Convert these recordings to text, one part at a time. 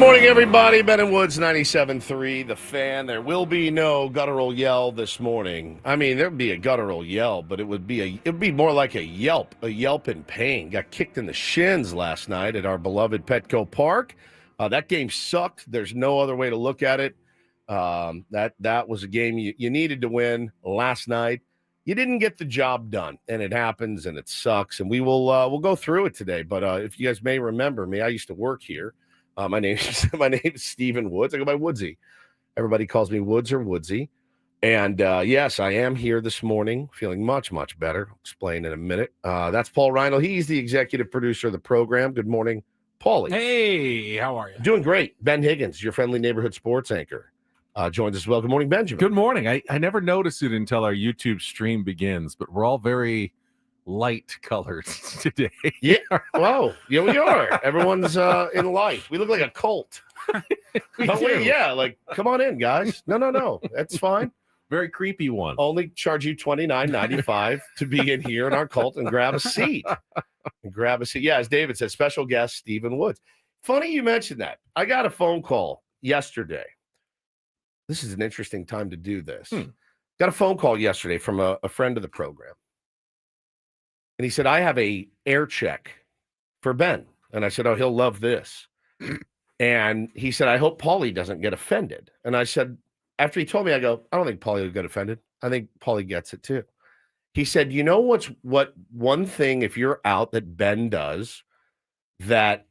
morning, everybody. Ben and Woods, 97.3, The Fan. There will be no guttural yell this morning. I mean, there would be a guttural yell, but it would be more like a yelp in pain. Got kicked in the shins last night at our beloved Petco Park. That game sucked. There's no other way to look at it. That was a game you needed to win last night. You didn't get the job done, and it happens, and it sucks. And we'll go through it today. But if you guys may remember me, I used to work here. My name is Stephen Woods. I go by Woodsy. Everybody calls me Woods or Woodsy. And yes, I am here this morning, feeling much, much better. I'll explain in a minute. That's Paul Reindl. He's the executive producer of the program. Good morning, Paulie. Hey, how are you? Doing great. Ben Higgins, your friendly neighborhood sports anchor, joins us as well. Good morning, Benjamin. Good morning. I never noticed it until our YouTube stream begins, but we're all very light colored today. Yeah. Whoa. Yeah, we are. Everyone's in light. We look like a cult. Don't we? Yeah. Like, come on in, guys. No. That's fine. Very creepy one. Only charge you $29.95 to be in here in our cult and grab a seat. Yeah, as David said, special guest Stephen Woods. Funny you mentioned that. I got a phone call yesterday. This is an interesting time to do this. Got a phone call yesterday from a friend of the program. And he said, I have a air check for Ben. And I said, oh, he'll love this. And he said, I hope Paulie doesn't get offended. And I said, after he told me, I go, I don't think Paulie will get offended. I think Paulie gets it too. He said, you know what one thing, if you're out, that Ben does that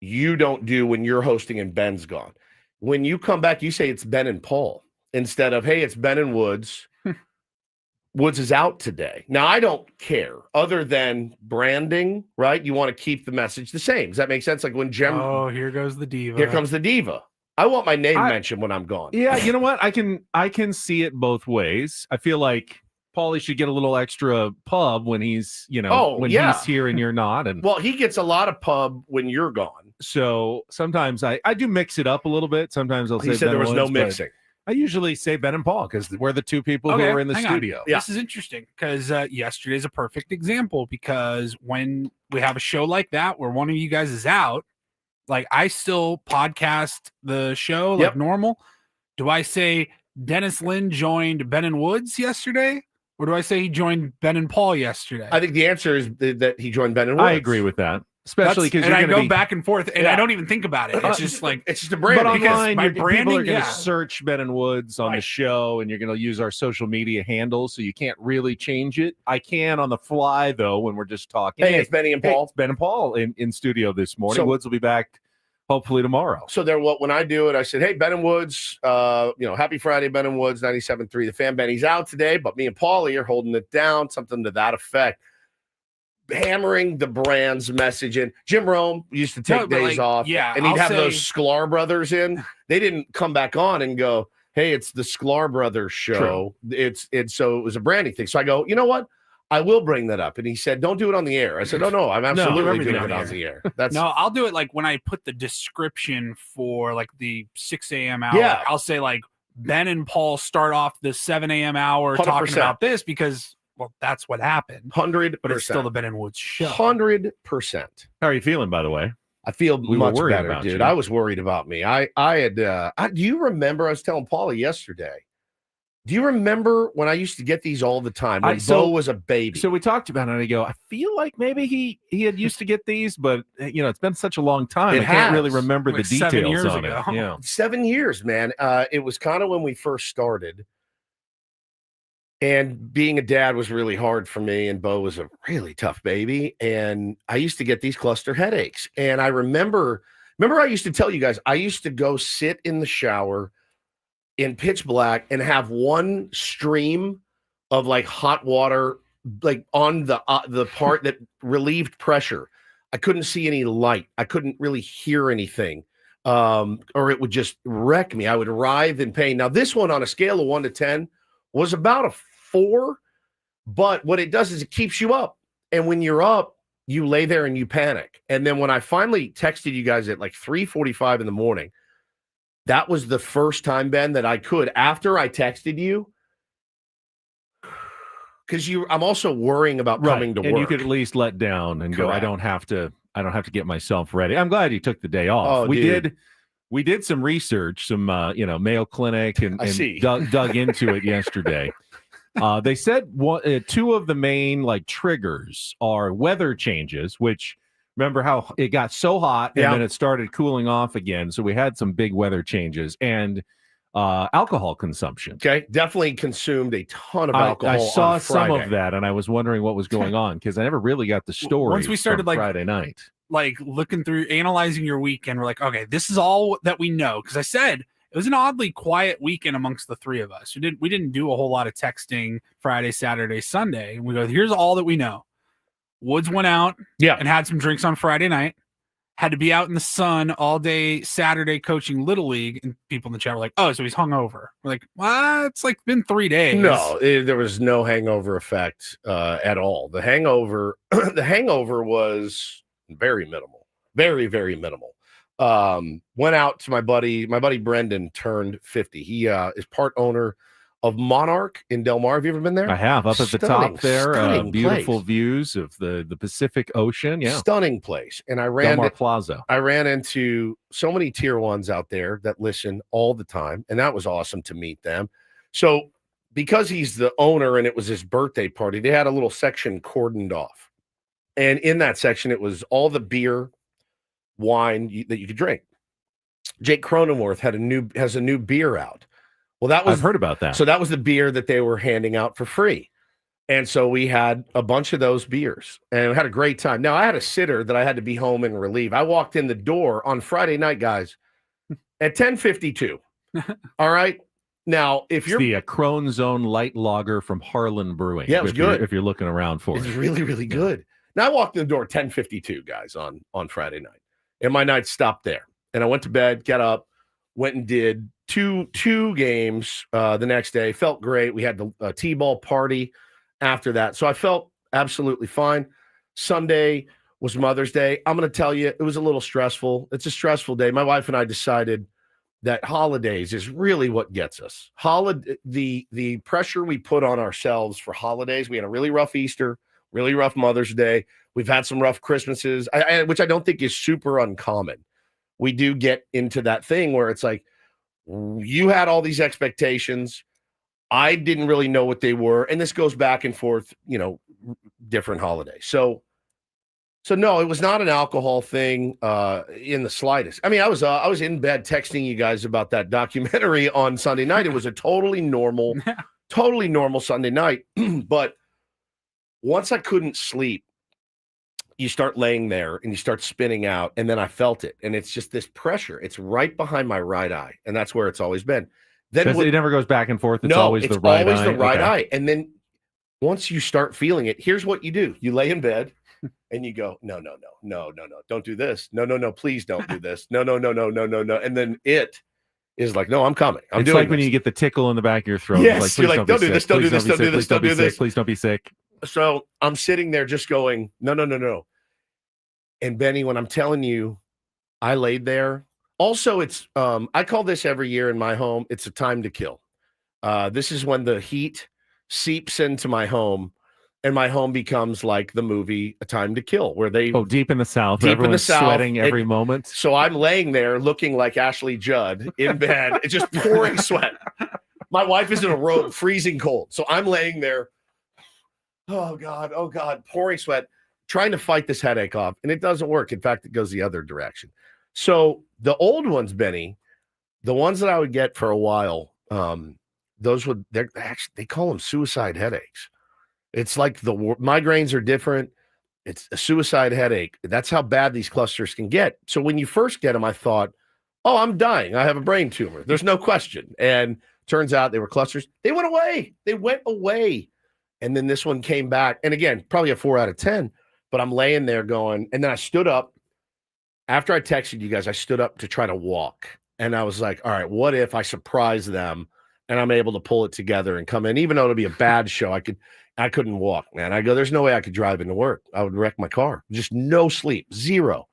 you don't do when you're hosting and Ben's gone? When you come back, you say it's Ben and Paul instead of, hey, it's Ben and Woods. Woods is out today. Now, I don't care other than branding, right? You want to keep the message the same. Does that make sense? Like when Jem... Oh, here goes the diva. Here comes the diva. I want my name mentioned when I'm gone. Yeah, you know what? I can see it both ways. I feel like Paulie should get a little extra pub when he's, he's here and you're not. And well, he gets a lot of pub when you're gone. So sometimes I do mix it up a little bit. Sometimes I'll say he said there was no mixing. I usually say Ben and Paul because we're the two people who are in the studio. Yeah. This is interesting because yesterday's a perfect example because when we have a show like that where one of you guys is out, like I still podcast the show like normal. Do I say Dennis Lynn joined Ben and Woods yesterday? Or do I say he joined Ben and Paul yesterday? I think the answer is that he joined Ben and Woods. I agree with that. Especially because I go back and forth, and I don't even think about it. It's just like it's just a brand. But online, people are going to search Ben and Woods on the show, and you're going to use our social media handles, so you can't really change it. I can on the fly though when we're just talking. Hey, it's Benny and Paul. It's Ben and Paul in studio this morning. Woods will be back hopefully tomorrow. So when I do it, I said, hey, Ben and Woods, happy Friday, Ben and Woods, 97.3 The Fan. Benny's out today, but me and Paulie are holding it down, something to that effect. Hammering the brand's message in. Jim Rome used to take days off, and he'd have those Sklar brothers in. They didn't come back on and go, hey, it's the Sklar Brothers show. True. So it was a branding thing. So I go, you know what? I will bring that up. And he said, don't do it on the air. I said, no, I'm absolutely doing it on the air. No, I'll do it like when I put the description for like the 6 a.m. hour. Yeah. I'll say like Ben and Paul start off the 7 a.m. hour 100%. Talking about this because well, that's what happened. 100%. But it's still the Ben and Woods show. 100%. How are you feeling, by the way? I feel much better, dude. I was worried about me. I had, do you remember, I was telling Paulie yesterday, do you remember when I used to get these all the time when Bo was a baby? So we talked about it, and I go, I feel like maybe he had used to get these, but, it's been such a long time. I can't really remember the details 7 years ago. It. Yeah. 7 years, man. It was kind of when we first started. And being a dad was really hard for me, and Bo was a really tough baby. And I used to get these cluster headaches. And I remember I used to tell you guys, I used to go sit in the shower in pitch black and have one stream of like hot water, like on the part that relieved pressure. I couldn't see any light. I couldn't really hear anything. Or it would just wreck me. I would writhe in pain. Now, this one on a scale of 1 to 10 was about a 4, but what it does is it keeps you up. And when you're up, you lay there and you panic. And then when I finally texted you guys at like 3:45 in the morning, that was the first time, Ben, that I could, after I texted you, because I'm also worrying about coming to work. And you could at least let down and go, I don't have to I don't have to get myself ready. I'm glad you took the day off. Oh, dude. We did some research, some Mayo Clinic, and dug into it yesterday. They said two of the main triggers are weather changes, which remember how it got so hot and then it started cooling off again. So we had some big weather changes, and alcohol consumption. Okay, definitely consumed a ton of alcohol. I saw on some of that, and I was wondering what was going on because I never really got the story. Once we started Friday night, looking through, analyzing your weekend, we're like, okay, this is all that we know. Because I said it was an oddly quiet weekend amongst the three of us. We didn't do a whole lot of texting Friday, Saturday, Sunday. And we go, here's all that we know. Woods went out and had some drinks on Friday night. Had to be out in the sun all day Saturday coaching Little League, and people in the chat were like, "Oh, so he's hungover." We're like, "Well, it's been 3 days." No, there was no hangover effect at all. The hangover was very minimal, very, very minimal. Went out to my buddy Brendan turned 50. He is part owner of Monarch in Del Mar. Have you ever been there? I have, up at the top there. Beautiful views of the Pacific Ocean. Yeah. Stunning place. And Del Mar Plaza. I ran into so many tier ones out there that listen all the time. And that was awesome to meet them. So because he's the owner and it was his birthday party, they had a little section cordoned off. And in that section, it was all the beer, wine that you could drink. Jake Cronenworth has a new beer out. Well, I've heard about that. So that was the beer that they were handing out for free. And so we had a bunch of those beers and had a great time. Now, I had a sitter that I had to be home and relieve. I walked in the door on Friday night, guys, at 10:52. All right. Now, if you're the Crone Zone Light Lager from Harlan Brewing. Yeah, it was good. If you're looking around for it. It's really, really good. Now, I walked in the door at 10:52, guys, on Friday night. And my night stopped there. And I went to bed, got up, went and did two games the next day. Felt great. We had the T-ball party after that. So I felt absolutely fine. Sunday was Mother's Day. I'm going to tell you, it was a little stressful. It's a stressful day. My wife and I decided that holidays is really what gets us. The pressure we put on ourselves for holidays. We had a really rough Easter, really rough Mother's Day. We've had some rough Christmases, which I don't think is super uncommon. We do get into that thing where it's like, you had all these expectations. I didn't really know what they were. And this goes back and forth, different holidays. So no, it was not an alcohol thing in the slightest. I mean, I was in bed texting you guys about that documentary on Sunday night. It was a totally normal Sunday night. But once I couldn't sleep, you start laying there and you start spinning out. And then I felt it. And it's just this pressure. It's right behind my right eye. And that's where it's always been. Then it never goes back and forth. It's always the right eye. And then once you start feeling it, here's what you do. You lay in bed and you go, no, don't do this. No, please don't do this. No. And then it is like, no, I'm coming. It's like when you get the tickle in the back of your throat. Yes, you're like, don't do this, don't do this, don't do this, don't do this. Please don't be sick. So I'm sitting there just going, no. And Benny, when I'm telling you, I laid there. Also, it's I call this every year in my home. It's a time to kill. This is when the heat seeps into my home, and my home becomes like the movie A Time to Kill, where they deep in the South, everyone's sweating every moment. So I'm laying there looking like Ashley Judd in bed, it's just pouring sweat. My wife is in a robe, freezing cold. So I'm laying there. Oh God, pouring sweat, trying to fight this headache off. And it doesn't work. In fact, it goes the other direction. So the old ones, Benny, the ones that I would get for a while, they call them suicide headaches. It's like the migraines are different. It's a suicide headache. That's how bad these clusters can get. So when you first get them, I thought, oh, I'm dying. I have a brain tumor. There's no question. And turns out they were clusters. They went away. And then this one came back. And again, probably a 4 out of 10. But I'm laying there going, and then I stood up. After I texted you guys, I stood up to try to walk. And I was like, all right, what if I surprise them and I'm able to pull it together and come in? Even though it'll be a bad show, I couldn't walk, man. I go, there's no way I could drive into work. I would wreck my car. Just no sleep, zero.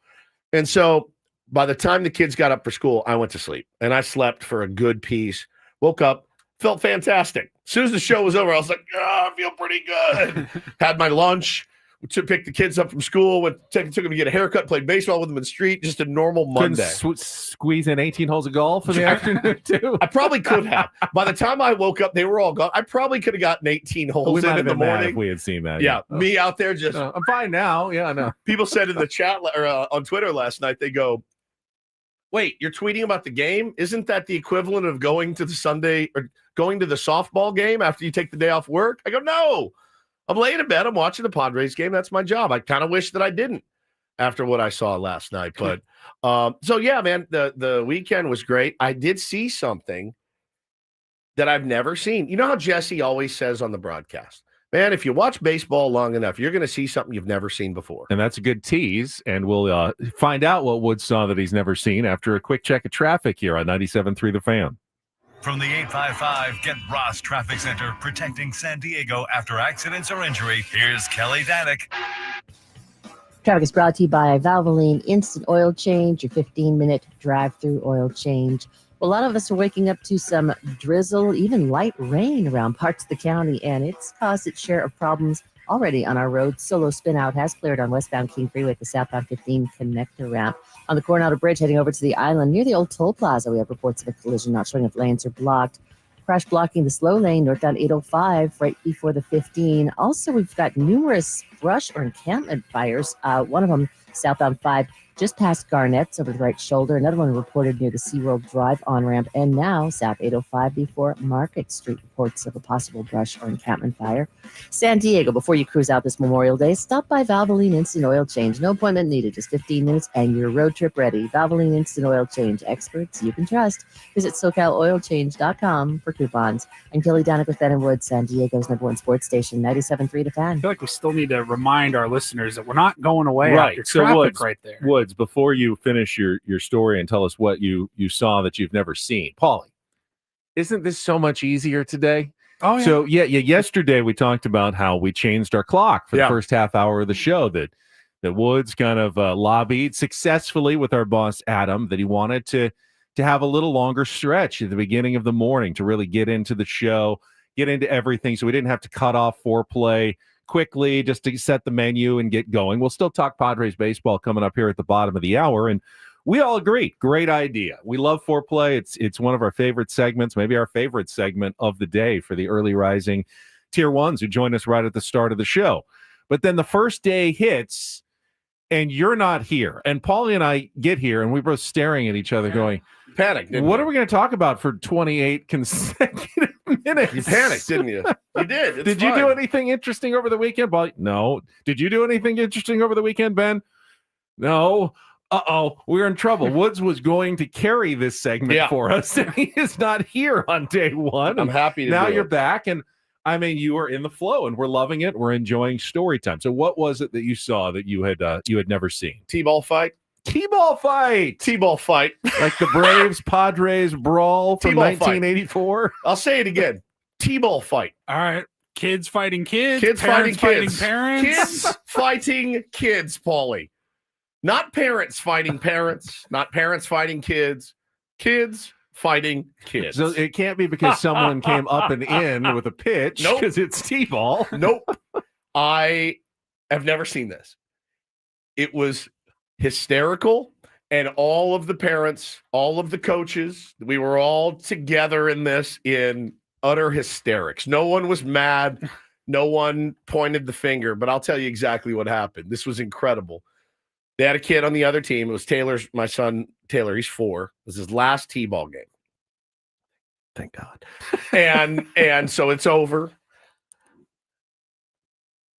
And so by the time the kids got up for school, I went to sleep. And I slept for a good piece. Woke up, felt fantastic. As soon as the show was over, I was like, I feel pretty good. Had my lunch. to pick the kids up from school, took them to get a haircut, played baseball with them in the street, just a normal Monday. Squeeze in 18 holes of golf in the afternoon, too? I probably could have. By the time I woke up, they were all gone. I probably could have gotten 18 holes in the morning. If we had seen that. Yeah, me out there just... I'm fine now. Yeah, I know. People said in the chat or on Twitter last night, they go, wait, you're tweeting about the game? Isn't that the equivalent of going to the Sunday or going to the softball game after you take the day off work? I go, no. I'm laying in bed. I'm watching the Padres game. That's my job. I kind of wish that I didn't after what I saw last night. But so, yeah, man, the weekend was great. I did see something that I've never seen. You know how Jesse always says on the broadcast, man, if you watch baseball long enough, you're going to see something you've never seen before. And that's a good tease. And we'll find out what Woods saw that he's never seen after a quick check of traffic here on 97.3 The Fan. From the 855 Get Ross Traffic Center, protecting San Diego after accidents or injury, here's Kelly Danick. Traffic is brought to you by Valvoline Instant Oil Change, your 15-minute drive-through oil change. Well, a lot of us are waking up to some drizzle, even light rain around parts of the county, and it's caused its share of problems already on our roads. Solo spin-out has cleared on westbound King Freeway at the southbound 15 connector ramp. On the Coronado Bridge heading over to the island near the old toll plaza, we have reports of a collision, not showing if lanes are blocked. Crash blocking the slow lane northbound 805 right before the 15. Also, we've got numerous brush or encampment fires. One of them southbound 5 just past Garnett's over the right shoulder. Another one reported near the SeaWorld Drive on-ramp. And now south 805 before Market Street, reports of a possible brush or encampment fire. San Diego, before you cruise out this Memorial Day, stop by Valvoline Instant Oil Change. No appointment needed, just 15 minutes and you're road trip ready. Valvoline Instant Oil Change, experts you can trust. Visit SoCalOilChange.com for coupons. I'm Kelly Danick with Ben & Woods, San Diego's #1 sports station, 97.3 The Fan. I feel like we still need to remind our listeners that we're not going away Right. after So traffic Woods, right there. Woods, before you finish your story and tell us what you saw that you've never seen, Paulie, isn't this so much easier today? Oh, yeah. So, yesterday we talked about how we changed our clock for the first half hour of the show, that Woods kind of lobbied successfully with our boss, Adam, that he wanted to have a little longer stretch at the beginning of the morning to really get into the show, get into everything, so we didn't have to cut off Foreplay quickly just to set the menu and get going. We'll still talk Padres baseball coming up here at the bottom of the hour, and we all agree. Great idea. We love Foreplay. It's one of our favorite segments, maybe our favorite segment of the day for the early rising tier ones who join us right at the start of the show. But then the first day hits and you're not here. And Paulie and I get here and we're both staring at each other going, panic. What are we going to talk about for 28 consecutive minutes? You panicked, didn't you? You did. It's Did fine. you do anything interesting over the weekend, Paulie? No. Did you do anything interesting over the weekend, Ben? No. Uh-oh, we're in trouble. Woods was going to carry this segment for us, and he is not here on day one. I'm happy to now do you're it. back, and I mean, you are in the flow, and we're loving it. We're enjoying story time. So what was it that you saw that you had never seen? T-ball fight. T-ball fight. T-ball fight. Like the Braves Padres brawl from T-ball 1984. Fight. I'll say it again. T-ball fight. All right. Kids fighting kids. Kids parents fighting kids. Parents. Kids fighting kids, Paulie. Not parents fighting parents. Not parents fighting kids. Kids fighting kids. So it can't be because someone came up and in with a pitch because it's T-ball. Nope. I have never seen this. It was hysterical, and all of the parents, all of the coaches, we were all together in this in utter hysterics. No one was mad. No one pointed the finger, but I'll tell you exactly what happened. This was incredible. They had a kid on the other team. It was my son, Taylor. He's 4. It was his last T-ball game. Thank God. And so it's over.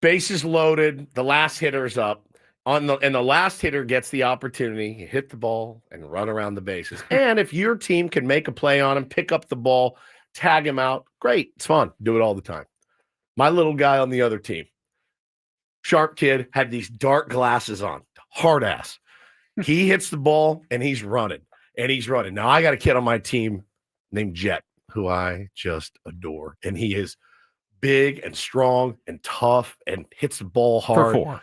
Bases loaded. The last hitter's up. And the last hitter gets the opportunity to hit the ball and run around the bases. And if your team can make a play on him, pick up the ball, tag him out, great. It's fun. Do it all the time. My little guy on the other team, sharp kid, had these dark glasses on. Hard ass. He hits the ball and he's running. Now I got a kid on my team named Jet, who I just adore. And he is big and strong and tough and hits the ball hard. For 4.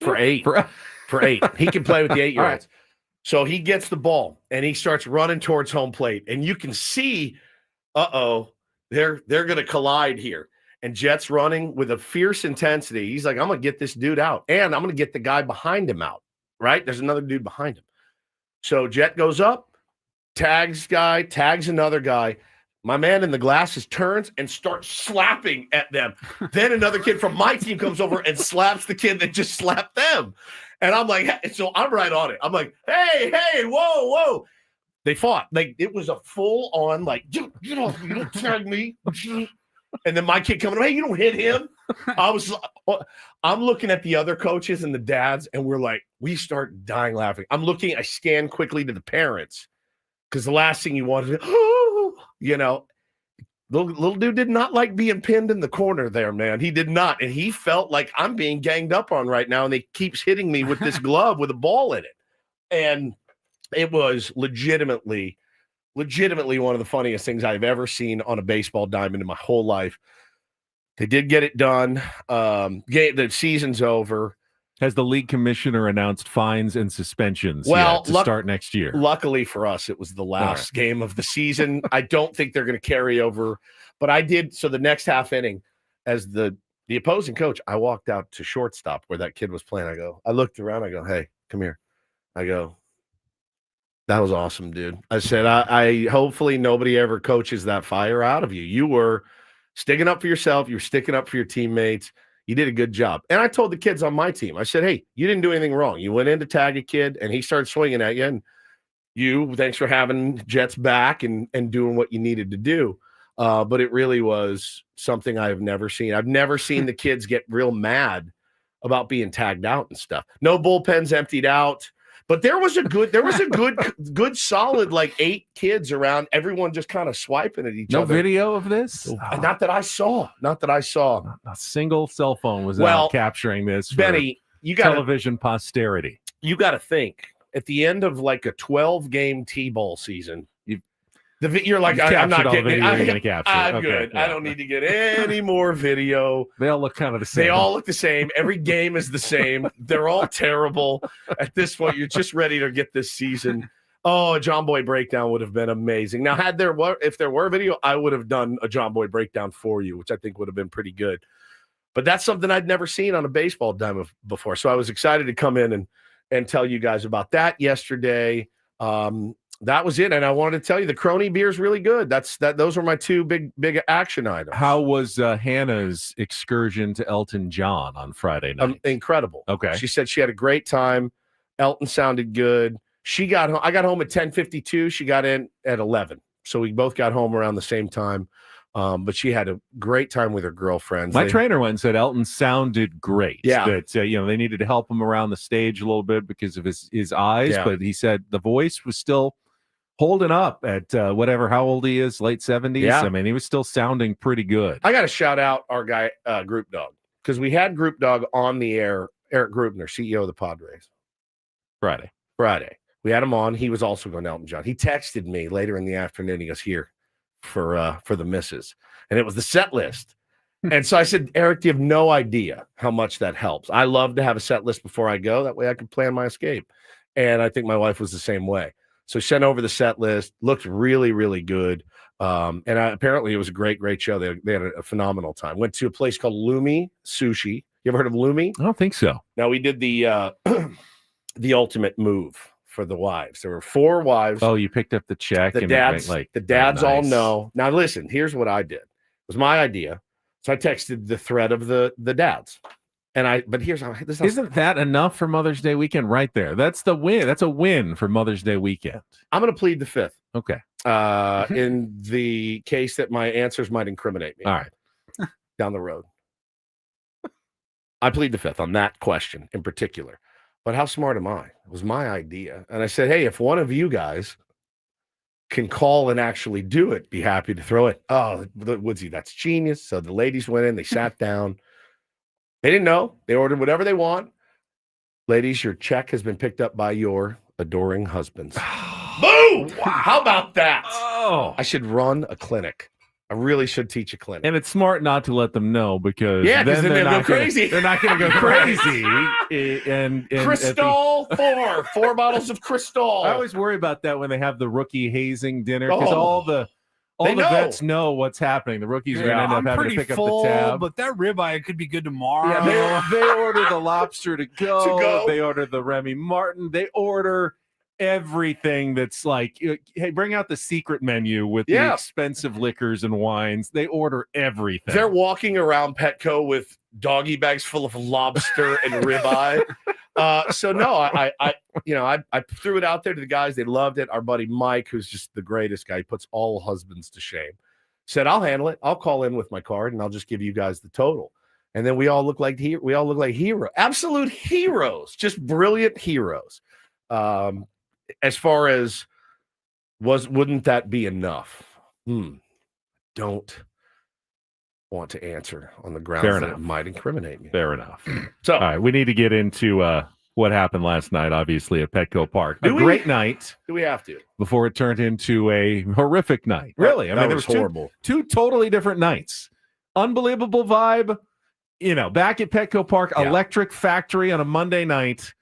For 8. For 8. He can play with the 8-year-olds. Right. So he gets the ball and he starts running towards home plate. And you can see, they're going to collide here. and Jet's running with a fierce intensity. He's like, I'm going to get this dude out, and I'm going to get the guy behind him out, right? There's another dude behind him. So Jet goes up, tags another guy. My man in the glasses turns and starts slapping at them. Then another kid from my team comes over and slaps the kid that just slapped them. And I'm like, so I'm right on it. I'm like, hey, whoa. They fought. Like, it was a full on, like, get off me, don't tag me. And then my kid coming, hey, you don't hit him. I'm looking at the other coaches and the dads, and we start dying laughing. I scan quickly to the parents because the last thing you want is, little dude did not like being pinned in the corner there, man. He did not. And he felt like I'm being ganged up on right now, and they keeps hitting me with this glove with a ball in it. And it was legitimately one of the funniest things I've ever seen on a baseball diamond in my whole life. They did get it done. The season's over. Has the league commissioner announced fines and suspensions to start next year? Luckily for us, it was the last game of the season. I don't think they're going to carry over. But I did. So the next half inning, as the opposing coach, I walked out to shortstop where that kid was playing. I looked around. I go, hey, come here. I go, that was awesome, dude. I said, I hopefully nobody ever coaches that fire out of you. You were sticking up for yourself. You were sticking up for your teammates. You did a good job. And I told the kids on my team, I said, hey, you didn't do anything wrong. You went in to tag a kid, and he started swinging at you. And thanks for having Jet's back and doing what you needed to do. But it really was something I have never seen. I've never seen the kids get real mad about being tagged out and stuff. No bullpens emptied out. But there was a good solid like 8 kids around. Everyone just kind of swiping at each other. No video of this? Not that I saw. A single cell phone was out capturing this. Benny, you got television posterity. You got to think at the end of like a 12-game T-ball season. You're like, I'm not getting it. I'm good. Yeah. I don't need to get any more video. They all look kind of the same. They all look the same. Every game is the same. They're all terrible. At this point, you're just ready to get this season. Oh, a John Boy breakdown would have been amazing. Now, if there were video, I would have done a John Boy breakdown for you, which I think would have been pretty good. But that's something I'd never seen on a baseball diamond before. So I was excited to come in and tell you guys about that yesterday. That was it, and I wanted to tell you the Crony beer is really good. Those were my 2 big action items. How was Hannah's excursion to Elton John on Friday night? Incredible. Okay, she said she had a great time. Elton sounded good. She got home. I got home at 10:52. She got in at 11, so we both got home around the same time. But she had a great time with her girlfriends. My trainer went and said Elton sounded great. Yeah, that they needed to help him around the stage a little bit because of his eyes, but he said the voice was still holding up at how old he is, late 70s. Yeah. I mean, he was still sounding pretty good. I got to shout out our guy, Group Dog, because we had Group Dog on the air, Eric Grubner, CEO of the Padres. Friday. We had him on. He was also going to Elton John. He texted me later in the afternoon. He goes, here for the misses. And it was the set list. And so I said, Eric, you have no idea how much that helps. I love to have a set list before I go. That way I can plan my escape. And I think my wife was the same way. So sent over the set list, looked really, really good. Apparently it was a great, great show. They had a phenomenal time. Went to a place called Lumi Sushi. You ever heard of Lumi? I don't think so. Now we did the ultimate move for the wives. There were 4 wives. Oh, you picked up the check. The dads all know. Now listen, here's what I did. It was my idea. So I texted the thread of the dads. But here's how this isn't that enough for Mother's Day weekend right there? That's the win. That's a win for Mother's Day weekend. I'm going to plead the 5th. Okay. In the case that my answers might incriminate me. All right. Down the road. I plead the 5th on that question in particular. But how smart am I? It was my idea. And I said, hey, if one of you guys can call and actually do it, be happy to throw it. Oh, Woodsy, that's genius. So the ladies went in, they sat down. They didn't know. They ordered whatever they want. Ladies, your check has been picked up by your adoring husbands. Boom! Wow. How about that? Oh, I should run a clinic. I really should teach a clinic. And it's smart not to let them know because then they'll go crazy. They're not going to go crazy. and Cristal, 4 bottles of Cristal. I always worry about that when they have the rookie hazing dinner because all all the vets know what's happening. The rookies are going to end up having to pick up the tab. But that ribeye could be good tomorrow. Yeah, they order the lobster to go. They order the Remy Martin. They order everything that's like, hey, bring out the secret menu with the expensive liquors and wines. They order everything. They're walking around Petco with doggy bags full of lobster and ribeye. So no, I threw it out there to the guys. They loved it. Our buddy Mike, who's just the greatest guy, he puts all husbands to shame, said, I'll handle it. I'll call in with my card and I'll just give you guys the total. And then we all look like heroes, absolute heroes, just brilliant heroes. As far as wouldn't that be enough? Don't want to answer on the grounds that it might incriminate me. Fair enough. So, all right, we need to get into what happened last night, obviously, at Petco Park. Great night. Do we have to? Before it turned into a horrific night. Really? That was horrible. Two totally different nights. Unbelievable vibe. Back at Petco Park, electric factory on a Monday night.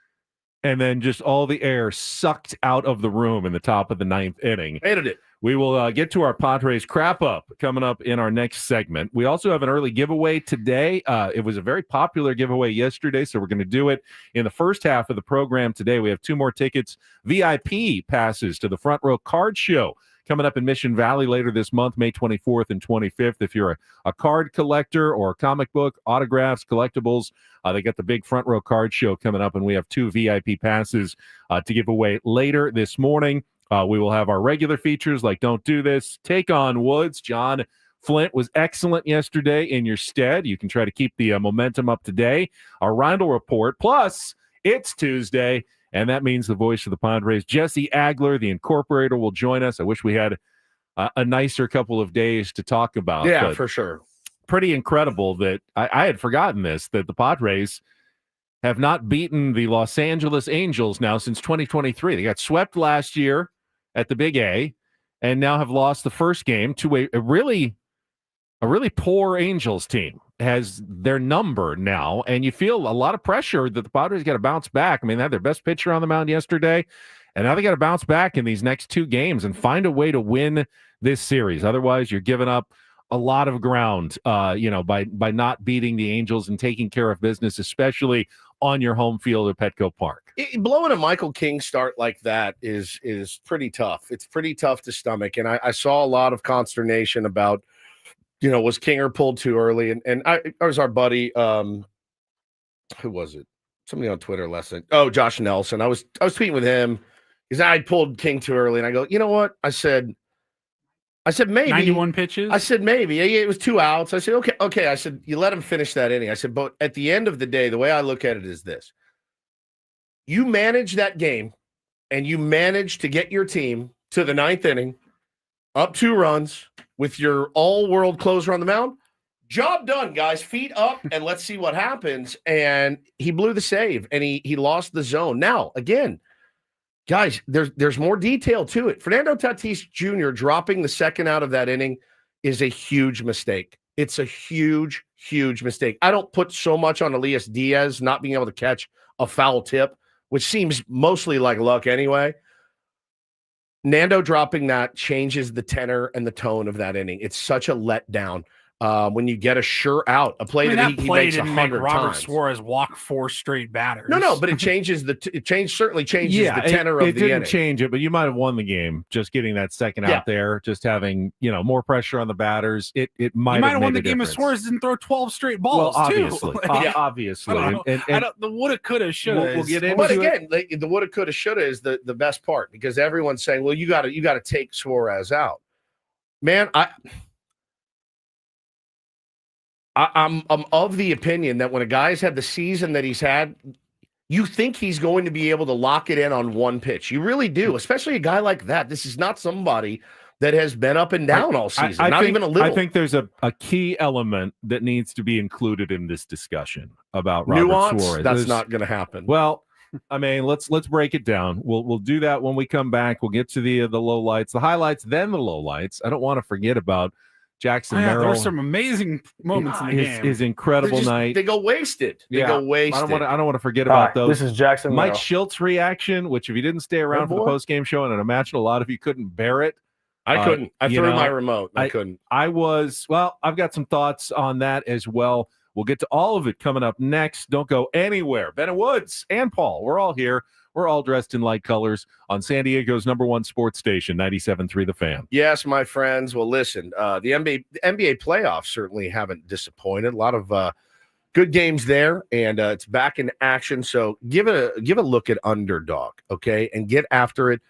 And then just all the air sucked out of the room in the top of the ninth inning. Hated it. We will get to our Padres Wrap-Up coming up in our next segment. We also have an early giveaway today. It was a very popular giveaway yesterday, so we're going to do it in the first half of the program today. We have 2 more tickets, VIP passes to the Front Row Card Show coming up in Mission Valley later this month, May 24th and 25th. If you're a card collector or a comic book, autographs, collectibles, they got the big Front Row Card Show coming up, and we have 2 VIP passes to give away later this morning. We will have our regular features like Don't Do This, Take on Woods. John Flint was excellent yesterday in your stead. You can try to keep the momentum up today. Our Reindl Report, plus it's Tuesday, and that means the voice of the Padres, Jesse Agler, the incorporator, will join us. I wish we had a nicer couple of days to talk about. Yeah, for sure. Pretty incredible that I had forgotten this, that the Padres have not beaten the Los Angeles Angels now since 2023. They got swept last year at the Big A and now have lost the first game to a really poor Angels team. Has their number now, and you feel a lot of pressure that the Padres got to bounce back. I mean, they had their best pitcher on the mound yesterday, and now they got to bounce back in these next 2 games and find a way to win this series. Otherwise, you're giving up a lot of ground, by not beating the Angels and taking care of business, especially on your home field at Petco Park. Blowing a Michael King start like that is pretty tough. It's pretty tough to stomach, and I saw a lot of consternation about, was Kinger pulled too early? And I was our buddy, who was it? Somebody on Twitter last night. Oh, Josh Nelson. I was tweeting with him because I pulled King too early, and I go, you know what? I said maybe 91 pitches. I said maybe it was 2 outs. I said okay. I said you let him finish that inning. I said, but at the end of the day, the way I look at it is this: you manage that game, and you manage to get your team to the 9th inning, up 2 runs with your all-world closer on the mound. Job done, guys. Feet up, and let's see what happens. And he blew the save, and he lost the zone. Now, again, guys, there's more detail to it. Fernando Tatis Jr. dropping the second out of that inning is a huge mistake. It's a huge, huge mistake. I don't put so much on Elias Diaz not being able to catch a foul tip, which seems mostly like luck anyway. Nando dropping that changes the tenor and the tone of that inning. It's such a letdown. When you get a sure out, a play that he makes 100 Robert times. Suarez walk 4 straight batters. No, but it changes the certainly changes the tenor of the inning. It didn't change it, but you might have won the game just getting that second out there, just having more pressure on the batters. It might have won the game if Suarez didn't throw 12 straight balls. Obviously, obviously, the woulda, coulda, shoulda. We'll get into but again, the woulda, coulda, shoulda is the best part because everyone's saying, well, you got to take Suarez out, man. I'm of the opinion that when a guy's had the season that he's had, you think he's going to be able to lock it in on one pitch. You really do, especially a guy like that. This is not somebody that has been up and down all season, even a little. I think there's a key element that needs to be included in this discussion about Robert Suarez. That's not going to happen. Well, I mean, let's break it down. We'll do that when we come back. We'll get to the lowlights, the highlights, then the lowlights. I don't want to forget about Jackson Merrill. There were some amazing moments in the game. His incredible night. They go wasted. They go wasted. I don't want to forget about those. This is Jackson Mike Schilt's reaction, which if you didn't stay around for the post-game show, and I imagine a lot of you couldn't bear it, I couldn't. I you threw know, my remote. I couldn't. I've got some thoughts on that as well. We'll get to all of it coming up next. Don't go anywhere. Ben and Woods and Paul, we're all here. We're all dressed in light colors on San Diego's #1 sports station, 97.3 The Fan. Yes, my friends. Well, listen, the NBA playoffs certainly haven't disappointed. A lot of good games there, and it's back in action. So give a look at Underdog, okay, and get after it.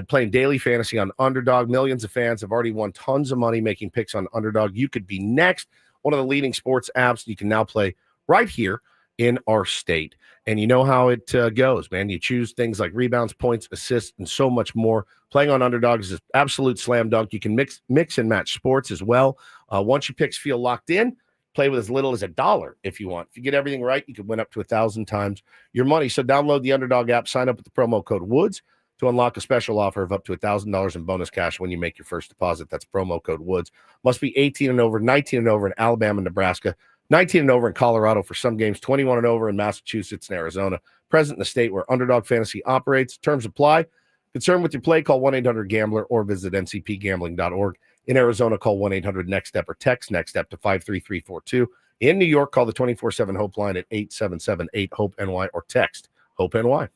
Playing daily fantasy on Underdog. Millions of fans have already won tons of money making picks on Underdog. You could be next. One of the leading sports apps you can now play right here in our state. And you know how it goes, man. You choose things like rebounds, points, assists, and so much more. Playing on Underdog is an absolute slam dunk. You can mix and match sports as well. Once your picks feel locked in, play with as little as $1 if you want. If you get everything right, you can win up to 1,000 times your money. So download the Underdog app, sign up with the promo code WOODS to unlock a special offer of up to $1,000 in bonus cash when you make your first deposit. That's promo code WOODS. Must be 18 and over, 19 and over in Alabama and Nebraska, 19 and over in Colorado for some games, 21 and over in Massachusetts and Arizona. Present in the state where Underdog Fantasy operates. Terms apply. Concerned with your play, call 1-800-GAMBLER or visit ncpgambling.org. In Arizona, call 1-800-NEXT-STEP or text NEXT-STEP to 53342. In New York, call the 24/7 Hope line at 877-8-HOPE-NY or text HOPE-NY.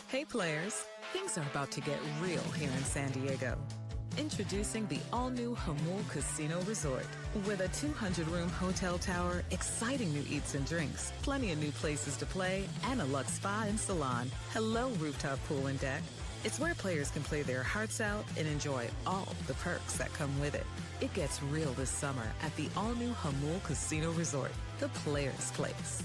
Hey players, things are about to get real here in San Diego. Introducing the all-new Hamul Casino Resort. With a 200-room hotel tower, exciting new eats and drinks, plenty of new places to play, and a luxe spa and salon. Hello, rooftop pool and deck. It's where players can play their hearts out and enjoy all the perks that come with it. It gets real this summer at the all-new Hamul Casino Resort, the players' place.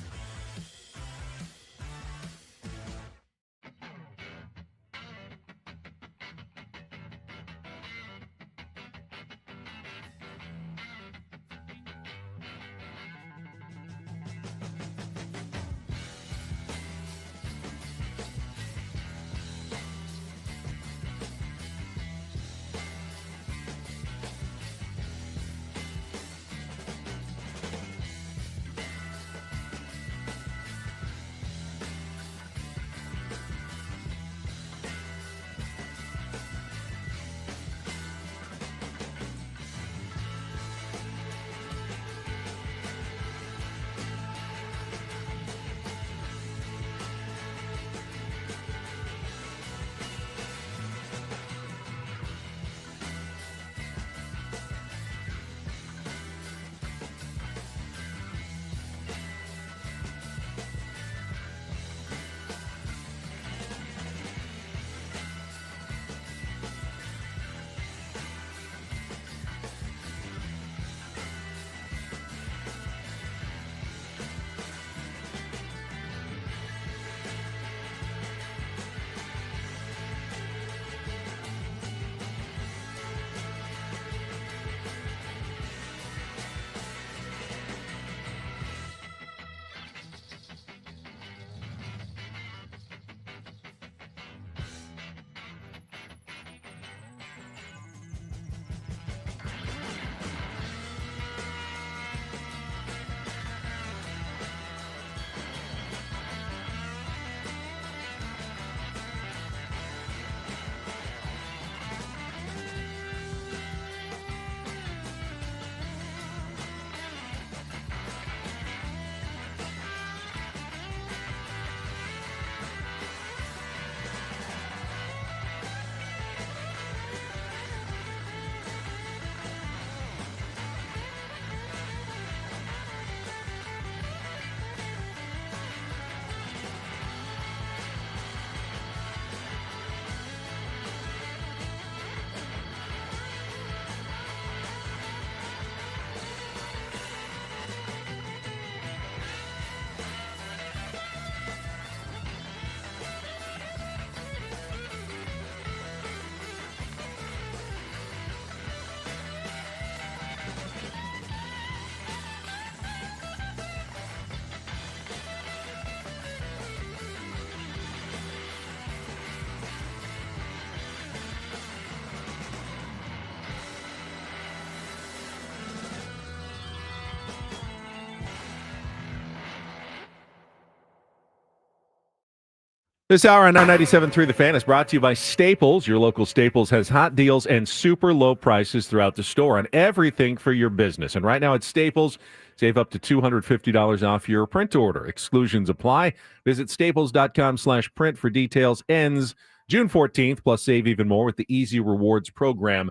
This hour on 97.3 The Fan is brought to you by Staples. Your local Staples has hot deals and super low prices throughout the store on everything for your business. And right now at Staples, save up to $250 off your print order. Exclusions apply. Visit staples.com/print for details. Ends June 14th, plus save even more with the Easy Rewards program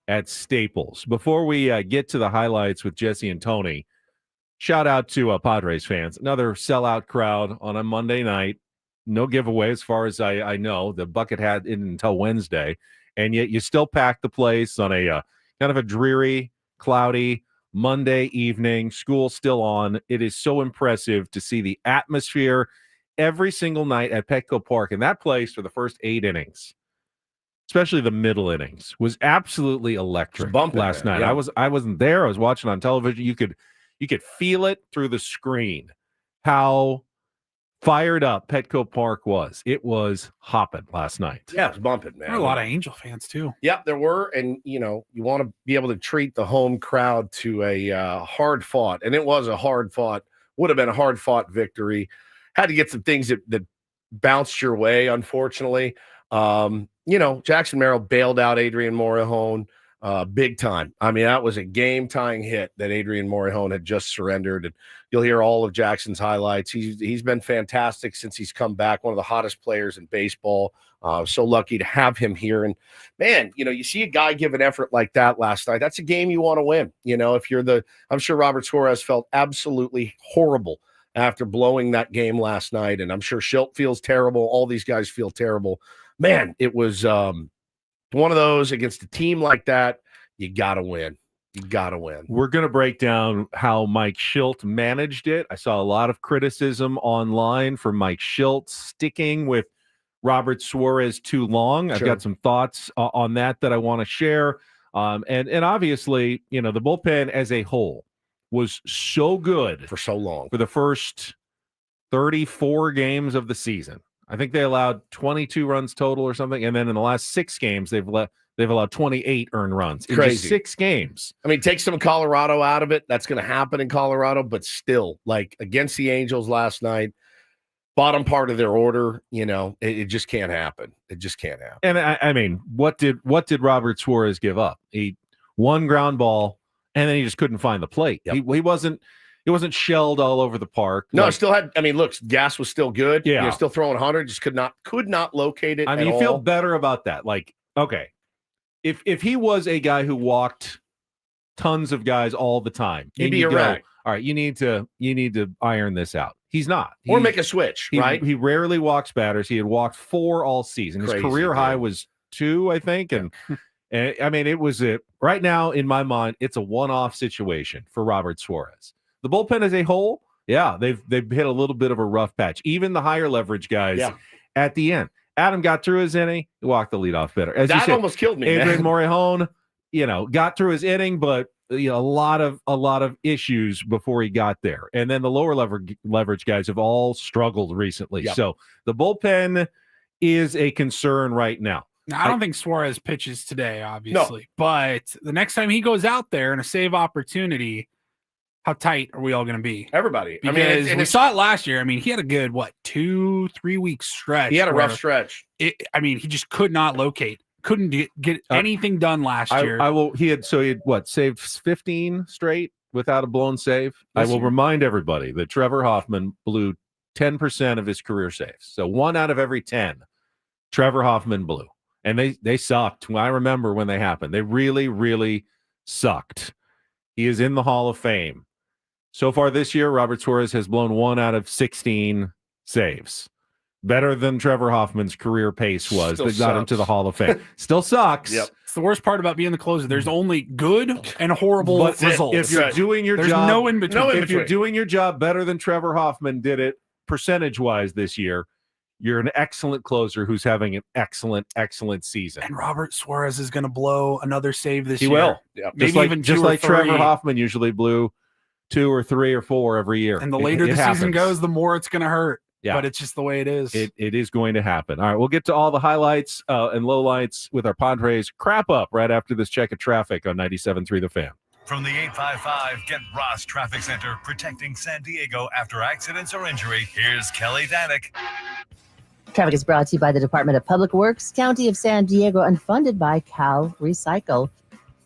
at Staples. Before we get to the highlights with Jesse and Tony, shout out to Padres fans. Another sellout crowd on a Monday night. No giveaway as far as I know. The bucket had in until Wednesday, and yet you still pack the place on a kind of a dreary, cloudy Monday evening. School still on. It is so impressive to see the atmosphere every single night at Petco Park. And that place for the first 8 innings, especially the middle innings, was absolutely electric last night. Yeah. I wasn't there. I was watching on television. You could feel it through the screen how fired up Petco Park was. It was hopping last night. Yeah, it was bumping, man. There were a lot of Angel fans too. Yeah, there were. And, you want to be able to treat the home crowd to a hard fought. And it was a hard fought, would have been a hard fought victory. Had to get some things that bounced your way, unfortunately. Jackson Merrill bailed out Adrian Morejon big time. I mean, that was a game-tying hit that Adrian Morejon had just surrendered. And you'll hear all of Jackson's highlights. He's been fantastic since he's come back, one of the hottest players in baseball. So lucky to have him here. And, man, you see a guy give an effort like that last night. That's a game you want to win. I'm sure Robert Suarez felt absolutely horrible after blowing that game last night. And I'm sure Schilt feels terrible. All these guys feel terrible. Man, it was one of those against a team like that. You got to win. You got to win. We're going to break down how Mike Schilt managed it. I saw a lot of criticism online for Mike Schilt sticking with Robert Suarez too long. Sure. I've got some thoughts on that I want to share. And obviously, the bullpen as a whole was so good for so long for the first 34 games of the season. I think they allowed 22 runs total or something, and then in the last 6 games they've allowed 28 earned runs in just 6 games. I mean, take some Colorado out of it. That's going to happen in Colorado, but still, like against the Angels last night, bottom part of their order, it just can't happen. It just can't happen. And I mean, what did Robert Suarez give up? He one ground ball, and then he just couldn't find the plate. Yep. He wasn't shelled all over the park. No, still had. I mean, look, gas was still good. Yeah, still throwing 100. Just could not locate it. I mean, you feel better about that. Like, okay, if he was a guy who walked tons of guys all the time, you'd be erratic. All right, you need to iron this out. He's not. Or make a switch, right? He rarely walks batters. He had walked 4 all season. His career high was 2, I think, and. And I mean, it was right now in my mind, it's a one-off situation for Robert Suarez. The bullpen as a whole, yeah, they've hit a little bit of a rough patch. Even the higher leverage guys at the end. Adam got through his inning, he walked the leadoff hitter. As that you said, almost killed me. Adrian Morejon, got through his inning, but a lot of issues before he got there. And then the lower leverage guys have all struggled recently. Yep. So the bullpen is a concern right now. Now, I don't think Suarez pitches today, obviously, but the next time he goes out there in a save opportunity, how tight are we all going to be? Everybody. Because we saw it last year. I mean, he had a good, 2-3 week stretch. He had a rough stretch. He just could not locate. Couldn't get anything done last year. He had saved 15 straight without a blown save. I will remind everybody that Trevor Hoffman blew 10% of his career saves. So 1 out of every 10, Trevor Hoffman blew. And they sucked. I remember when they happened. They really, really sucked. He is in the Hall of Fame. So far this year, Robert Suarez has blown 1 out of 16 saves. Better than Trevor Hoffman's career pace was that got him to the Hall of Fame. Still sucks. Yep. It's the worst part about being the closer. There's only good and horrible results. If you're doing your job, no in between. If you're doing your job better than Trevor Hoffman did it percentage-wise this year, you're an excellent closer who's having an excellent, excellent season. And Robert Suarez is going to blow another save this year. He will. Yep. Maybe even just 2 or like 3. Trevor Hoffman usually blew 2 or 3 or 4 every year. And the later the season goes, the more it's going to hurt. Yeah. But it's just the way it is. It is going to happen. All right, we'll get to all the highlights and lowlights with our Padres crap up right after this check of traffic on 97.3 The Fan. From the 855 Get Ross Traffic Center, protecting San Diego after accidents or injury, here's Kelly Danick. Traffic is brought to you by the Department of Public Works, County of San Diego, and funded by Cal Recycle.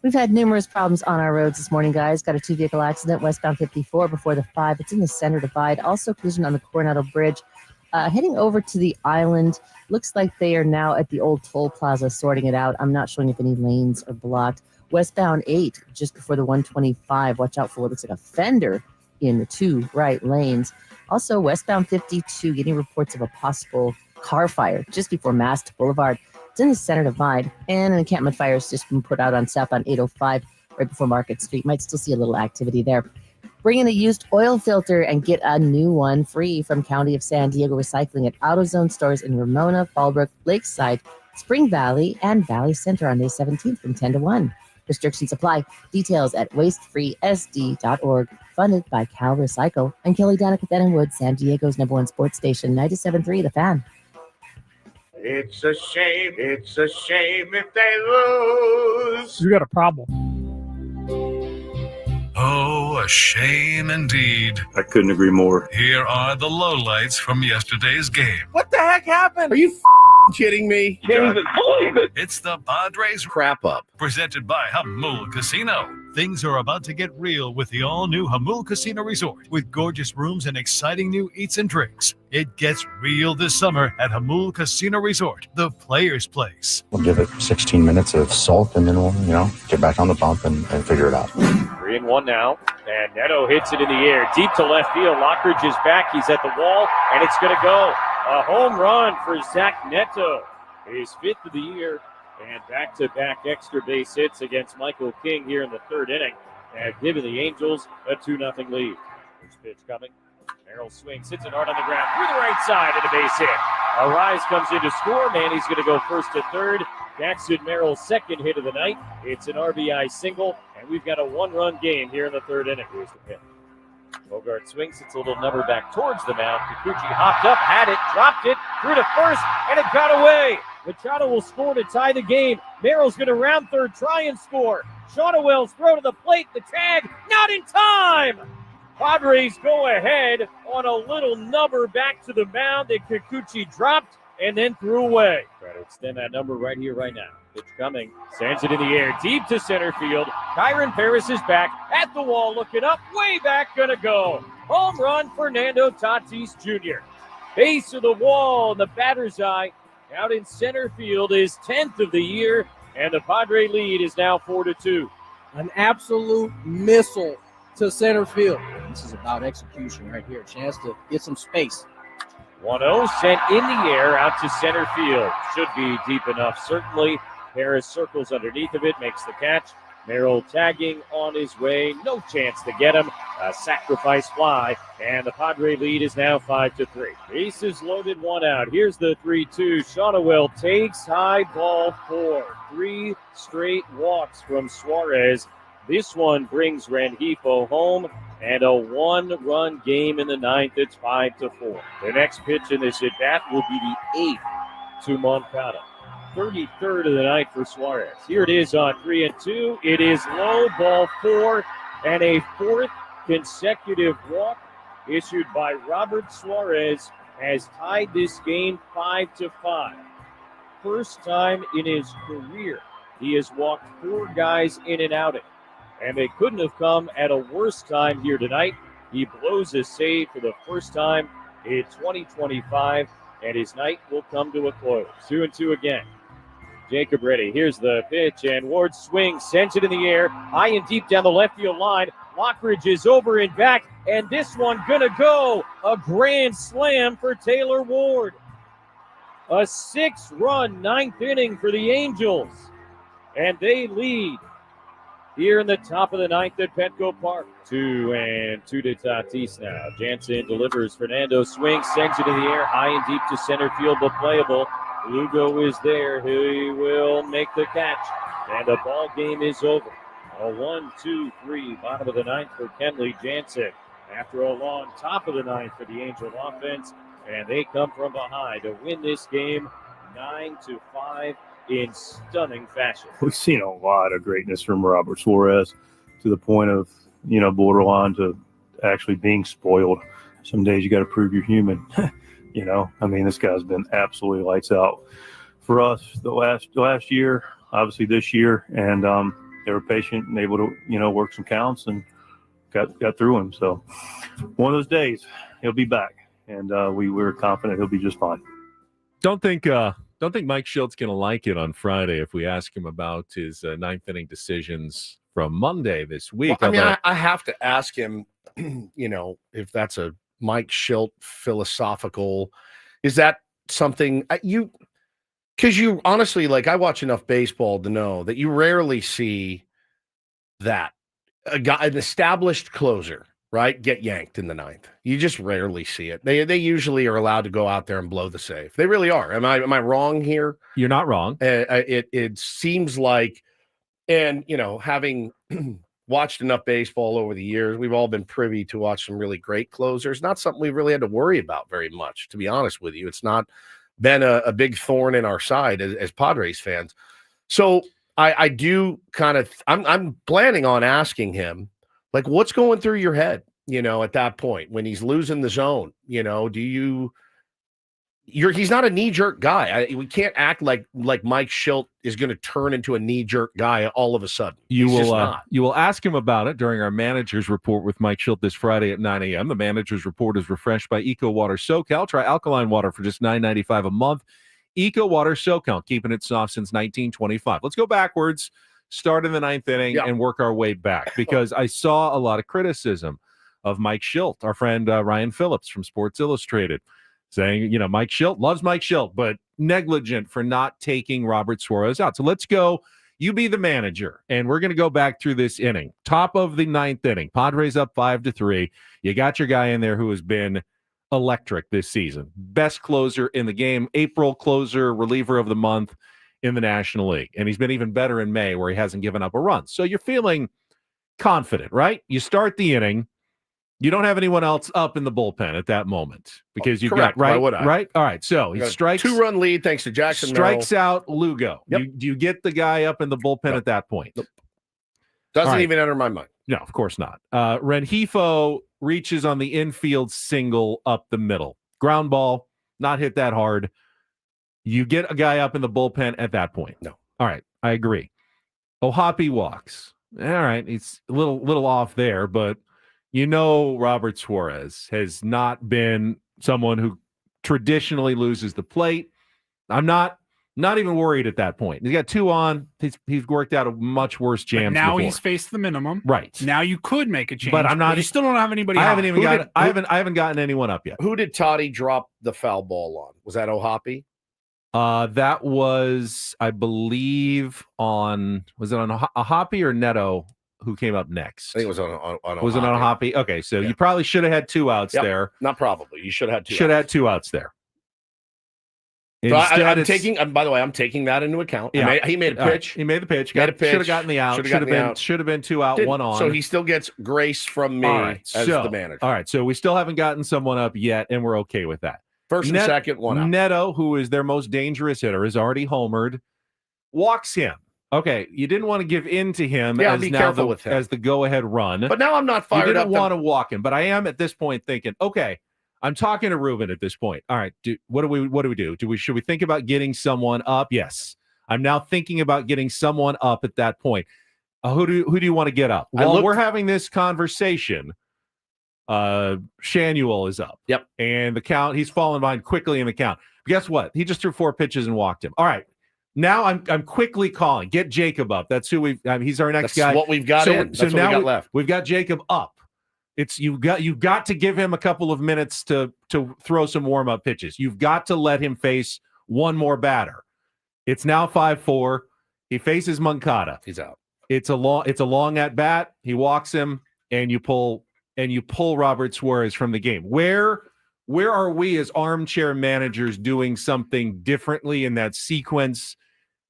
We've had numerous problems on our roads this morning, guys. Got a 2-vehicle accident westbound 54 before the 5. It's in the center divide. Also collision on the Coronado Bridge. Heading over to the island. Looks like they are now at the old toll plaza sorting it out. I'm not showing if any lanes are blocked. Westbound 8, just before the 125. Watch out for what looks like a fender in the 2 right lanes. Also, westbound 52, getting reports of a possible car fire just before Mast Boulevard. It's in the center divide, and an encampment fire has just been put out on southbound 805 right before Market Street. Might still see a little activity there. Bring in a used oil filter and get a new one free from County of San Diego Recycling at AutoZone stores in Ramona, Fallbrook, Lakeside, Spring Valley, and Valley Center on May 17th from 10 to 1. Restrictions apply. Details at wastefreesd.org. Funded by Cal Recycle. I'm Kelly Danek with Ben & Wood, San Diego's #1 sports station, 97.3 The Fan. It's a shame if they lose. You got a problem. Oh, a shame indeed. I couldn't agree more. Here are the lowlights from yesterday's game. What the heck happened? Are you kidding me? Can't even believe it. It's the Padres Wrap-Up. presented by Hamul Casino. Things are about to get real with the all-new Hamul Casino Resort with gorgeous rooms and exciting new eats and drinks. It gets real this summer at Hamul Casino Resort, the player's place. We'll give it 16 minutes of salt, and then we'll, get back on the bump and figure it out. 3-1 now, and Neto hits it in the air, deep to left field. Lockridge is back, he's at the wall, and it's going to go. A home run for Zach Neto, his 5th of the year, and back-to-back extra base hits against Michael King here in the 3rd inning, and giving the Angels a 2-0 lead. First pitch coming. Merrill swings, hits it hard on the ground through the right side, and a base hit. Arise comes in to score. Manny's going to go first to third. Jackson Merrill's 2nd hit of the night. It's an RBI single, and we've got a 1-run game here in the 3rd inning. Here's the pitch. Bogart swings, it's a little number back towards the mound. Kikuchi hopped up, had it, dropped it, threw to first, and it got away. Machado will score to tie the game. Merrill's going to round third, try and score. Shonawell's throw to the plate, the tag, not in time. Padres go ahead on a little number back to the mound that Kikuchi dropped and then threw away. Try to extend that number right here, right now. Pitch coming, sends it in the air, deep to center field. Kyron Paris is back, at the wall, looking up, way back, gonna go. Home run, Fernando Tatis Jr. Base of the wall, in the batter's eye, out in center field, is 10th of the year, and the Padre lead is now 4-2. An absolute missile to center field. This is about execution right here. Chance to get some space. 1-0 sent in the air out to center field. Should be deep enough, certainly. Harris circles underneath of it, makes the catch. Merrill tagging on his way. No chance to get him. A sacrifice fly. And the Padre lead is now 5-3. Bases loaded, 1 out. Here's the 3-2. Shonawell takes high, ball 4. 3 straight walks from Suarez. This one brings Rengifo home. And a 1-run game in the 9th. It's 5-4. The next pitch in this at-bat will be the 8th to Moncada. 33rd of the night for Suarez. Here it is on 3-2. It is low, ball 4, and a 4th consecutive walk issued by Robert Suarez has tied this game 5-5. First time in his career he has walked 4 guys in and out, and they couldn't have come at a worse time here tonight. He blows a save for the first time in 2025, and his night will come to a close. 2-2 again. Jacob Reddy, here's the pitch, and Ward swings, sends it in the air, high and deep down the left field line. Lockridge is over and back, and this one gonna go. A grand slam for Taylor Ward. A 6-run 9th inning for the Angels, and they lead here in the top of the 9th at Petco Park. 2-2 to Tatis now. Jansen delivers. Fernando swings, sends it in the air, high and deep to center field, but playable. Lugo is there. He will make the catch, and the ball game is over. A 1-2-3, bottom of the 9th for Kenley Jansen. After a long top of the 9th for the Angel offense, and they come from behind to win this game 9-5 in stunning fashion. We've seen a lot of greatness from Robert Suarez, to the point of, borderline to actually being spoiled. Some days you got to prove you're human. I mean, this guy's been absolutely lights out for us the last year, obviously this year, and they were patient and able to, work some counts and got through him. So one of those days he'll be back, and we're confident he'll be just fine. Don't think Mike Shilt's going to like it on Friday if we ask him about his ninth inning decisions from Monday this week. Well, I have to ask him, if that's a Mike Schilt philosophical, is that something because you honestly, like, I watch enough baseball to know that you rarely see that an established closer, right, get yanked in the ninth. You just rarely see it. They usually are allowed to go out there and blow the save. They really are. Am I wrong here? You're not wrong. It seems like, and having watched enough baseball over the years, we've all been privy to watch some really great closers. Not something we've really had to worry about very much, to be honest with you. It's not been a big thorn in our side as Padres fans. So I do kind of, I'm planning on asking him, like, what's going through your head, at that point when he's losing the zone, he's not a knee-jerk guy. We can't act like Mike Schilt is going to turn into a knee-jerk guy all of a sudden. You will ask him about it during our manager's report with Mike Schilt this Friday at 9 a.m. The manager's report is refreshed by Eco Water SoCal. Try alkaline water for just $9.95 a month. Eco Water SoCal, keeping it soft since 1925. Let's go backwards, start in the ninth inning, and work our way back, because I saw a lot of criticism of Mike Schilt, our friend Ryan Phillips from Sports Illustrated, saying, Mike Schilt loves Mike Schilt, but negligent for not taking Robert Suarez out. So let's go. You be the manager, and we're going to go back through this inning. Top of the ninth inning, Padres up 5-3. You got your guy in there who has been electric this season. Best closer in the game, April closer, reliever of the month in the National League. And he's been even better in May, where he hasn't given up a run. So you're feeling confident, right? You start the inning. You don't have anyone else up in the bullpen at that moment because you've got right. All right. So he strikes 2-run lead thanks to Jackson. Strikes out Lugo. Yep. Do you get the guy up in the bullpen at that point? Nope. Doesn't even enter my mind. No, of course not. Rengifo reaches on the infield single up the middle. Ground ball, not hit that hard. You get a guy up in the bullpen at that point. No. All right, I agree. Ohapi walks. All right, it's a little off there, but Robert Suarez has not been someone who traditionally loses the plate. I'm not even worried at that point. He's got 2 on. He's worked out a much worse jam. Now before. He's faced the minimum. Right. Now you could make a change, but I'm not. You still don't have anybody. I haven't gotten anyone up yet. Who did Toddy drop the foul ball on? Was that Ohapi? That was, I believe, was it on Ohapi or Neto? Who came up next? I think it was on Was it on Ohapi? Okay, so you probably should have had 2 outs there. Not probably. You should have had 2. Should have had 2 outs there. So I'm taking. By the way, I'm taking that into account. Yeah. He made a pitch. He made the pitch. Made a pitch. Should have gotten the out. Should have been 2 out, 1 on. So he still gets grace from me as the manager. All right. So we still haven't gotten someone up yet, and we're okay with that. First and second, 1 out. Neto, who is their most dangerous hitter, is already homered. Walks him. Okay, you didn't want to give in to him as the go-ahead run. But now I'm not fired up. You didn't want to walk him, but I am at this point thinking, okay, I'm talking to Ruben at this point. All right, what do we do? Should we think about getting someone up? Yes. I'm now thinking about getting someone up at that point. Who do you want to get up? While we're having this conversation, Shanuel is up. Yep. And the count, he's fallen behind quickly in the count. But guess what? He just threw 4 pitches and walked him. All right. Now I'm quickly calling. Get Jacob up. That's who he's our next guy. That's what we've got in. That's what we got left. We've got Jacob up. You've got to give him a couple of minutes to throw some warm-up pitches. You've got to let him face one more batter. It's now 5-4. He faces Moncada. He's out. It's a long at bat. He walks him, and you pull Robert Suarez from the game. Where are we as armchair managers doing something differently in that sequence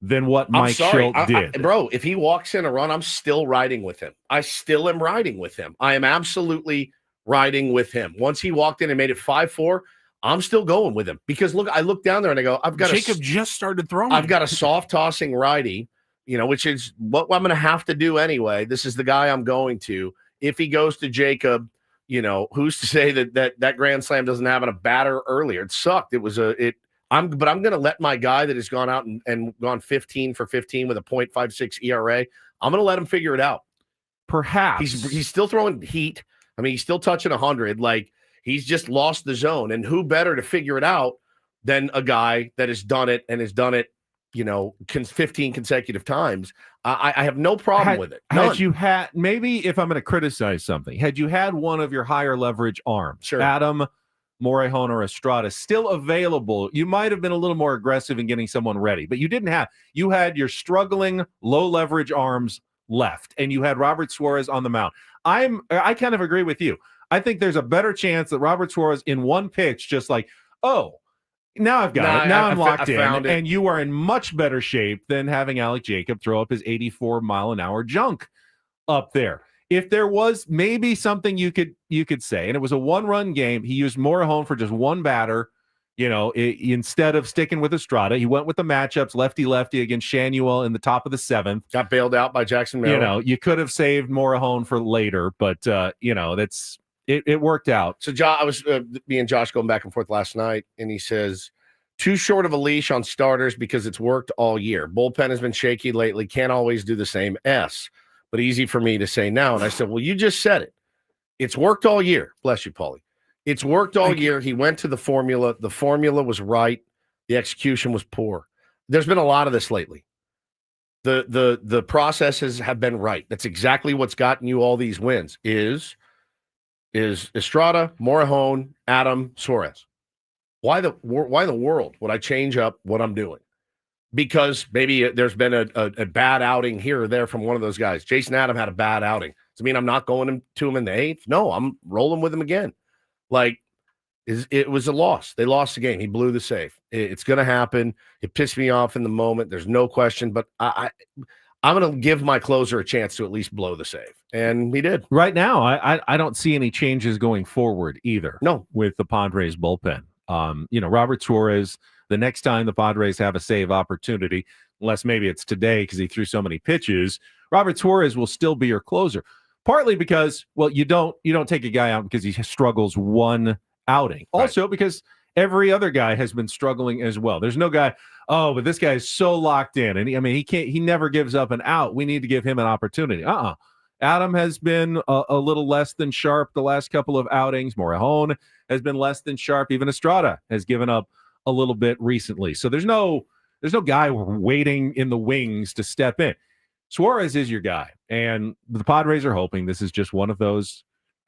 than what Mike Schilt did? Bro, if he walks in a run, I'm still riding with him. I still am riding with him. I am absolutely riding with him. Once he walked in and made it 5-4, I'm still going with him. Because look, I look down there and I go, Jacob just started throwing. I've got a soft tossing righty, which is what I'm going to have to do anyway. This is the guy I'm going to. If he goes to Jacob, who's to say that grand slam doesn't have a batter earlier? It sucked. But I'm going to let my guy that has gone out and gone 15 for 15 with a .56 ERA. I'm going to let him figure it out. Perhaps he's still throwing heat. I mean, he's still touching 100. Like, he's just lost the zone. And who better to figure it out than a guy that has done it 15 consecutive times? I have no problem with it. None. Had you had, maybe if I'm going to criticize something, had you had one of your higher leverage arms, sure, Adam, Morejon, or Estrada still available, you might have been a little more aggressive in getting someone ready, but you didn't have. You had your struggling low leverage arms left, and you had Robert Suarez on the mound. I kind of agree with you. I think there's a better chance that Robert Suarez in one pitch, just like, oh, now I've got it. Now I'm locked in, and you are in much better shape than having Alec Jacob throw up his 84-mile-an-hour junk up there. If there was maybe something you could say, and it was a one-run game, he used Morejon for just one batter. Instead of sticking with Estrada, he went with the matchups lefty-lefty against Shanuel in the top of the 7th. Got bailed out by Jackson Merrill. You could have saved Morejon for later, but it worked out. So I was me and Josh going back and forth last night, and he says, too short of a leash on starters because it's worked all year. Bullpen has been shaky lately. Can't always do the same but easy for me to say now. And I said, well, you just said it. It's worked all year. Bless you, Paulie. It's worked all year. He went to the formula. The formula was right. The execution was poor. There's been a lot of this lately. The processes have been right. That's exactly what's gotten you all these wins is Estrada, Morejon, Adam, Suarez. Why the world would I change up what I'm doing? Because maybe there's been a bad outing here or there from one of those guys. Jason Adam had a bad outing. Does it mean I'm not going to him in the 8th? No, I'm rolling with him again. Like, it was a loss. They lost the game. He blew the save. It's going to happen. It pissed me off in the moment. There's no question. But I'm going to give my closer a chance to at least blow the save. And he did. Right now, I don't see any changes going forward either. No. With the Padres bullpen. Robert Suarez, the next time the Padres have a save opportunity, unless maybe it's today because he threw so many pitches, Robert Suarez will still be your closer. Partly because, well, you don't take a guy out because he struggles one outing. Right. Also because every other guy has been struggling as well. There's no guy, but this guy is so locked in, and he never gives up an out. We need to give him an opportunity. Adam has been a little less than sharp the last couple of outings. Morejon has been less than sharp. Even Estrada has given up a little bit recently. So there's no guy waiting in the wings to step in. Suarez is your guy, and the Padres are hoping this is just one of those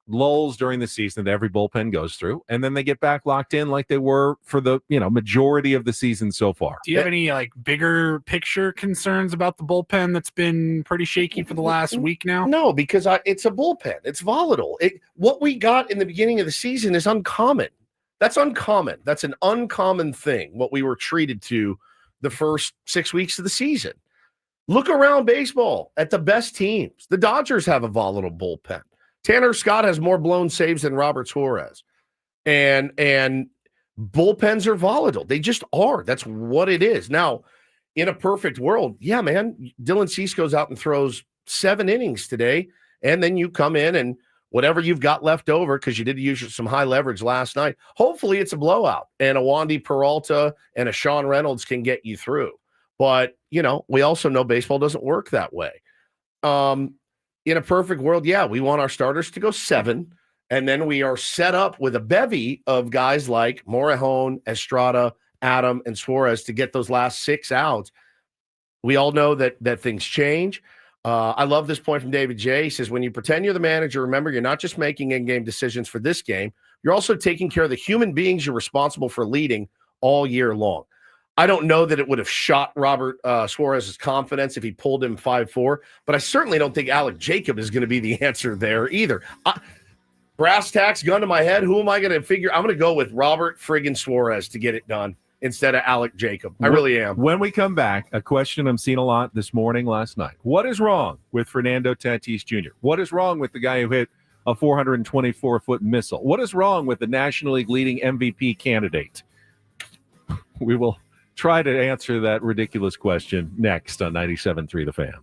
lulls during the season that every bullpen goes through, and then they get back locked in like they were for the majority of the season so far. Do you have any bigger picture concerns about the bullpen that's been pretty shaky for the last week now? No, because it's a bullpen. It's volatile. What we got in the beginning of the season is uncommon. That's uncommon. That's an uncommon thing, what we were treated to the first 6 weeks of the season. Look around baseball at the best teams. The Dodgers have a volatile bullpen. Tanner Scott has more blown saves than Robert Suarez. And bullpens are volatile. They just are. That's what it is. Now, in a perfect world, yeah, man, Dylan Cease goes out and throws 7 innings today, and then you come in and whatever you've got left over, because you did use some high leverage last night, hopefully it's a blowout, and a Wandy Peralta and a Sean Reynolds can get you through. But, we also know baseball doesn't work that way. In a perfect world, yeah, we want our starters to go 7, and then we are set up with a bevy of guys like Morejon, Estrada, Adam, and Suarez to get those last 6 outs. We all know that things change. I love this point from David J. He says, when you pretend you're the manager, remember you're not just making in-game decisions for this game. You're also taking care of the human beings you're responsible for leading all year long. I don't know that it would have shot Robert Suarez's confidence if he pulled him 5-4, but I certainly don't think Alec Jacob is going to be the answer there either. Brass tacks, gun to my head, who am I going to figure? I'm going to go with Robert friggin' Suarez to get it done instead of Alec Jacob. I really am. When we come back, a question I'm seeing a lot this morning, last night. What is wrong with Fernando Tatis Jr.? What is wrong with the guy who hit a 424-foot missile? What is wrong with the National League leading MVP candidate? We will try to answer that ridiculous question next on 97.3 The Fan.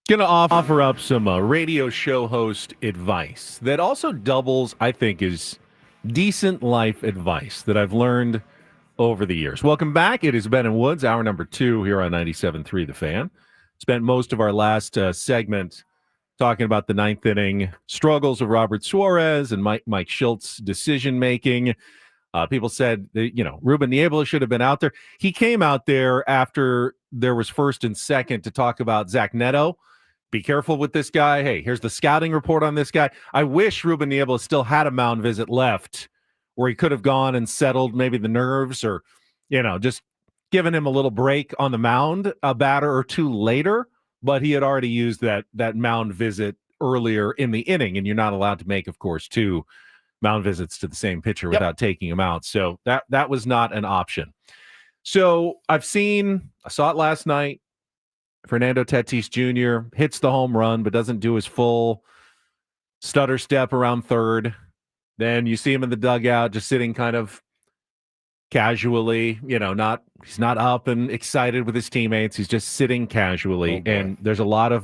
Going to offer up some radio show host advice that also doubles, I think, is decent life advice that I've learned over the years. Welcome back. It is Ben and Woods, hour number 2 here on 97.3 The Fan. Spent most of our last segment talking about the ninth inning struggles of Robert Suarez and Mike Schilt's decision-making. People said that, Ruben Niebla should have been out there. He came out there after there was first and second to talk about Zach Neto. Be careful with this guy. Hey, here's the scouting report on this guy. I wish Ruben Niebla still had a mound visit left where he could have gone and settled maybe the nerves or, just given him a little break on the mound, a batter or two later. But he had already used that mound visit earlier in the inning, and you're not allowed to make, of course, 2 mound visits to the same pitcher without taking him out. So that was not an option. So I saw it last night. Fernando Tatis Jr. hits the home run, but doesn't do his full stutter step around third. Then you see him in the dugout, just sitting kind of casually, he's not up and excited with his teammates. He's just sitting casually. And there's a lot of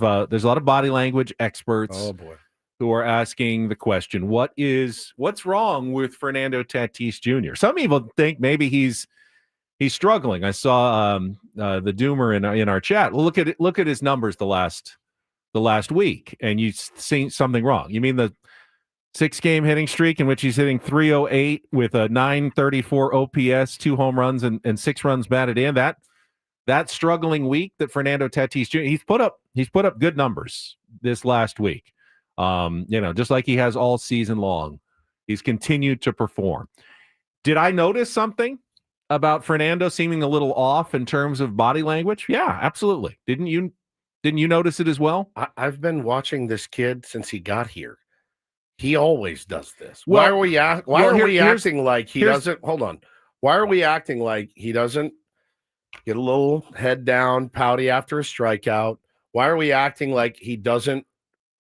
body language experts who are asking the question, what's wrong with Fernando Tatis Jr.? Some people think maybe he's struggling. I saw the Doomer in our chat. Well, look at his numbers the last week, and you see something wrong. You mean the 6-game hitting streak in which he's hitting .308 with a .934 OPS, 2 home runs and 6 runs batted in? That struggling week that Fernando Tatis Jr. he's put up good numbers this last week. Just like he has all season long, he's continued to perform. Did I notice something about Fernando seeming a little off in terms of body language? Yeah, absolutely. Didn't you notice it as well? I've been watching this kid since he got here. He always does this. Why are we acting like he doesn't? Hold on. Why are we acting like he doesn't get a little head down, pouty after a strikeout? Why are we acting like he doesn't?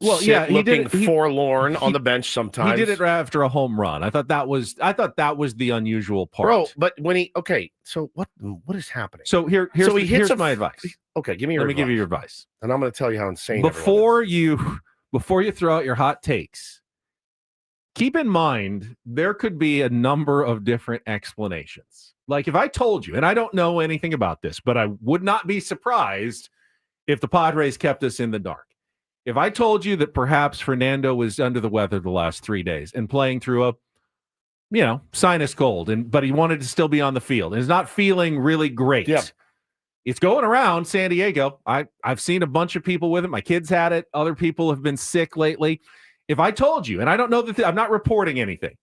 Looking forlorn on the bench sometimes. He did it after a home run. I thought that was the unusual part. Bro, but so what is happening? So here's my advice. Okay, give me your advice. Let me give you your advice. And I'm going to tell you how insane before you throw out your hot takes, keep in mind there could be a number of different explanations. Like if I told you, and I don't know anything about this, but I would not be surprised if the Padres kept us in the dark. If I told you that perhaps Fernando was under the weather the last 3 days and playing through a, sinus cold, but he wanted to still be on the field and is not feeling really great. Yeah. It's going around San Diego. I've seen a bunch of people with it. My kids had it. Other people have been sick lately. If I told you, and I don't know that I'm not reporting anything,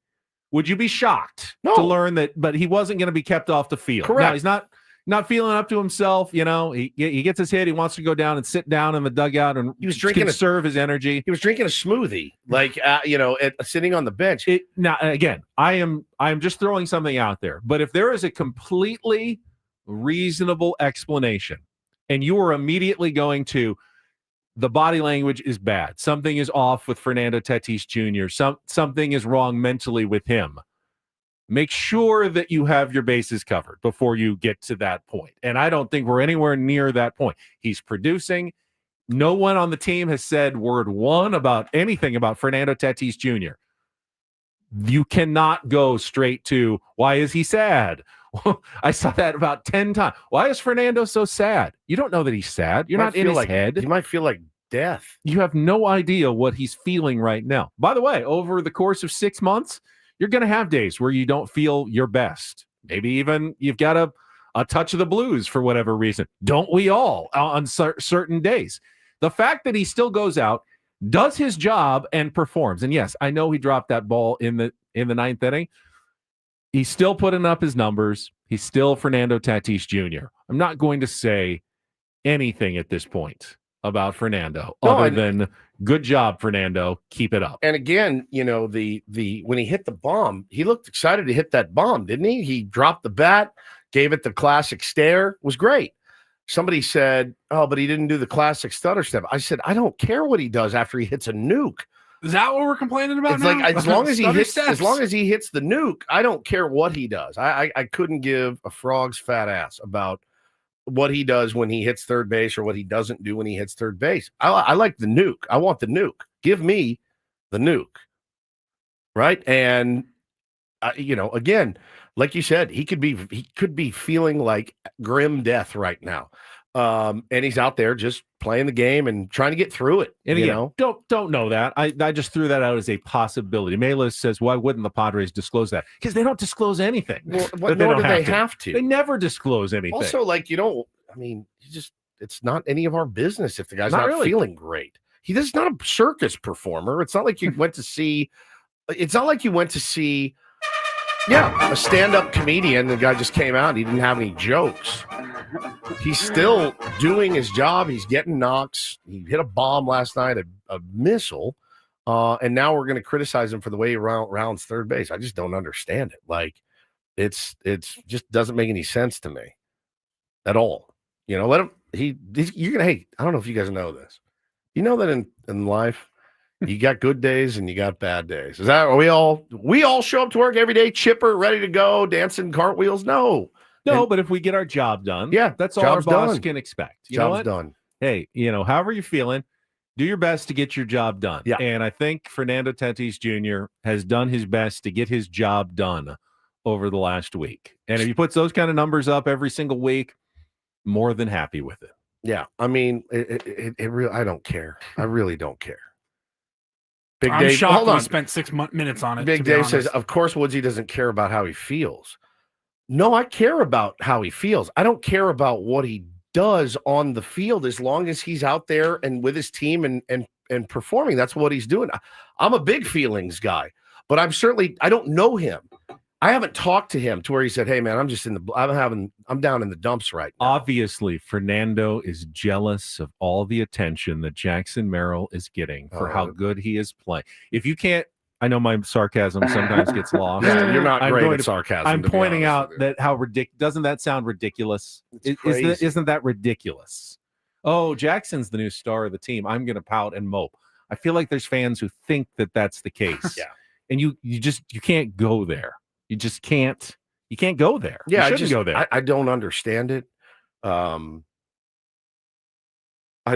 would you be shocked to learn that? But he wasn't going to be kept off the field. Correct. Now, he's not feeling up to himself. He gets his hit. He wants to go down and sit down in the dugout and conserve his energy. He was drinking a smoothie, sitting on the bench. Now, again, I am just throwing something out there. But if there is a completely reasonable explanation, and you are immediately going to the body language is bad, something is off with Fernando Tatis Jr., something is wrong mentally with him, make sure that you have your bases covered before you get to that point. And I don't think we're anywhere near that point. He's producing. No one on the team has said word one about anything about Fernando Tatis Jr. You cannot go straight to, why is he sad? I saw that about 10 times. Why is Fernando so sad? You don't know that he's sad. You're not in his head. He might feel like death. You have no idea what he's feeling right now. By the way, over the course of 6 months, you're going to have days where you don't feel your best. Maybe even you've got a touch of the blues for whatever reason. Don't we all on certain days? The fact that he still goes out, does his job, and performs. And yes, I know he dropped that ball in the ninth inning. He's still putting up his numbers. He's still Fernando Tatis Jr. I'm not going to say anything at this point about Fernando other than good job, Fernando. Keep it up. And again, the when he hit the bomb, he looked excited to hit that bomb, didn't he? He dropped the bat, gave it the classic stare. It was great. Somebody said, "Oh, but he didn't do the classic stutter step." I said, "I don't care what he does after he hits a nuke." Is that what we're complaining about? It's now? Like as long as he hits the nuke, I don't care what he does. I couldn't give a frog's fat ass about what he does when he hits third base or what he doesn't do when he hits third base. I like the nuke. I want the nuke. Give me the nuke. Right. And, again, like you said, he could be feeling like grim death right now. And he's out there just playing the game and trying to get through it. And again, don't know that. I just threw that out as a possibility. Mela says, why wouldn't the Padres disclose that? Because they don't disclose anything. Well, nor do they have to. They never disclose anything. Also, it's not any of our business if the guy's not really feeling great. This is not a circus performer. It's not like you went to see. It's not like you went to see. Yeah, a stand-up comedian. The guy just came out. He didn't have any jokes. He's still doing his job. He's getting knocks. He hit a bomb last night, a missile, and now we're going to criticize him for the way he rounds third base. I just don't understand it. Like, it's just doesn't make any sense to me at all. Let him. You're gonna. Hey, I don't know if you guys know this. You know that in life, you got good days and you got bad days. Are we all show up to work every day, chipper, ready to go, dancing cartwheels? No, but if we get our job done, that's all our boss can expect. Job's done. Hey, however you're feeling, do your best to get your job done. Yeah. And I think Fernando Tatis Jr. has done his best to get his job done over the last week. And if he puts those kind of numbers up every single week, more than happy with it. Yeah, I mean, I don't care. I really don't care. Big I'm Dave, shocked hold on. we spent 6 minutes on it. Big Dave says, of course, Woodsy doesn't care about how he feels. No, I care about how he feels. I don't care about what he does on the field as long as he's out there and with his team and performing. That's what he's doing. I'm a big feelings guy, but I don't know him. I haven't talked to him to where he said, "Hey, man, I'm down in the dumps right now." Obviously, Fernando is jealous of all the attention that Jackson Merrill is getting for how good he is playing. If you can't, I know my sarcasm sometimes gets lost. Yeah, you're not great at sarcasm. I'm pointing out that how ridiculous. Doesn't that sound ridiculous? Isn't that ridiculous? Oh, Jackson's the new star of the team. I'm going to pout and mope. I feel like there's fans who think that that's the case. Yeah, and you can't go there. You just can't. You can't go there. Yeah, you shouldn't go there. I don't understand it. I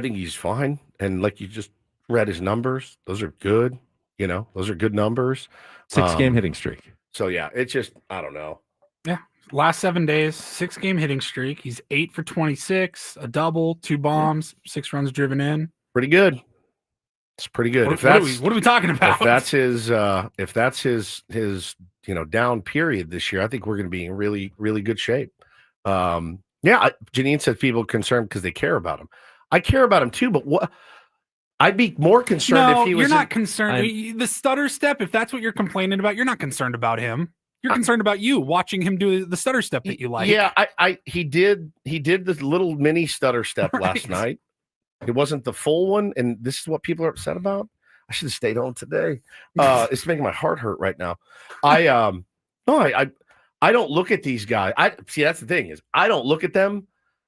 think he's fine, and like you just read his numbers, those are good. Those are good numbers. 6-game hitting streak. So yeah, it's just I don't know. Yeah, last 7 days, 6-game hitting streak. He's 8 for 26, a double, 2 bombs, 6 runs driven in. Pretty good. It's pretty good. What are we talking about? If that's his down period this year, I think we're going to be in really, really good shape. Janine says people are concerned because they care about him. I care about him too, but I'd be more concerned if he was. You're not concerned. The stutter step, if that's what you're complaining about, you're not concerned about him. You're concerned about you watching him do the stutter step that you like. Yeah, he did this little mini stutter step last night. It wasn't the full one, and this is what people are upset about. I should have stayed home today. It's making my heart hurt right now. I don't look at these guys. See, that's the thing is I don't look at them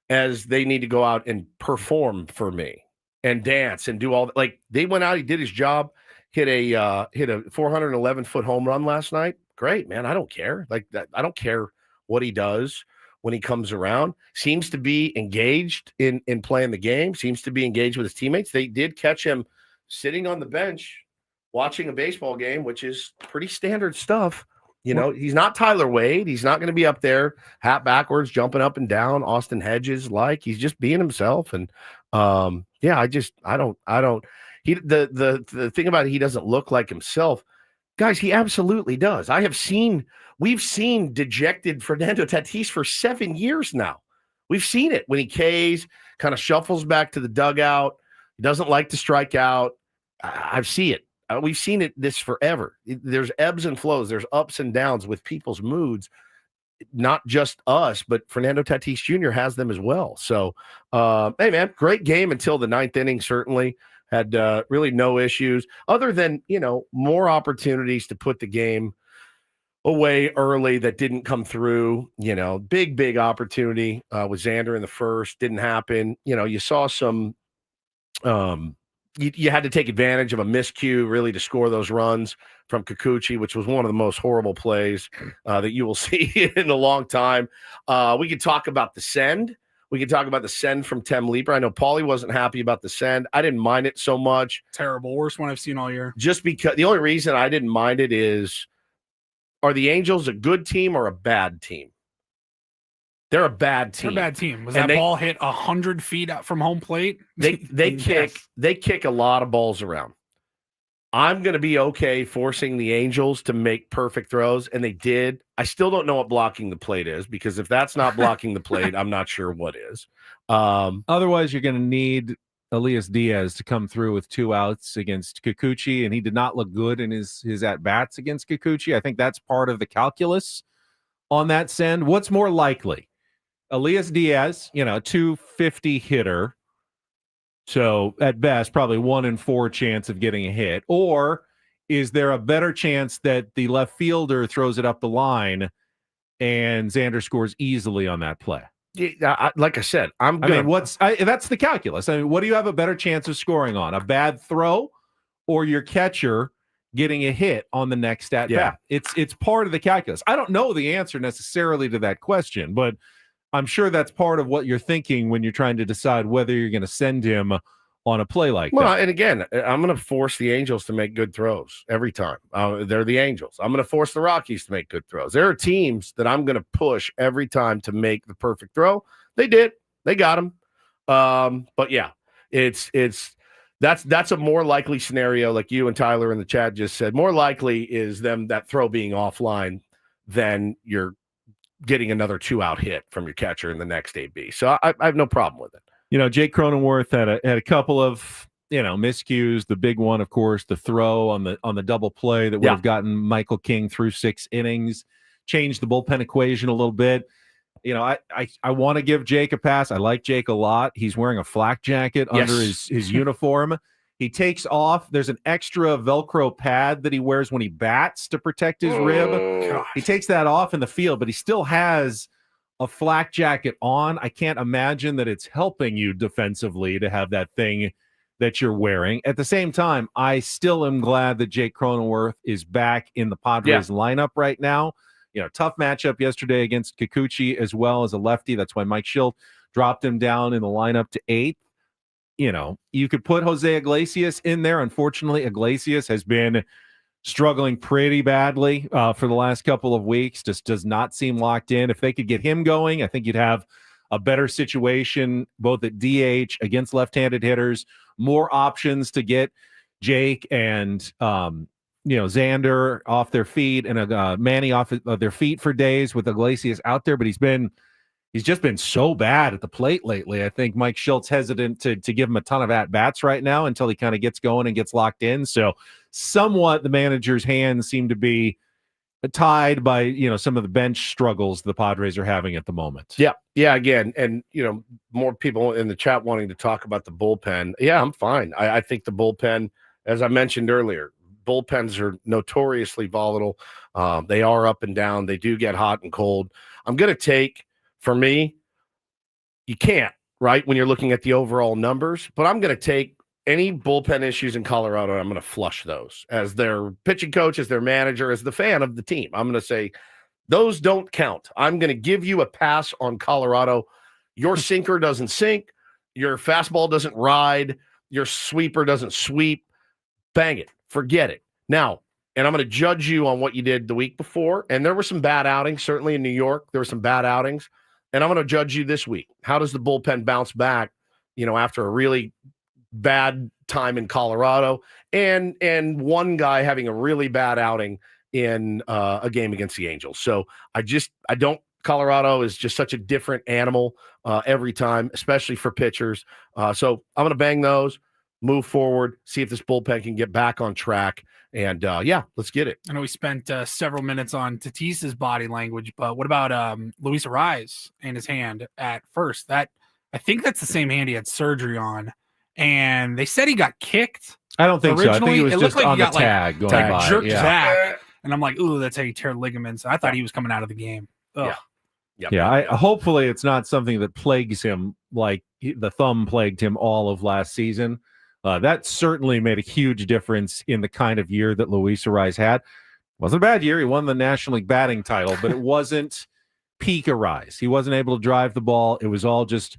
as they need to go out and perform for me and dance and do all that. Like they went out, he did his job, hit a 411-foot home run last night. Great, man. I don't care. Like that. I don't care what he does when he comes around. Seems to be engaged in playing the game. Seems to be engaged with his teammates. They did catch him sitting on the bench watching a baseball game, which is pretty standard stuff. He's not Tyler Wade. He's not going to be up there hat backwards, jumping up and down, Austin Hedges like. He's just being himself. And the thing about it, he doesn't look like himself. Guys, he absolutely does. We've seen dejected Fernando Tatis for 7 years now. We've seen it when he Ks, kind of shuffles back to the dugout. He doesn't like to strike out. I see it. We've seen this forever. There's ebbs and flows. There's ups and downs with people's moods, not just us, but Fernando Tatis Jr. has them as well. So, hey, man, great game until the 9th inning, certainly. Had really no issues other than, more opportunities to put the game away early that didn't come through. Big opportunity with Xander in the first. Didn't happen. You saw some you had to take advantage of a miscue really to score those runs from Kikuchi, which was one of the most horrible plays that you will see in a long time. We could talk about the send, We can talk about the send from Tim Leeper. I know Paulie wasn't happy about the send. I didn't mind it so much. Terrible. Worst one I've seen all year. Just because the only reason I didn't mind it is, are the Angels a good team or a bad team? They're a bad team. They're a bad team. Was that ball hit 100 feet out from home plate? They kick a lot of balls around. I'm going to be okay forcing the Angels to make perfect throws, and they did. I still don't know what blocking the plate is, because if that's not blocking the plate, I'm not sure what is. Otherwise, you're going to need Elias Diaz to come through with 2 outs against Kikuchi, and he did not look good in his at-bats against Kikuchi. I think that's part of the calculus on that send. What's more likely? Elias Diaz, 250 hitter, so at best, probably 1 in 4 chance of getting a hit. Or is there a better chance that the left fielder throws it up the line and Xander scores easily on that play? Yeah, like I said, that's the calculus. I mean, what do you have a better chance of scoring on? A bad throw or your catcher getting a hit on the next at bat? It's part of the calculus. I don't know the answer necessarily to that question, but I'm sure that's part of what you're thinking when you're trying to decide whether you're going to send him on a play like that. And again, I'm going to force the Angels to make good throws every time. They're the Angels. I'm going to force the Rockies to make good throws. There are teams that I'm going to push every time to make the perfect throw. They did. They got him. But yeah, that's a more likely scenario, like you and Tyler in the chat just said. More likely is that throw being offline than you're getting another 2-out hit from your catcher in the next AB. So I have no problem with it. Jake Cronenworth had a couple of miscues. The big one, of course, the throw on the double play that would have gotten Michael King through 6 innings, changed the bullpen equation a little bit. I want to give Jake a pass. I like Jake a lot. He's wearing a flak jacket under his uniform. He takes off. There's an extra Velcro pad that he wears when he bats to protect his rib. Gosh. He takes that off in the field, but he still has a flak jacket on. I can't imagine that it's helping you defensively to have that thing that you're wearing. At the same time, I still am glad that Jake Cronenworth is back in the Padres lineup right now. Tough matchup yesterday against Kikuchi as well as a lefty. That's why Mike Schilt dropped him down in the lineup to 8th. You could put Jose Iglesias in there. Unfortunately, Iglesias has been struggling pretty badly for the last couple of weeks. Just does not seem locked in. If they could get him going, I think you'd have a better situation both at DH against left-handed hitters, more options to get Jake and Xander off their feet and Manny off of their feet for days with Iglesias out there. But he's just been so bad at the plate lately. I think Mike Schilt's hesitant to give him a ton of at-bats right now until he kind of gets going and gets locked in. So somewhat the manager's hands seem to be tied by, some of the bench struggles the Padres are having at the moment. Yeah, again, and, more people in the chat wanting to talk about the bullpen. Yeah, I'm fine. I think the bullpen, as I mentioned earlier, bullpens are notoriously volatile. They are up and down. They do get hot and cold. I'm going to take, for me, you can't, right, when you're looking at the overall numbers, but I'm going to take any bullpen issues in Colorado, and I'm going to flush those as their pitching coach, as their manager, as the fan of the team. I'm going to say those don't count. I'm going to give you a pass on Colorado. Your sinker doesn't sink. Your fastball doesn't ride. Your sweeper doesn't sweep. Bang it. Forget it. Now, and I'm going to judge you on what you did the week before. And there were some bad outings, certainly in New York. There were some bad outings. And I'm going to judge you this week. How does the bullpen bounce back, after a really bad time in Colorado and one guy having a really bad outing in a game against the Angels? So Colorado is just such a different animal every time, especially for pitchers. So I'm going to bang those, move forward, see if this bullpen can get back on track. And let's get it. I know we spent several minutes on Tatis's body language, but what about Luis Suarez and his hand at first? I think that's the same hand he had surgery on. And they said he got kicked. I don't think so. I think he was just on the tag going by. Jerked back. And I'm like, ooh, that's how you tear ligaments. I thought he was coming out of the game. Ugh. Yeah. Hopefully it's not something that plagues him like the thumb plagued him all of last season. That certainly made a huge difference in the kind of year that Luis Suarez had. Wasn't a bad year. He won the National League batting title, but it wasn't peak Arise. He wasn't able to drive the ball. It was all just,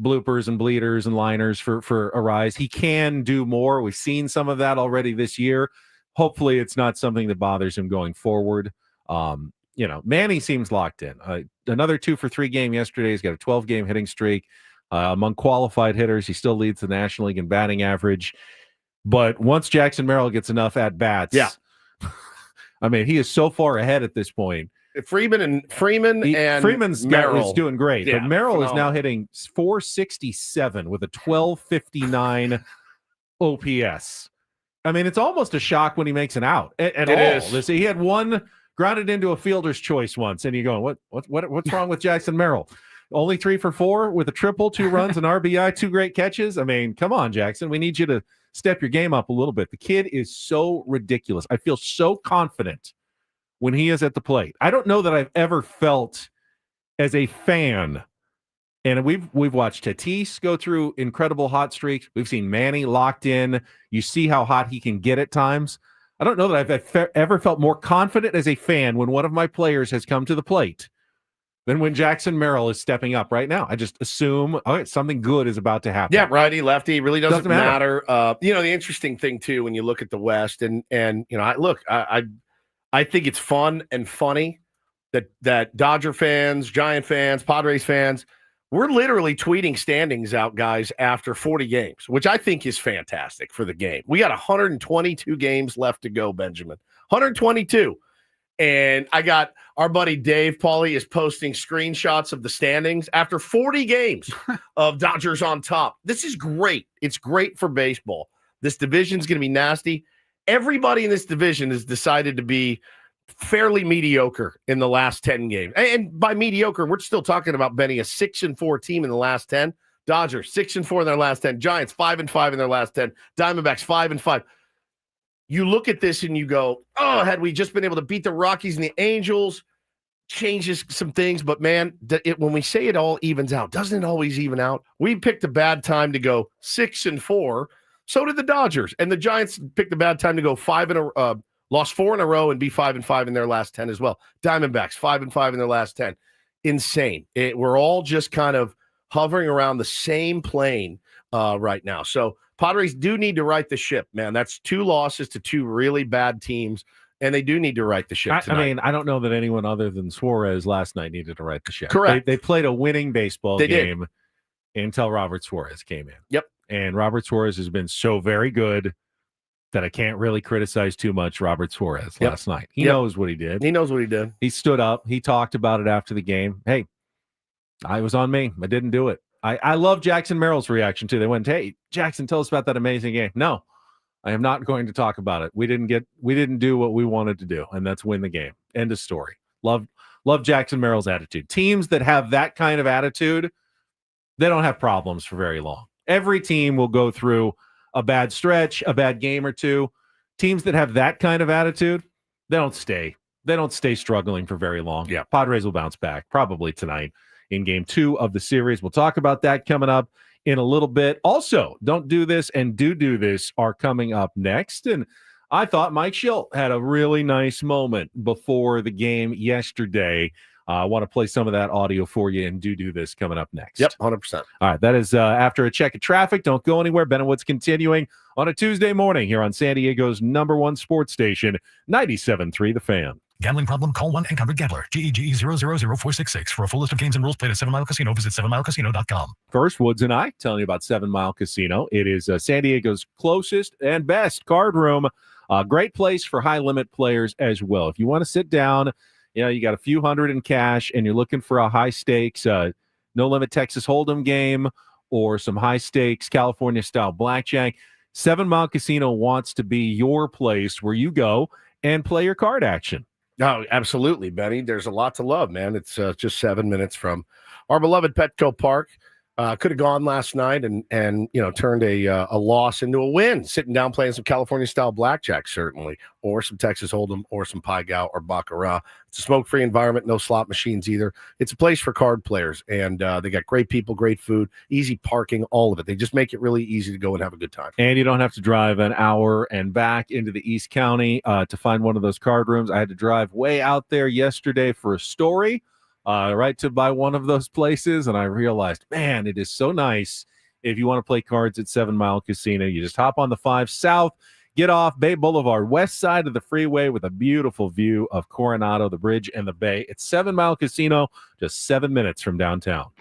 bloopers and bleeders and liners for Arise. He can do more. We've seen some of that already this year. Hopefully it's not something that bothers him going forward. Manny seems locked in. Another 2-for-3 game yesterday. He's got a 12-game hitting streak. Among qualified hitters, he still leads the National League in batting average. But once Jackson Merrill gets enough at-bats, I mean, he is so far ahead at this point. Freeman's Merrill is doing great, Yeah, but Merrill is now phenomenal. hitting 467 with a 1259 OPS. I mean, it's almost a shock when he makes an out at It all. is. He had one grounded into a fielder's choice once, and you're going, what's wrong with Jackson Merrill? Only 3 for 4 with a triple, 2 runs, an RBI, 2 great catches. I mean, come on, Jackson. We need you to step your game up a little bit. The kid is so ridiculous. I feel so confident when he is at the plate. I don't know that I've ever felt as a fan, and we've watched Tatis go through incredible hot streaks. We've seen Manny locked in. You see how hot he can get at times. I don't know that I've ever felt more confident as a fan when one of my players has come to the plate than when Jackson Merrill is stepping up right now. I just assume something good is about to happen. Yeah, righty, lefty, really doesn't matter. The interesting thing too, when you look at the West, I think it's fun and funny that Dodger fans, Giant fans, Padres fans, we're literally tweeting standings out, guys, after 40 games, which I think is fantastic for the game. We got 122 games left to go, Benjamin. 122. And I got our buddy Dave Pauly is posting screenshots of the standings after 40 games of Dodgers on top. This is great. It's great for baseball. This division's going to be nasty. Everybody in this division has decided to be fairly mediocre in the last 10 games. And by mediocre, we're still talking about, Benny, a 6-4 team in the last 10. Dodgers, 6-4 in their last 10. Giants, 5-5 in their last 10. Diamondbacks, 5-5. You look at this and you go, oh, had we just been able to beat the Rockies and the Angels, changes some things. But, man, when we say it all evens out, doesn't it always even out? We picked a bad time to go 6-4. So did the Dodgers. And the Giants picked a bad time to go lost 4 in a row and be 5-5 in their last 10 as well. Diamondbacks, 5-5 in their last 10. Insane. We're all just kind of hovering around the same plane right now. So Padres do need to right the ship, man. That's 2 losses to 2 really bad teams, and they do need to right the ship tonight. I mean, I don't know that anyone other than Suarez last night needed to right the ship. Correct. They played a winning baseball game did. until Robert Suarez came in. Yep. And Robert Suarez has been so very good that I can't really criticize too much Robert Suarez last night. He knows what he did. He knows what he did. He stood up. He talked about it after the game. Hey, I was on me. I didn't do it. I love Jackson Merrill's reaction too. They went, hey, Jackson, tell us about that amazing game. No, I am not going to talk about it. We didn't do what we wanted to do, and that's win the game. End of story. Love Jackson Merrill's attitude. Teams that have that kind of attitude, they don't have problems for very long. Every team will go through a bad stretch, a bad game or two. Teams that have that kind of attitude, they don't stay. They don't stay struggling for very long. Yeah. Padres will bounce back probably tonight in game 2 of the series. We'll talk about that coming up in a little bit. Also, Don't Do This and Do This are coming up next. And I thought Mike Schilt had a really nice moment before the game yesterday. I want to play some of that audio for you and do this coming up next. Yep, 100%. All right, that is after a check of traffic. Don't go anywhere. Ben and Woods continuing on a Tuesday morning here on San Diego's #1 sports station, 97.3 The Fan. Gambling problem? Call 1-800-GAMBLER. GEGE 0000466. For a full list of games and rules, play at 7 Mile Casino. Visit 7milecasino.com. First, Woods and I telling you about 7 Mile Casino. It is San Diego's closest and best card room. Great place for high-limit players as well. If you want to sit down, you got a few hundred in cash, and you're looking for a high-stakes, no-limit Texas Hold'em game or some high-stakes California-style blackjack, 7 Mile Casino wants to be your place where you go and play your card action. Oh, absolutely, Benny. There's a lot to love, man. It's just 7 minutes from our beloved Petco Park. Could have gone last night and turned a loss into a win, sitting down playing some California-style blackjack, certainly, or some Texas Hold'em, or some Pai Gow or Baccarat. It's a smoke-free environment, no slot machines either. It's a place for card players, and they got great people, great food, easy parking, all of it. They just make it really easy to go and have a good time. And you don't have to drive an hour and back into the East County to find one of those card rooms. I had to drive way out there yesterday for a story. Right to buy one of those places, and I realized, man, it is so nice if you want to play cards at 7 Mile Casino. You just hop on the 5 South, get off Bay Boulevard, west side of the freeway with a beautiful view of Coronado, the bridge, and the bay. It's 7 Mile Casino, just 7 minutes from downtown.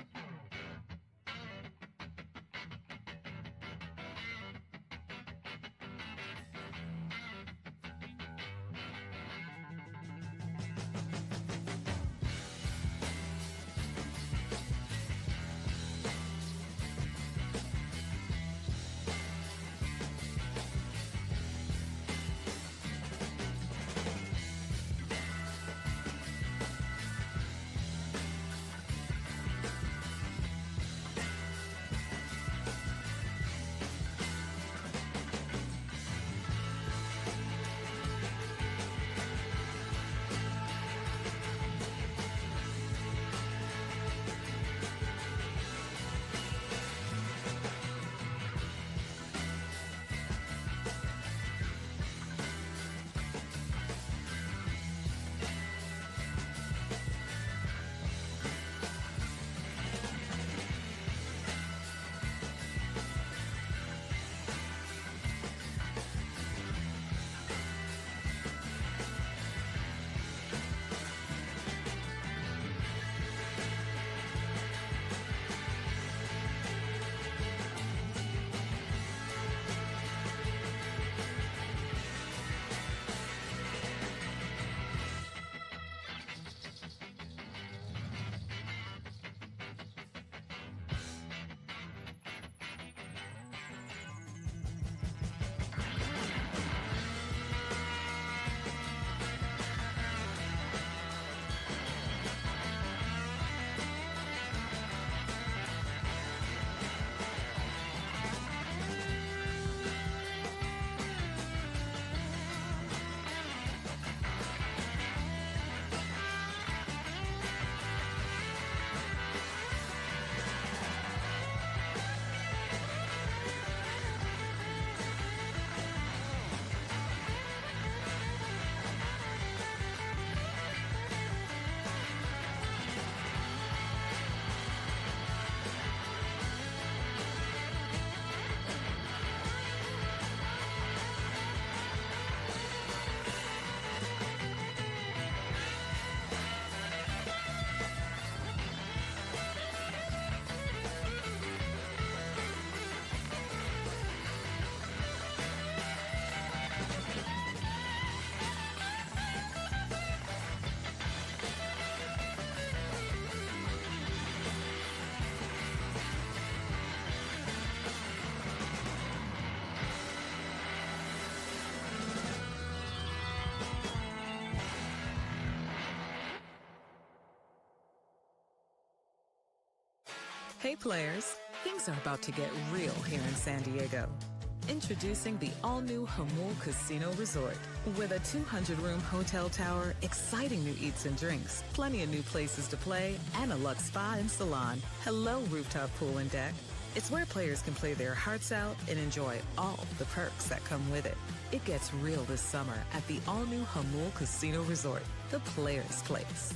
Hey players, things are about to get real here in San Diego. Introducing the all-new Hamul Casino Resort. With a 200-room hotel tower, exciting new eats and drinks, plenty of new places to play, and a luxe spa and salon. Hello, rooftop pool and deck. It's where players can play their hearts out and enjoy all the perks that come with it. It gets real this summer at the all-new Hamul Casino Resort, the players' place.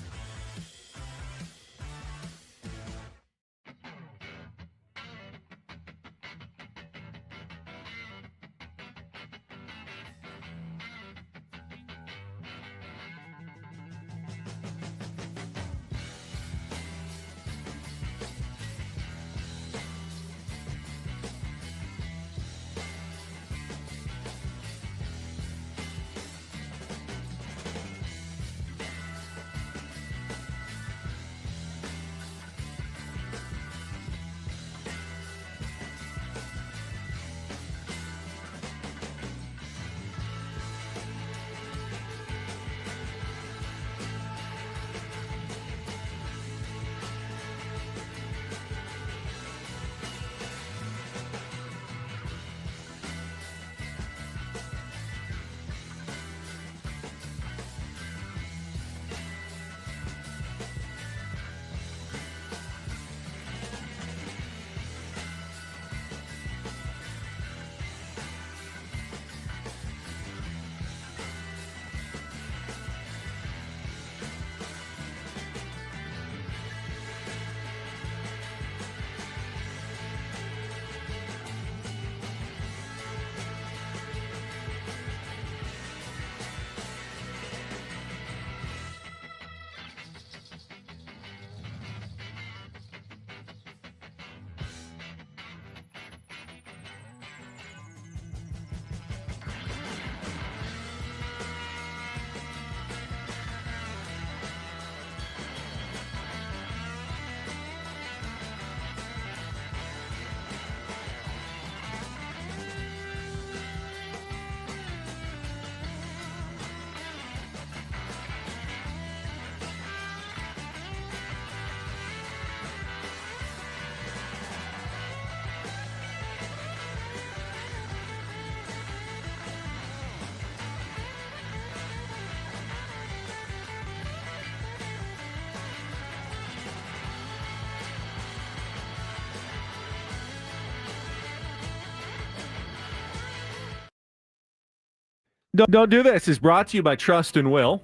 Don't do this is brought to you by Trust and Will.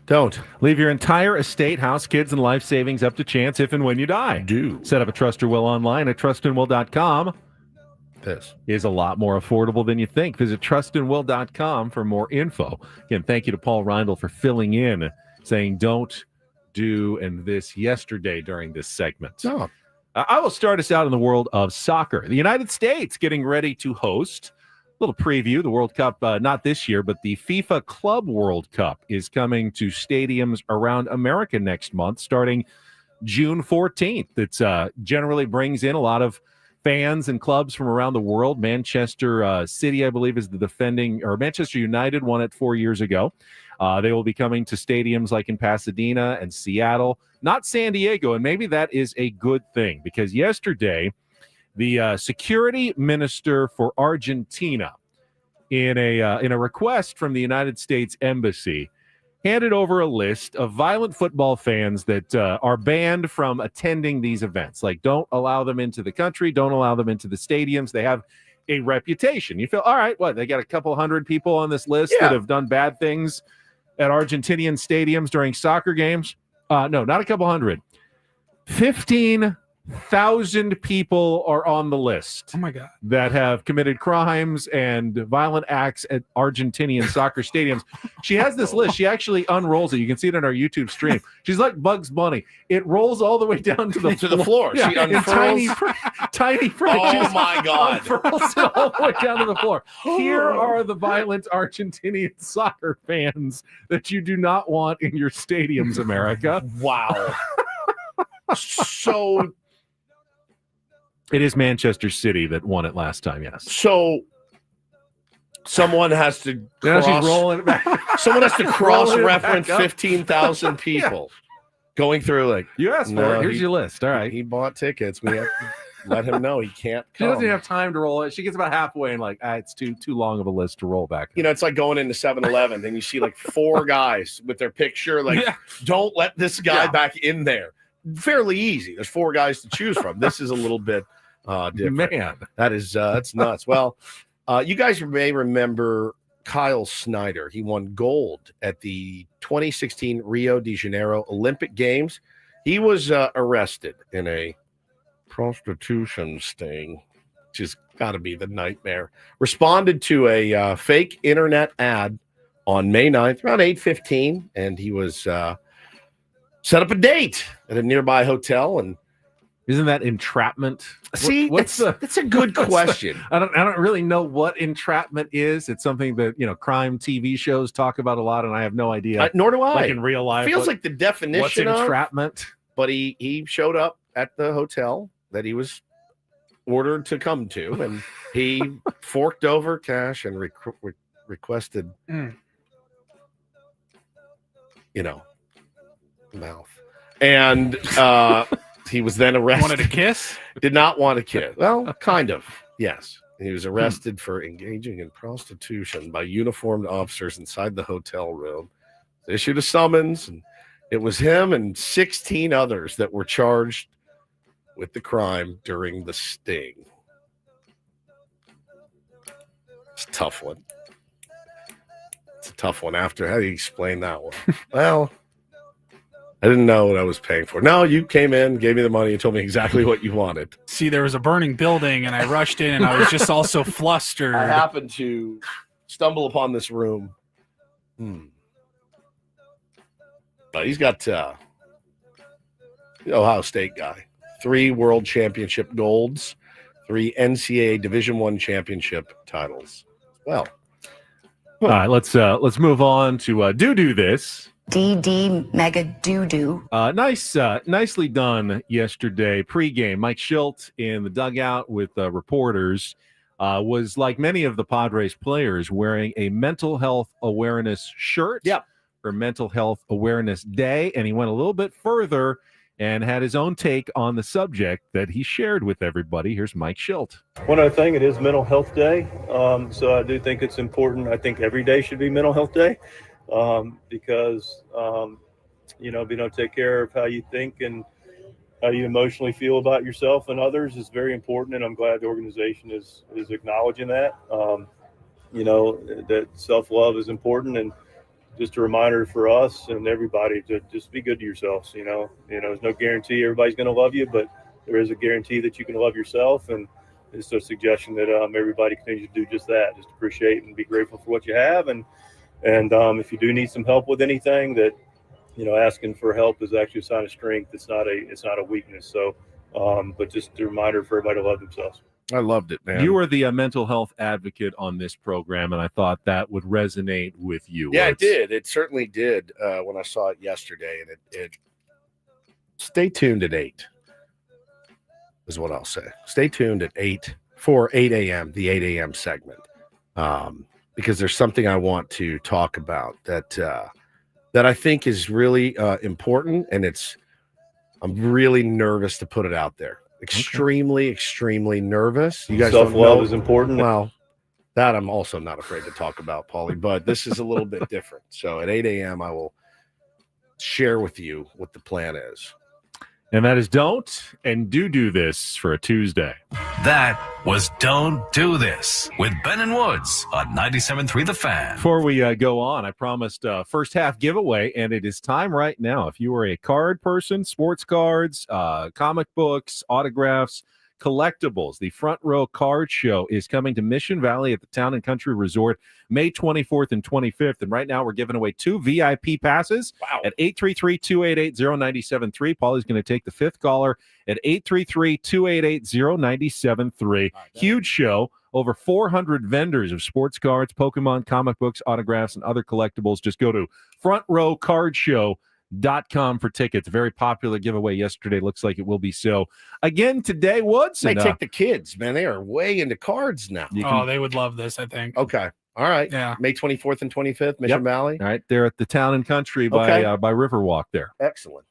Don't. Leave your entire estate, house, kids, and life savings up to chance if and when you die. Do. Set up a Trust or Will online at trustandwill.com. This is a lot more affordable than you think. Visit trustandwill.com for more info. Again, thank you to Paul Reindl for filling in, saying don't do and this yesterday during this segment. No. I will start us out in the world of soccer. The United States getting ready to host a little preview. The World Cup, not this year, but the FIFA Club World Cup is coming to stadiums around America next month, starting June 14th. It generally brings in a lot of fans and clubs from around the world. Manchester City, I believe, is the defending, or Manchester United won it 4 years ago. They will be coming to stadiums like in Pasadena and Seattle, not San Diego, and maybe that is a good thing because yesterday, the security minister for Argentina, in a request from the United States Embassy, handed over a list of violent football fans that are banned from attending these events. Like, don't allow them into the country, don't allow them into the stadiums. They have a reputation. You feel, all right, what, they got a couple hundred people on this list that have done bad things at Argentinian stadiums during soccer games? No, not a couple hundred. 15,000 people are on the list. Oh my God. That have committed crimes and violent acts at Argentinian soccer stadiums. She has this list. She actually unrolls it. You can see it on our YouTube stream. She's like Bugs Bunny. It rolls all the way down to the floor. Yeah, she unfurls. Tiny print. Oh my God. Unfurls it all the way down to the floor. Here are the violent Argentinian soccer fans that you do not want in your stadiums, America. Wow. So it is Manchester City that won it last time, yes. So someone has to Now she's rolling it back. Someone has to cross-reference back up. 15,000 people going through like, You asked for it. Here's your list. All right. He bought tickets. We have to let him know he can't She come. doesn't even have time to roll it. She gets about halfway and like, it's too long of a list to roll back. You know, it's like going into 7-Eleven and you see like 4 guys with their picture, like, don't let this guy back in there. Fairly easy. There's 4 guys to choose from. This is a little bit different. Man, that's nuts. Well, you guys may remember Kyle Snyder. He won gold at the 2016 Rio de Janeiro Olympic Games. He was arrested in a prostitution sting, which has got to be the nightmare. Responded to a fake internet ad on May 9th, around 8:15, and he was set up a date at a nearby hotel. And isn't that entrapment? See, that's a good question. I don't really know what entrapment is. It's something that, crime TV shows talk about a lot, and I have no idea. Nor do I. Like in real life. Feels like the definition what's of entrapment. But he showed up at the hotel that he was ordered to come to, and he forked over cash and requested, mouth. And he was then arrested. Wanted a kiss? Did not want a kiss. Well, kind of, yes. He was arrested for engaging in prostitution by uniformed officers inside the hotel room. They issued a summons, and it was him and 16 others that were charged with the crime during the sting. It's a tough one. It's a tough one. How do you explain that one? Well, I didn't know what I was paying for. No, you came in, gave me the money, and told me exactly what you wanted. See, there was a burning building, and I rushed in, and I was just also flustered. I happened to stumble upon this room. But he's got Ohio State guy. 3 world championship golds, 3 NCAA Division I championship titles. Well, all right, let's move on to do this. DD Mega Doo-Doo. Nicely done yesterday. Pre-game, Mike Schilt in the dugout with reporters was, like many of the Padres players, wearing a mental health awareness shirt for Mental Health Awareness Day, and he went a little bit further and had his own take on the subject that he shared with everybody. Here's Mike Schilt. One other thing, it is Mental Health Day, so I do think it's important. I think every day should be Mental Health Day. Because, being able to take care of how you think and how you emotionally feel about yourself and others is very important. And I'm glad the organization is acknowledging that. that self-love is important, and just a reminder for us and everybody to just be good to yourselves. There's no guarantee everybody's going to love you, but there is a guarantee that you can love yourself. And it's a suggestion that everybody continues to do just that, just appreciate and be grateful for what you have. And if you do need some help with anything, that, asking for help is actually a sign of strength. It's not a weakness. So, but just a reminder for everybody to love themselves. I loved it, man. You are the mental health advocate on this program, and I thought that would resonate with you. Yeah, it did. It certainly did when I saw it yesterday. And it stay tuned at 8 is what I'll say. Stay tuned at 8 for 8 a.m., the 8 a.m. segment, because there's something I want to talk about that I think is really important, and I'm really nervous to put it out there. Extremely nervous. You guys Self-love is important. Well, that I'm also not afraid to talk about, Paulie, but this is a little bit different. So at 8 a.m., I will share with you what the plan is. And that is don't and do this for a Tuesday. That was Don't Do This with Ben and Woods on 97.3 The Fan. Before we go on, I promised first half giveaway, and it is time right now. If you are a card person, sports cards, comic books, autographs, collectibles, the Front Row Card Show is coming to Mission Valley at the Town and Country Resort May 24th and 25th. And right now we're giving away 2 VIP passes at 833-288-0973. Paulie's going to take the 5th caller at 833-288-0973. Huge show. Over 400 vendors of sports cards, Pokemon, comic books, autographs, and other collectibles. Just go to frontrowcardshow.com for tickets. Very popular giveaway yesterday. Looks like it will be so again today. Woods. They take the kids, man. They are way into cards now. They would love this, I think. Okay. All right. Yeah. May 24th and 25th, Mission Valley. All right. They're at the Town and Country by Riverwalk there. Excellent.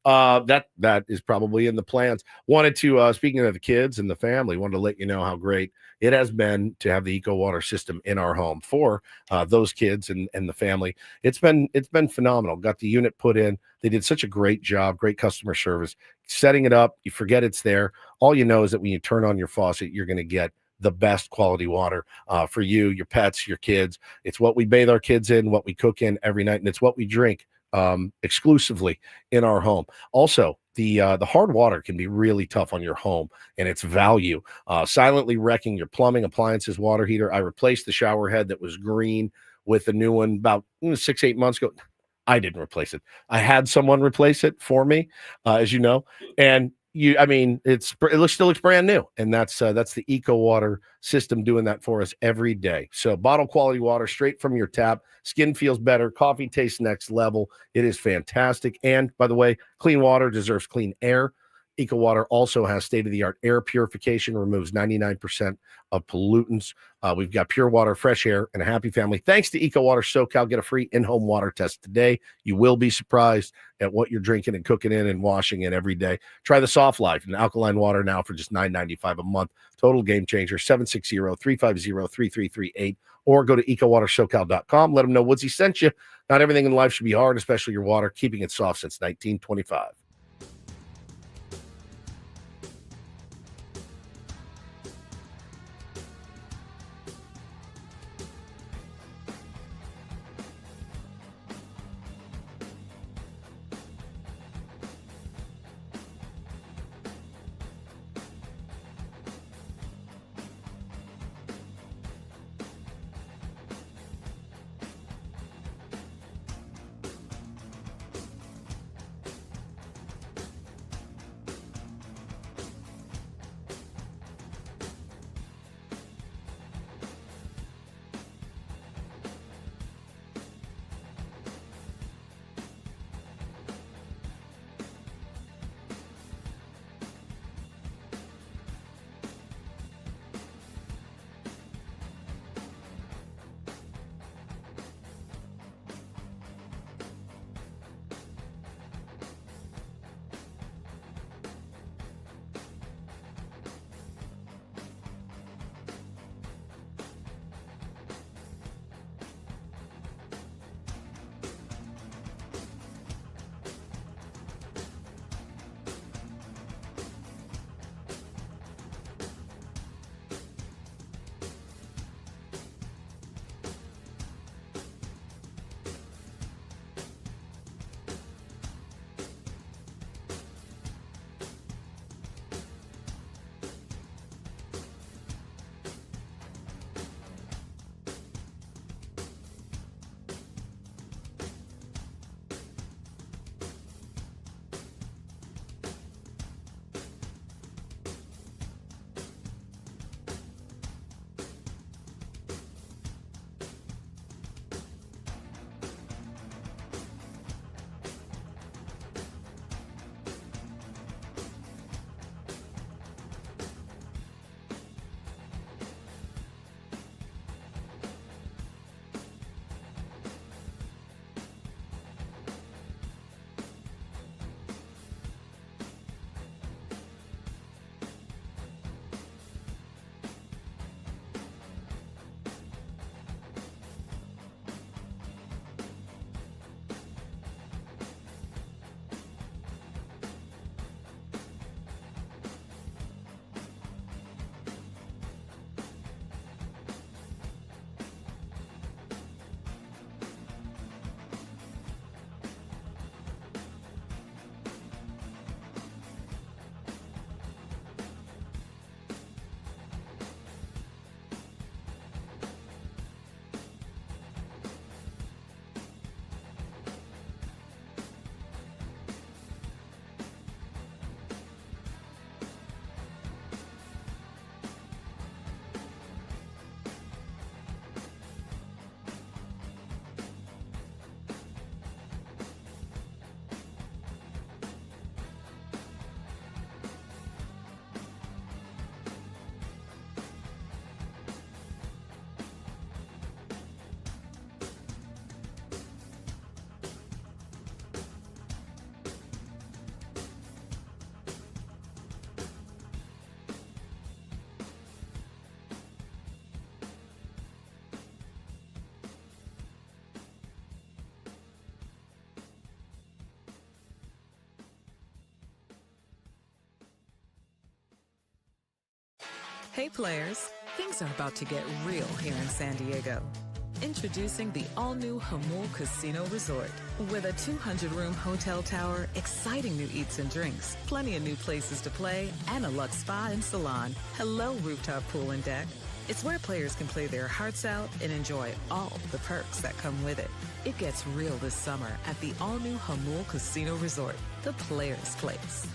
That is probably in the plans. Wanted to, speaking of the kids and the family, wanted to let you know how great it has been to have the Eco Water system in our home for those kids and the family. It's been phenomenal. Got the unit put in. They did such a great job, great customer service. Setting it up, you forget it's there. All you know is that when you turn on your faucet, you're going to get the best quality water for you, your pets, your kids. It's what we bathe our kids in, what we cook in every night, and it's what we drink exclusively in our home. Also, the hard water can be really tough on your home and its value, silently wrecking your plumbing, appliances, water heater. I replaced the shower head that was green with a new one about 6-8 months ago. I didn't replace it. I had someone replace it for me, as you know, and it still looks brand new, and that's the Eco Water system doing that for us every day. So bottle quality water straight from your tap. Skin feels better. Coffee tastes next level. It is fantastic. And by the way, clean water deserves clean air. Eco Water also has state-of-the-art air purification, removes 99% of pollutants. We've got pure water, fresh air, and a happy family. Thanks to Eco Water SoCal. Get a free in-home water test today. You will be surprised at what you're drinking and cooking in and washing in every day. Try the Soft Life and alkaline water now for just $9.95 a month. Total game changer, 760-350-3338, or go to ecowatersocal.com. Let them know Woodsy sent you. Not everything in life should be hard, especially your water, keeping it soft since 1925. Hey players, things are about to get real here in San Diego. Introducing the all-new Hamul Casino Resort. With a 200-room hotel tower, exciting new eats and drinks, plenty of new places to play, and a luxe spa and salon. Hello, rooftop pool and deck. It's where players can play their hearts out and enjoy all the perks that come with it. It gets real this summer at the all-new Hamul Casino Resort, the players' place.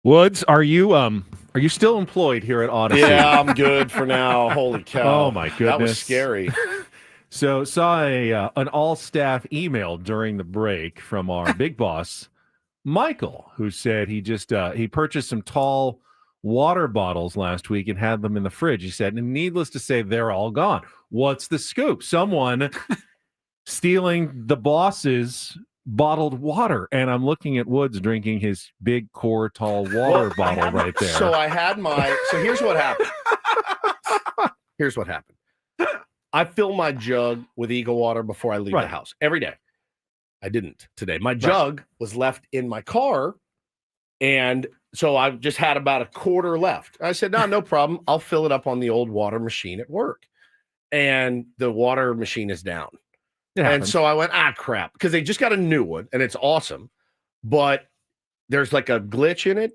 Woods, are you still employed here at Odyssey? Yeah, I'm good for now. Holy cow. Oh my goodness. That was scary. So saw an all-staff email during the break from our big boss, Michael, who said he purchased some tall water bottles last week and had them in the fridge. He said, and needless to say, they're all gone. What's the scoop? Someone stealing the boss's bottled water, and I'm looking at Woods drinking his big core tall water bottle right there. So here's what happened. Here's what happened. I fill my jug with Eagle water before I leave the house every day. I didn't today. My jug was left in my car, and so I just had about a quarter left. I said, no problem. I'll fill it up on the old water machine at work. And the water machine is down. And so I went, crap, because they just got a new one and it's awesome, but there's like a glitch in it.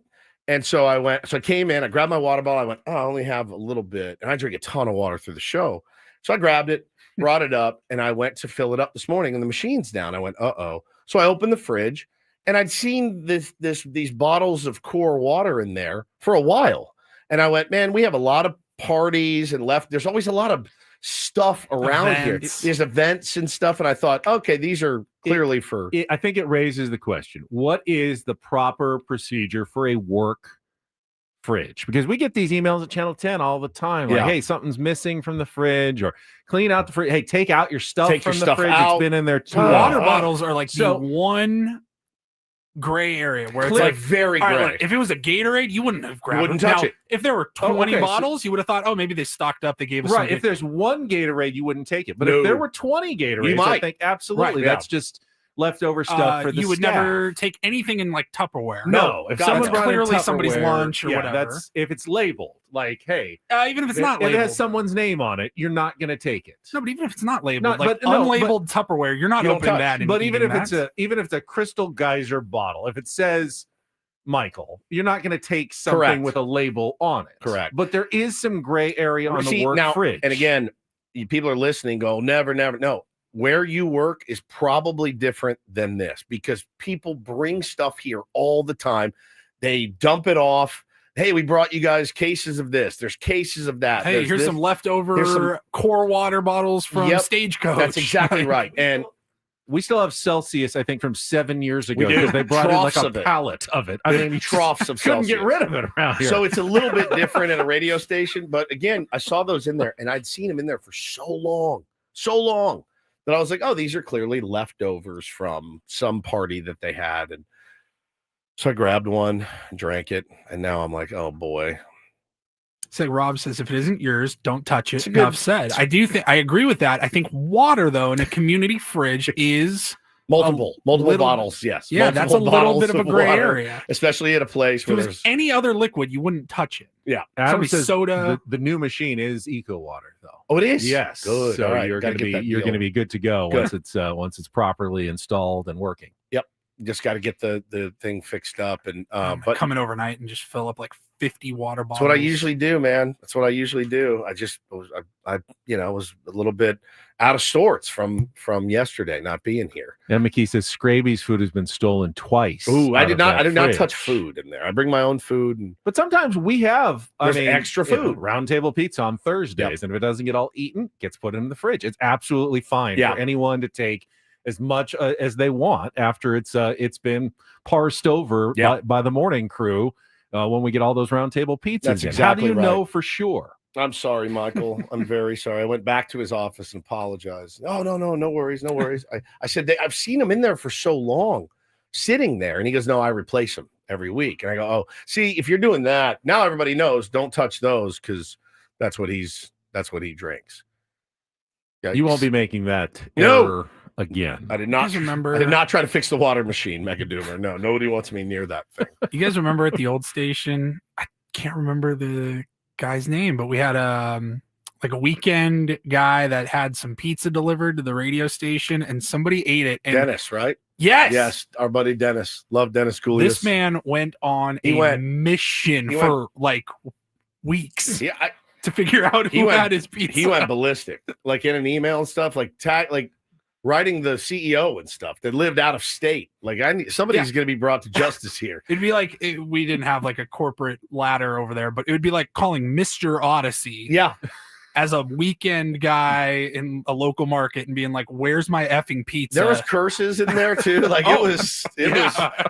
And so I came in, I grabbed my water bottle. I went, I only have a little bit. And I drink a ton of water through the show. So I grabbed it, brought it up, and I went to fill it up this morning and the machine's down. I went, uh-oh. So I opened the fridge and I'd seen these bottles of core water in there for a while. And I went, man, we have a lot of parties and there's always a lot of stuff around here. There's events and stuff. And I thought, okay, these are clearly I think it raises the question. What is the proper procedure for a work fridge? Because we get these emails at Channel 10 all the time. Like, hey, something's missing from the fridge, or clean out the fridge. Hey, take out your stuff from the fridge. It's been in there too long. Water bottles are like the one gray area where it's like very gray. Right, if it was a Gatorade, you wouldn't have grabbed it. Touch it. If there were 20 bottles, you would have thought, maybe they stocked up. They gave us if there's one Gatorade, you wouldn't take it. But if there were 20 Gatorades, I think absolutely that's just leftover stuff for the you would never take anything in like Tupperware. No, if someone clearly somebody's lunch or whatever. That's if it's labeled. Like, hey, even if it's not labeled, if it has someone's name on it, you're not going to take it. No, but even if it's not labeled, unlabeled Tupperware, you're not opening that. But even if it's a Crystal Geyser bottle, if it says Michael, you're not going to take something with a label on it. Correct. But there is some gray area on the work fridge. And again, people are listening. Go never. No. Where you work is probably different than this because people bring stuff here all the time. They dump it off. Hey, we brought you guys cases of this. There's cases of that. Hey, here's some leftover core water bottles from Stagecoach. That's exactly right. And we still have Celsius, I think, from 7 years ago because they brought in like a pallet of it. I mean, troughs of couldn't Celsius. get rid of it around here. So it's a little bit different at a radio station. But again, I saw those in there, and I'd seen them in there for so long. That I was like, these are clearly leftovers from some party that they had. And so I grabbed one, drank it, and now I'm like, oh boy. It's like Rob says, if it isn't yours, don't touch it. Enough said. I agree with that. I think water, though, in a community fridge is Multiple bottles, yes. Yeah, multiple that's a little bit of a gray water, area. especially at a place If where it was there's any other liquid, you wouldn't touch it. yeah. Adam Probably says soda. The new machine is Eco Water, though. Oh, it is. Yes. Good. So All right. you're Gotta going to get be that deal. good to go once it's properly installed and working. Yep. Just got to get the thing fixed up and but Come in overnight and just fill up like 50 water bottles. that's what I usually do, man. That's what I usually do. I just was I was a little bit out of sorts from yesterday not being here. And McKee says Scraby's food has been stolen twice. Ooh, I did not fridge. touch food in there. I bring my own food But sometimes we have extra food. Round Table Pizza on Thursdays, and if it doesn't get all eaten, it gets put in the fridge. It's absolutely fine for anyone to take as much as they want after it's been parsed over by the morning crew when we get all those Round Table pizzas. That's in. exactly How do you right. know for sure? I'm sorry, Michael. I'm very sorry. I went back to his office and apologized. Oh, no worries. I said, I've seen him in there for so long, sitting there. And he goes, no, I replace him every week. And I go, oh, see, if you're doing that, now everybody knows, don't touch those because that's what he drinks. Yikes. You won't be making that No. error again. I did not remember. I did not try to fix the water machine, Mega Doomer. No, nobody wants me near that thing. You guys remember at the old station? I can't remember the guy's name, but we had like a weekend guy that had some pizza delivered to the radio station, and somebody ate it. And Dennis, right? Yes, our buddy Dennis. Love Dennis Coolius. this man went on mission for like weeks. Yeah, to figure out who had his pizza. He went ballistic, like in an email and stuff, like writing the CEO and stuff that lived out of state. Like somebody's going to be brought to justice here. It'd be like we didn't have like a corporate ladder over there, but it would be like calling Mr. Odyssey. Yeah. As a weekend guy in a local market and being like, "Where's my effing pizza?" There was curses in there too. Like it was.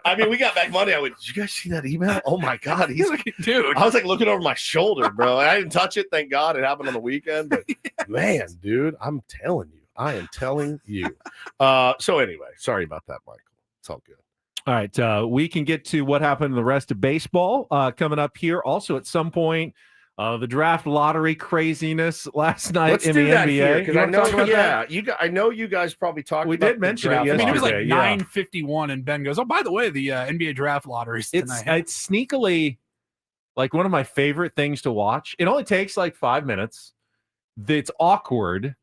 I mean, we got back Monday. I went, "Did you guys see that email? Oh my god, he's like, dude." I was like looking over my shoulder, bro. I didn't touch it. Thank God, it happened on the weekend. But man, dude, I'm telling you, I am telling you. So anyway, sorry about that, Michael. It's all good. All right, we can get to what happened in the rest of baseball coming up here. Also, at some point. The draft lottery craziness last night Let's in do the that NBA. because I know, I know you guys probably talked. We about did mention it draft yesterday. I mean, it was like lottery. 9:51, and Ben goes, "Oh, by the way, the NBA draft lottery is tonight." It's sneakily like one of my favorite things to watch. It only takes like 5 minutes. It's awkward,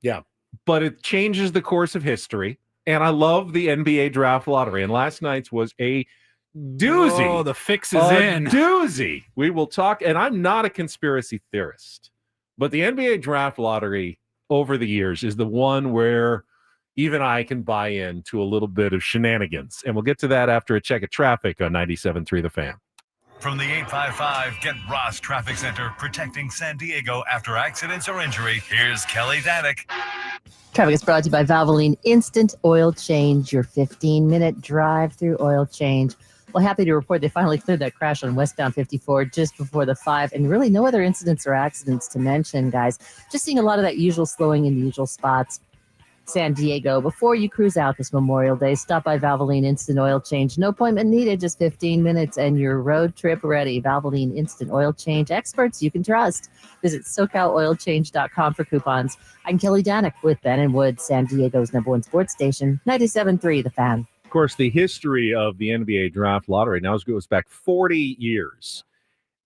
but it changes the course of history. And I love the NBA draft lottery. And last night's was a doozy. Oh, the fix is in. Doozy. We will talk. And I'm not a conspiracy theorist, but the NBA draft lottery over the years is the one where even I can buy into a little bit of shenanigans. And we'll get to that after a check of traffic on 97.3 The Fan. From the 855 Get Ross Traffic Center, protecting San Diego after accidents or injury, here's Kelly Danick. Traffic is brought to you by Valvoline Instant Oil Change, your 15-minute drive-through oil change. Well, happy to report they finally cleared that crash on westbound 54 just before the 5, and really no other incidents or accidents to mention, guys. Just seeing a lot of that usual slowing in the usual spots. San Diego, before you cruise out this Memorial Day, stop by Valvoline Instant Oil Change. No appointment needed, just 15 minutes, and you're road trip ready. Valvoline Instant Oil Change, experts you can trust. Visit SoCalOilChange.com for coupons. I'm Kelly Danick with Ben and Wood, San Diego's #1 sports station, 97.3 The Fan. Of course, the history of the NBA draft lottery now goes back 40 years.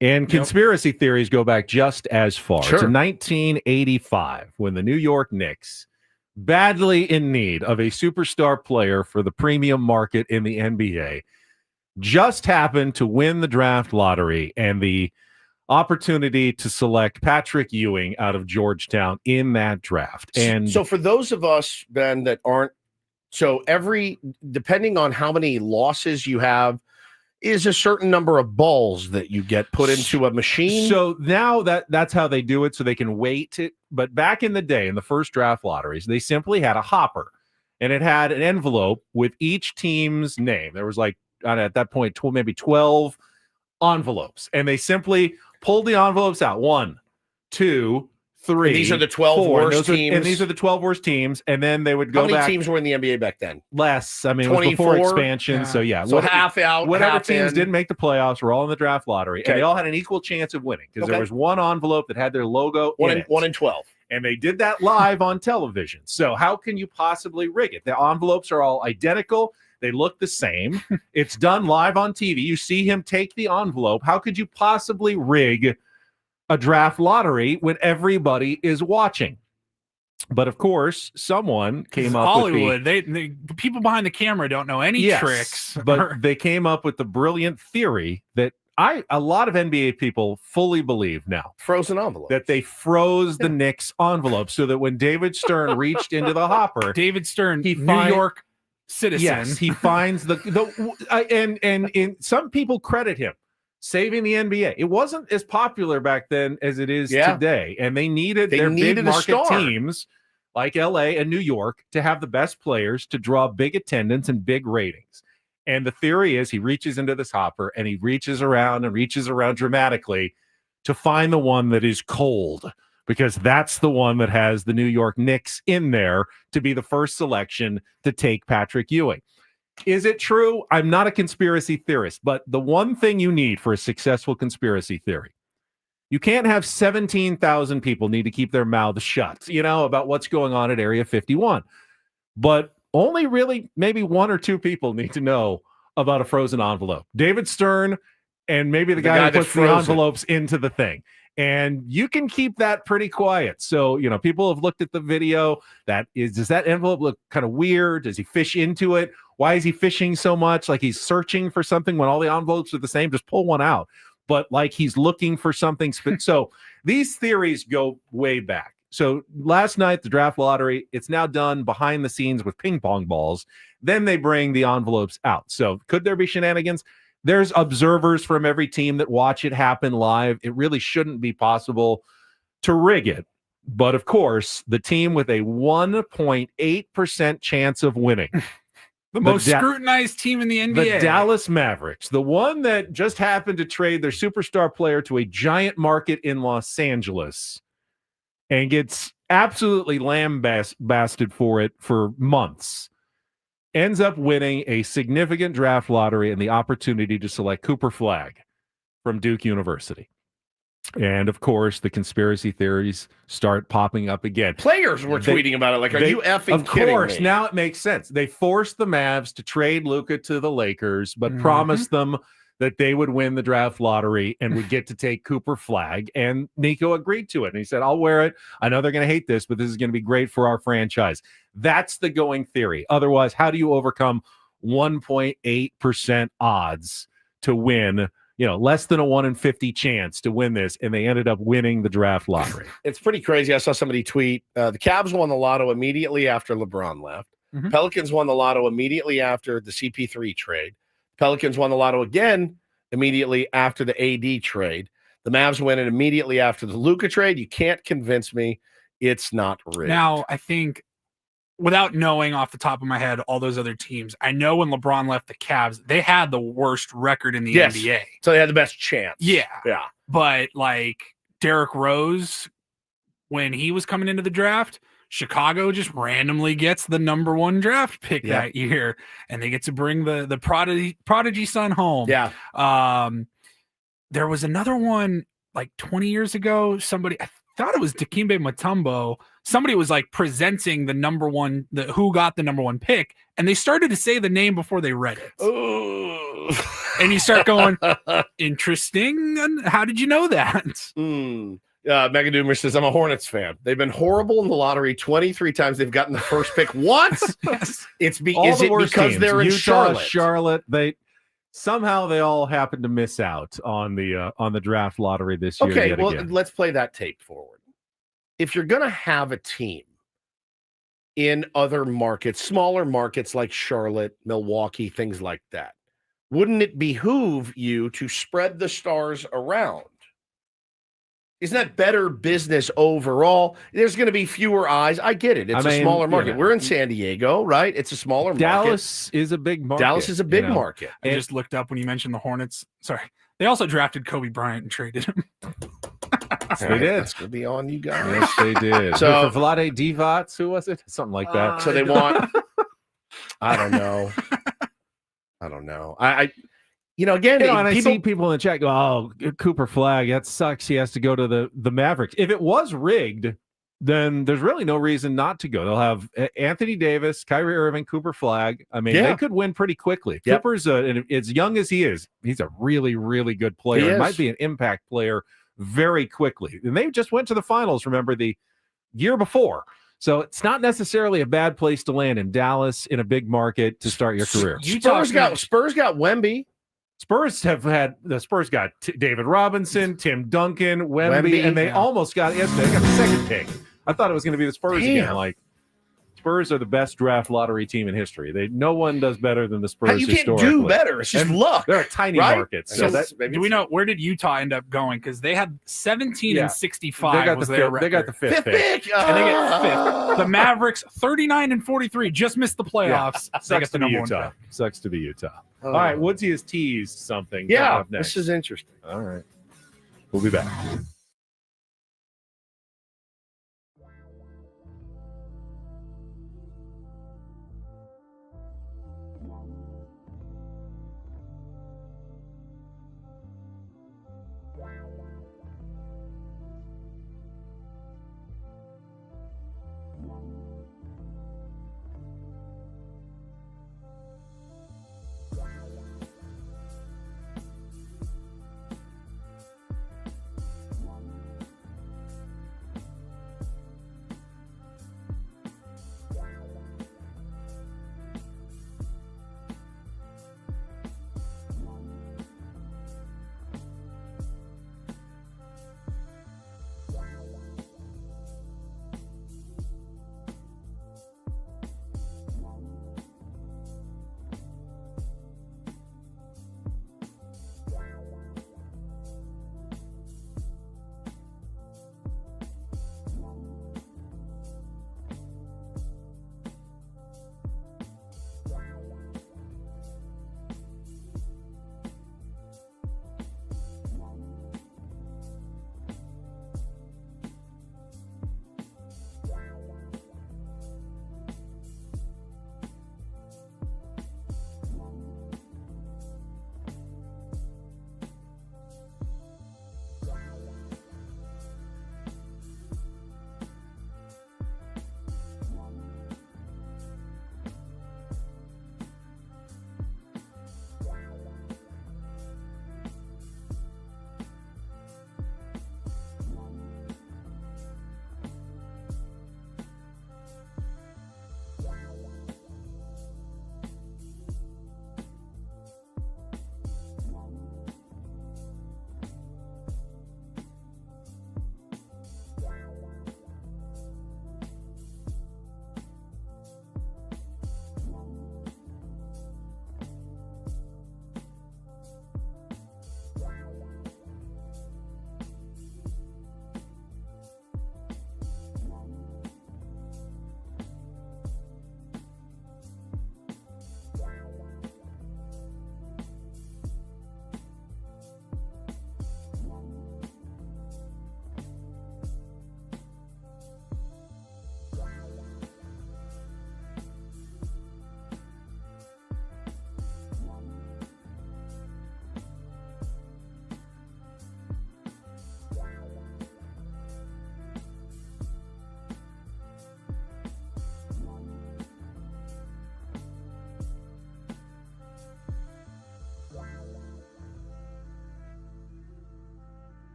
And conspiracy theories go back just as far. Sure. To 1985, when the New York Knicks, badly in need of a superstar player for the premium market in the NBA, just happened to win the draft lottery and the opportunity to select Patrick Ewing out of Georgetown in that draft. And so for those of us, Ben, that aren't, so depending on how many losses you have, is a certain number of balls that you get put into a machine. So now that's how they do it, so they can weight it. But back in the day, in the first draft lotteries, they simply had a hopper, and it had an envelope with each team's name. There was like, at that point, maybe 12 envelopes, and they simply pulled the envelopes out. 1, 2, 3. And these are the 12 4, worst teams. And these are the 12 worst teams, and then they would go How many back. teams were in the NBA back then? Less. I mean, it was before 24? expansion. Yeah. So, yeah. So half out, Whatever half teams in. didn't make the playoffs were all in the draft lottery. Okay. And they all had an equal chance of winning because Okay. there was one envelope that had their logo in it. 1 in 12. And they did that live on television. So how can you possibly rig it? The envelopes are all identical. They look the same. It's done live on TV. You see him take the envelope. How could you possibly rig a draft lottery when everybody is watching? But of course, someone came up Hollywood. with They people behind the camera don't know any tricks. But they came up with the brilliant theory that a lot of NBA people fully believe now. Frozen envelope. That they froze the Knicks envelope so that when David Stern reached into the hopper, David Stern, New York citizen. Yes, he finds and some people credit him saving the NBA. It wasn't as popular back then as it is today, and they needed big market teams like LA and New York to have the best players to draw big attendance and big ratings. And the theory is he reaches into this hopper and he reaches around dramatically to find the one that is cold, because that's the one that has the New York Knicks in there to be the first selection to take Patrick Ewing. Is it true? I'm not a conspiracy theorist, but the one thing you need for a successful conspiracy theory, you can't have 17,000 people need to keep their mouths shut, about what's going on at Area 51. But only really maybe one or two people need to know about a frozen envelope. David Stern and maybe the guy who puts the envelopes into the thing. And you can keep that pretty quiet. So, people have looked at the video. Does that envelope look kind of weird? Does he fish into it? Why is he fishing so much? Like he's searching for something when all the envelopes are the same. Just pull one out. But like he's looking for something. So these theories go way back. So last night, the draft lottery, it's now done behind the scenes with ping pong balls. Then they bring the envelopes out. So could there be shenanigans? There's observers from every team that watch it happen live. It really shouldn't be possible to rig it. But of course, the team with a 1.8% chance of winning, the most scrutinized team in the NBA, the Dallas Mavericks, the one that just happened to trade their superstar player to a giant market in Los Angeles and gets absolutely lambasted for it for months, ends up winning a significant draft lottery and the opportunity to select Cooper Flagg from Duke University. And of course, the conspiracy theories start popping up again. Players were tweeting about it. Like, are you effing kidding me? Of course, now it makes sense. They forced the Mavs to trade Luka to the Lakers, but promised them that they would win the draft lottery and would get to take Cooper Flagg. And Nico agreed to it. And he said, I'll wear it. I know they're going to hate this, but this is going to be great for our franchise. That's the going theory. Otherwise, how do you overcome 1.8% odds to win, less than a 1 in 50 chance to win this? And they ended up winning the draft lottery. It's pretty crazy. I saw somebody tweet, the Cavs won the lotto immediately after LeBron left. Pelicans won the lotto immediately after the CP3 trade. Pelicans won the lotto again immediately after the AD trade. The Mavs win it immediately after the Luka trade. You can't convince me it's not rigged. Now, I think, without knowing off the top of my head all those other teams, I know when LeBron left the Cavs, they had the worst record in the NBA. So they had the best chance. Yeah. Yeah. But like Derrick Rose, when he was coming into the draft, Chicago just randomly gets the number 1 draft pick that year, and they get to bring the prodigy son home. Yeah. There was another one like 20 years ago. I thought it was Dikembe Mutombo. Somebody was like presenting the number 1, who got the number 1 pick, and they started to say the name before they read it. Ooh. And you start going, interesting. And how did you know that? Mega Doomer says, I'm a Hornets fan. They've been horrible in the lottery 23 times. They've gotten the first pick once. Yes. Is it because teams, they're in Utah, Charlotte? They all happen to miss out on the draft lottery this year. Okay, well, let's play that tape forward. If you're going to have a team in other markets, smaller markets like Charlotte, Milwaukee, things like that, wouldn't it behoove you to spread the stars around? Isn't that better business overall? There's going to be fewer eyes. I get it. It's a smaller market. Yeah. We're in San Diego, right? It's a smaller market. Dallas is a big market. Dallas is a big market. I just looked up when you mentioned the Hornets. Sorry. They also drafted Kobe Bryant and traded him. They did. It's going to be on you guys. Yes, they did. So for Vlade Divac, who was it? Something like that. So they want, I don't know. Again, I see people in the chat go, "Oh, Cooper Flagg, that sucks. He has to go to the Mavericks." If it was rigged, then there's really no reason not to go. They'll have Anthony Davis, Kyrie Irving, Cooper Flagg. I mean, they could win pretty quickly. Yep. Cooper's, as young as he is, he's a really, really good player. He might be an impact player very quickly. And they just went to the finals, remember, the year before. So it's not necessarily a bad place to land in Dallas in a big market to start your career. Spurs got Wemby. Spurs got David Robinson, Tim Duncan, Wemby, and they almost got yesterday. They got the second pick. I thought it was going to be the Spurs again. Like, Spurs are the best draft lottery team in history. No one does better than the Spurs. You can't do better. It's just luck. They're a tiny market. So do we know where did Utah end up going? Because they had 17 and 65. They got the fifth pick. And they get fifth. The Mavericks 39 and 43 just missed the playoffs. Sucks to be Utah. Sucks to be Utah. All right, Woodsy has teased something. Yeah, this is interesting. All right, we'll be back.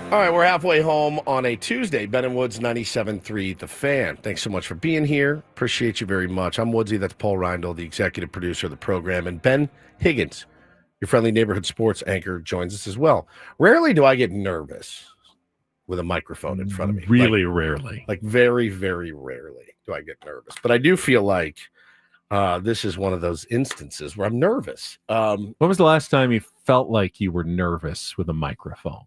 All right, we're halfway home on a Tuesday. Ben and Woods, 97.3 The Fan. Thanks so much for being here. Appreciate you very much. I'm Woodsy. That's Paul Reindl, the executive producer of the program. And Ben Higgins, your friendly neighborhood sports anchor, joins us as well. Rarely do I get nervous with a microphone in front of me. Really rarely. Like very, very rarely do I get nervous. But I do feel like this is one of those instances where I'm nervous. When was the last time you felt like you were nervous with a microphone?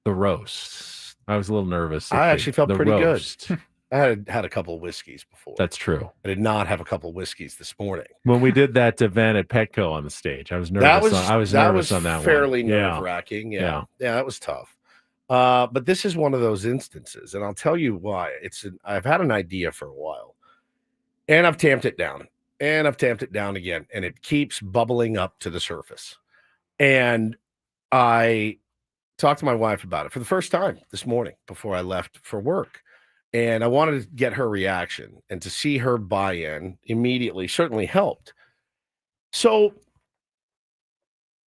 The roast. I was a little nervous. I actually felt pretty roast. good. I had a couple of whiskeys before. That's true. I did not have a couple of whiskeys this morning. When we did that event at Petco on the stage, I was nervous. I was nervous on that one. Fairly nerve-wracking. Yeah, that was tough. But this is one of those instances, and I'll tell you why. I've had an idea for a while, and I've tamped it down, and I've tamped it down again, and it keeps bubbling up to the surface. And I talked to my wife about it for the first time this morning before I left for work. And I wanted to get her reaction, and to see her buy-in immediately certainly helped. So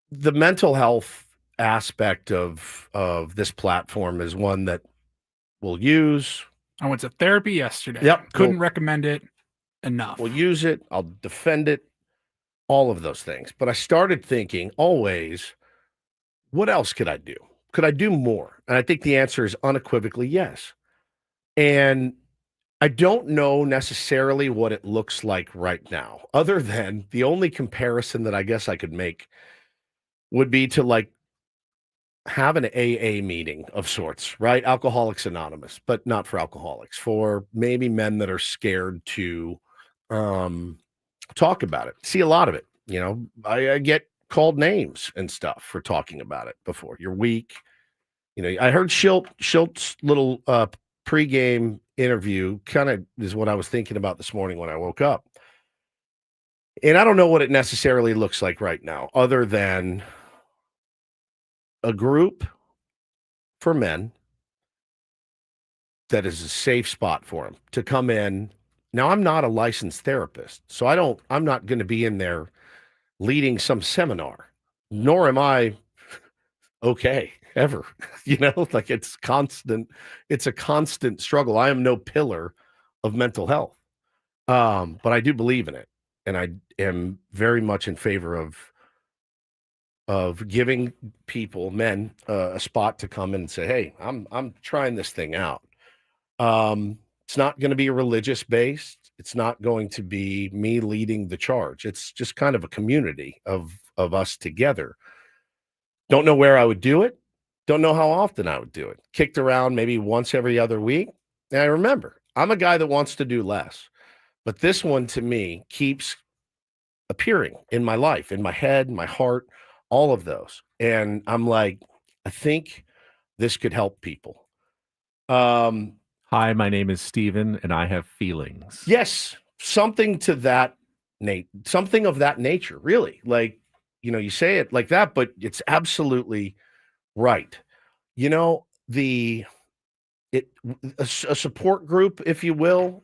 the mental health aspect of this platform is one that we'll use. I went to therapy yesterday. Yep. Couldn't recommend it enough. We'll use it. I'll defend it. All of those things. But I started thinking always, what else could I do? Could I do more? And I think the answer is unequivocally yes. And I don't know necessarily what it looks like right now, other than the only comparison that I guess I could make would be to like have an AA meeting of sorts, right? Alcoholics Anonymous, but not for alcoholics, for maybe men that are scared to talk about it. See a lot of it. You know, I get called names and stuff for talking about it before. You're weak. You know, I heard Schilt's little pregame interview kind of is what I was thinking about this morning when I woke up. And I don't know what it necessarily looks like right now, other than a group for men that is a safe spot for them to come in. Now, I'm not a licensed therapist, so I'm not going to be in there leading some seminar, nor am I okay ever. You know, like it's a constant struggle. I am no pillar of mental health. But I do believe in it. And I am very much in favor of giving people, men, a spot to come in and say, hey, I'm trying this thing out. It's not going to be religious based. It's not going to be me leading the charge. It's just kind of a community of us together. Don't know where I would do it. Don't know how often I would do it. Kicked around maybe once every other week. And I remember, I'm a guy that wants to do less. But this one, to me, keeps appearing in my life, in my head, my heart, all of those. And I'm like, I think this could help people. Hi, my name is Steven, and I have feelings. Yes, something of that nature, really. Like, you know, you say it like that, but it's absolutely right. You know, a support group, if you will,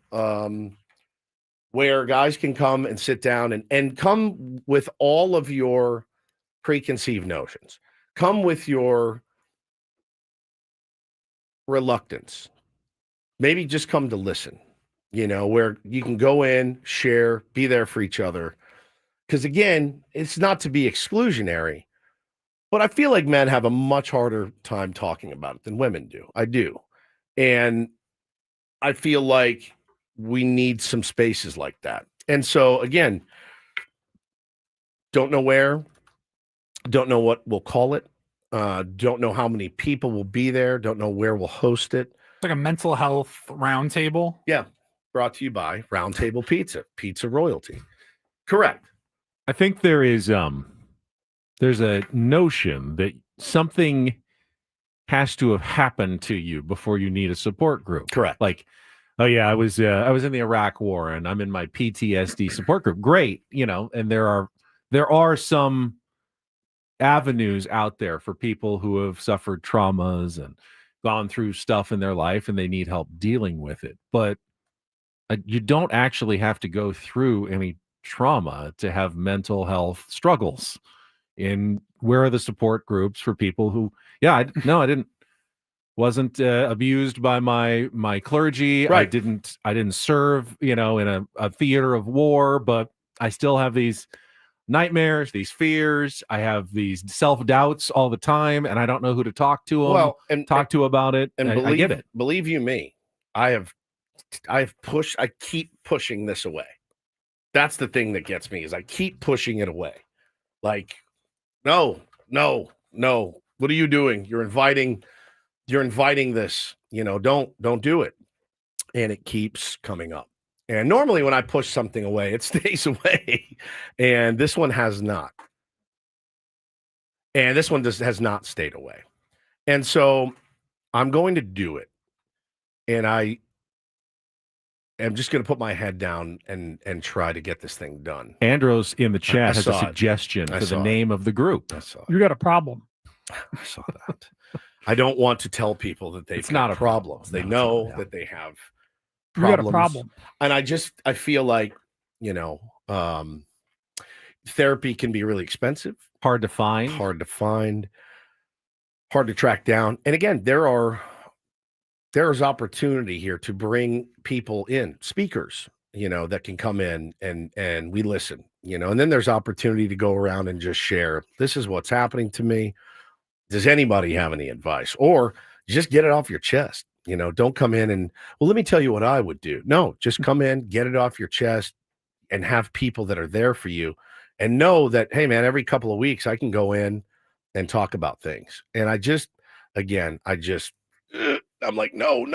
where guys can come and sit down and come with all of your preconceived notions, come with your reluctance, maybe just come to listen, you know, where you can go in, share, be there for each other. Because again, it's not to be exclusionary, but I feel like men have a much harder time talking about it than women do. I do. And I feel like we need some spaces like that. And so again, don't know where, don't know what we'll call it. Don't know how many people will be there. Don't know where we'll host it. It's like a mental health roundtable. Yeah. Brought to you by Roundtable Pizza, Pizza Royalty. Correct. I think there's a notion that something has to have happened to you before you need a support group. Correct. Like, oh yeah, I was in the Iraq War and I'm in my PTSD support group. Great, you know, and there are some avenues out there for people who have suffered traumas and gone through stuff in their life and they need help dealing with it. But you don't actually have to go through any trauma to have mental health struggles. And where are the support groups for people who, I wasn't abused by my clergy. Right. I didn't serve, in a theater of war, but I still have these nightmares, these fears. I have these self-doubts all the time, and I don't know who to talk to to about it. And I get it. Believe you me, I've pushed, I keep pushing this away. That's the thing that gets me, is I keep pushing it away. Like, no. What are you doing? You're inviting this, don't do it. And it keeps coming up. And normally when I push something away, it stays away. And this one has not. And this one has not stayed away. And so I'm going to do it. And I am just going to put my head down and try to get this thing done. Andros in the chat has a suggestion for the name of the group. You got a problem. I saw that. I don't want to tell people that they've got problems. They know that they have problems. You got a problem. And I feel like, therapy can be really expensive. Hard to find. Hard to track down. And again, there's opportunity here to bring people in, speakers, that can come in and we listen, and then there's opportunity to go around and just share, this is what's happening to me. Does anybody have any advice? Or just get it off your chest. Don't come in and, well, let me tell you what I would do. No, just come in, get it off your chest, and have people that are there for you, and know that, hey man, every couple of weeks I can go in and talk about things. And I'm like, no.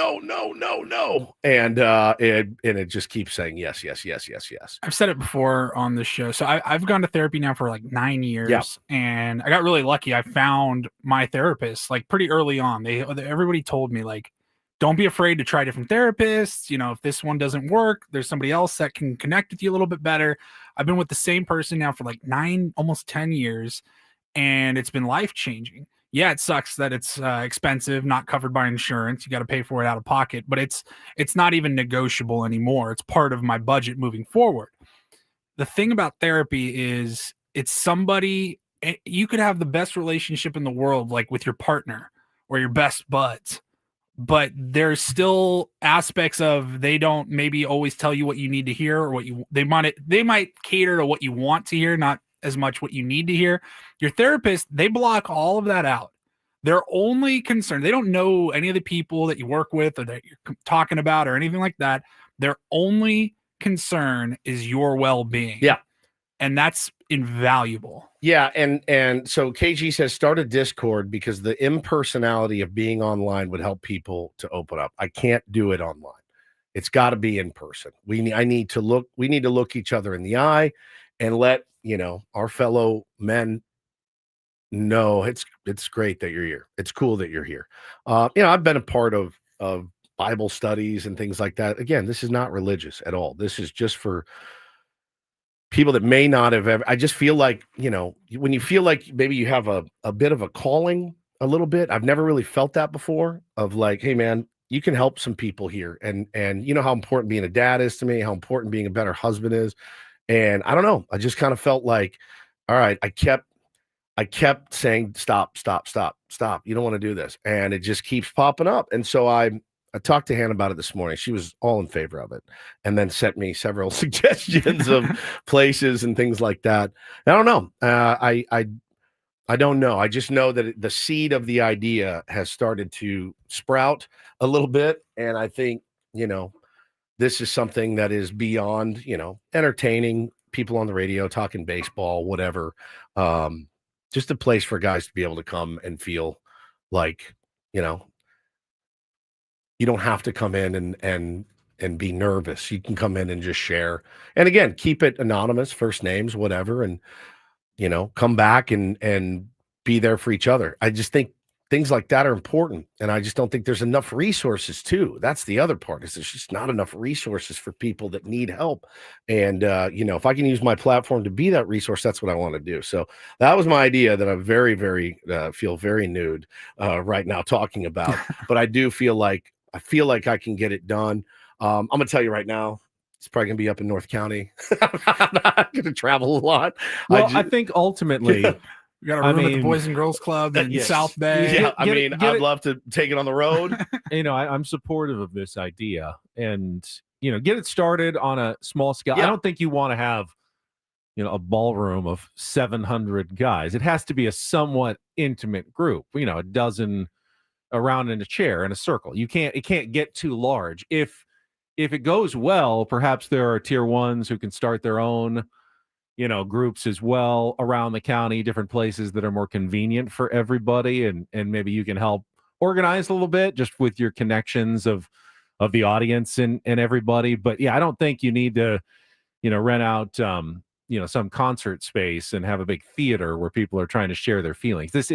And it just keeps saying yes. I've said it before on this show. So I've gone to therapy now for like 9 years, and I got really lucky. I found my therapist like pretty early on. Everybody told me, like, don't be afraid to try different therapists. If this one doesn't work, there's somebody else that can connect with you a little bit better. I've been with the same person now for like 9, almost 10 years, and it's been life-changing. Yeah, it sucks that it's expensive, not covered by insurance. You got to pay for it out of pocket, but it's not even negotiable anymore. It's part of my budget moving forward. The thing about therapy is it's somebody, you could have the best relationship in the world, like with your partner or your best buds, but there's still aspects of, they don't maybe always tell you what you need to hear, or they might cater to what you want to hear, not as much what you need to hear. Your therapist, they block all of that out. They're only concerned, they don't know any of the people that you work with or that you're talking about or anything like that. Their only concern is your well-being. Yeah. And that's invaluable. Yeah. And so KG says, start a Discord, because the impersonality of being online would help people to open up. I can't do it online. It's got to be in person. We need to look each other in the eye and let our fellow men know it's great that you're here. It's cool that you're here. I've been a part of Bible studies and things like that. Again, this is not religious at all. This is just for people that may not have ever. I just feel like, when you feel like maybe you have a bit of a calling, a little bit. I've never really felt that before, of like, hey man, you can help some people here. And you know how important being a dad is to me, how important being a better husband is. And I don't know, I just kind of felt like, all right, I kept saying, stop. You don't want to do this. And it just keeps popping up. And so I talked to Hannah about it this morning. She was all in favor of it, and then sent me several suggestions of places and things like that. I don't know. I don't know. I just know that the seed of the idea has started to sprout a little bit. And I think, this is something that is beyond, entertaining people on the radio, talking baseball, whatever. Just a place for guys to be able to come and feel like, you don't have to come in and be nervous. You can come in and just share. And again, keep it anonymous, first names, whatever, and, come back and be there for each other. I just think things like that are important. And I just don't think there's enough resources too. That's the other part, is there's just not enough resources for people that need help. And, if I can use my platform to be that resource, that's what I want to do. So that was my idea that I'm very, very, feel very nude right now talking about, but I do feel like I can get it done. I'm going to tell you right now, it's probably going to be up in North County. I'm not going to travel a lot. Well, I think ultimately We got a room at the Boys and Girls Club in yes. South Bay. Yeah, I'd love to take it on the road. I'm supportive of this idea, and get it started on a small scale. Yeah. I don't think you want to have a ballroom of 700 guys. It has to be a somewhat intimate group. A dozen around in a chair in a circle. It can't get too large. If it goes well, perhaps there are tier ones who can start their own groups as well around the county, different places that are more convenient for everybody, and maybe you can help organize a little bit just with your connections of the audience and everybody. But yeah, I don't think you need to rent out some concert space and have a big theater where people are trying to share their feelings. This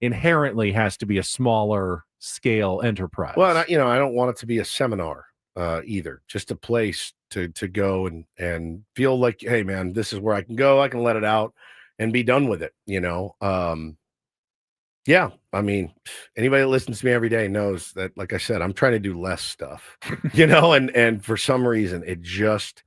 inherently has to be a smaller scale enterprise. Well, I don't want it to be a seminar either, just a place to go and feel like, hey man, this is where I can go, I can let it out and be done with it. Yeah, I mean, anybody that listens to me every day knows that, like I said, I'm trying to do less stuff, and for some reason it just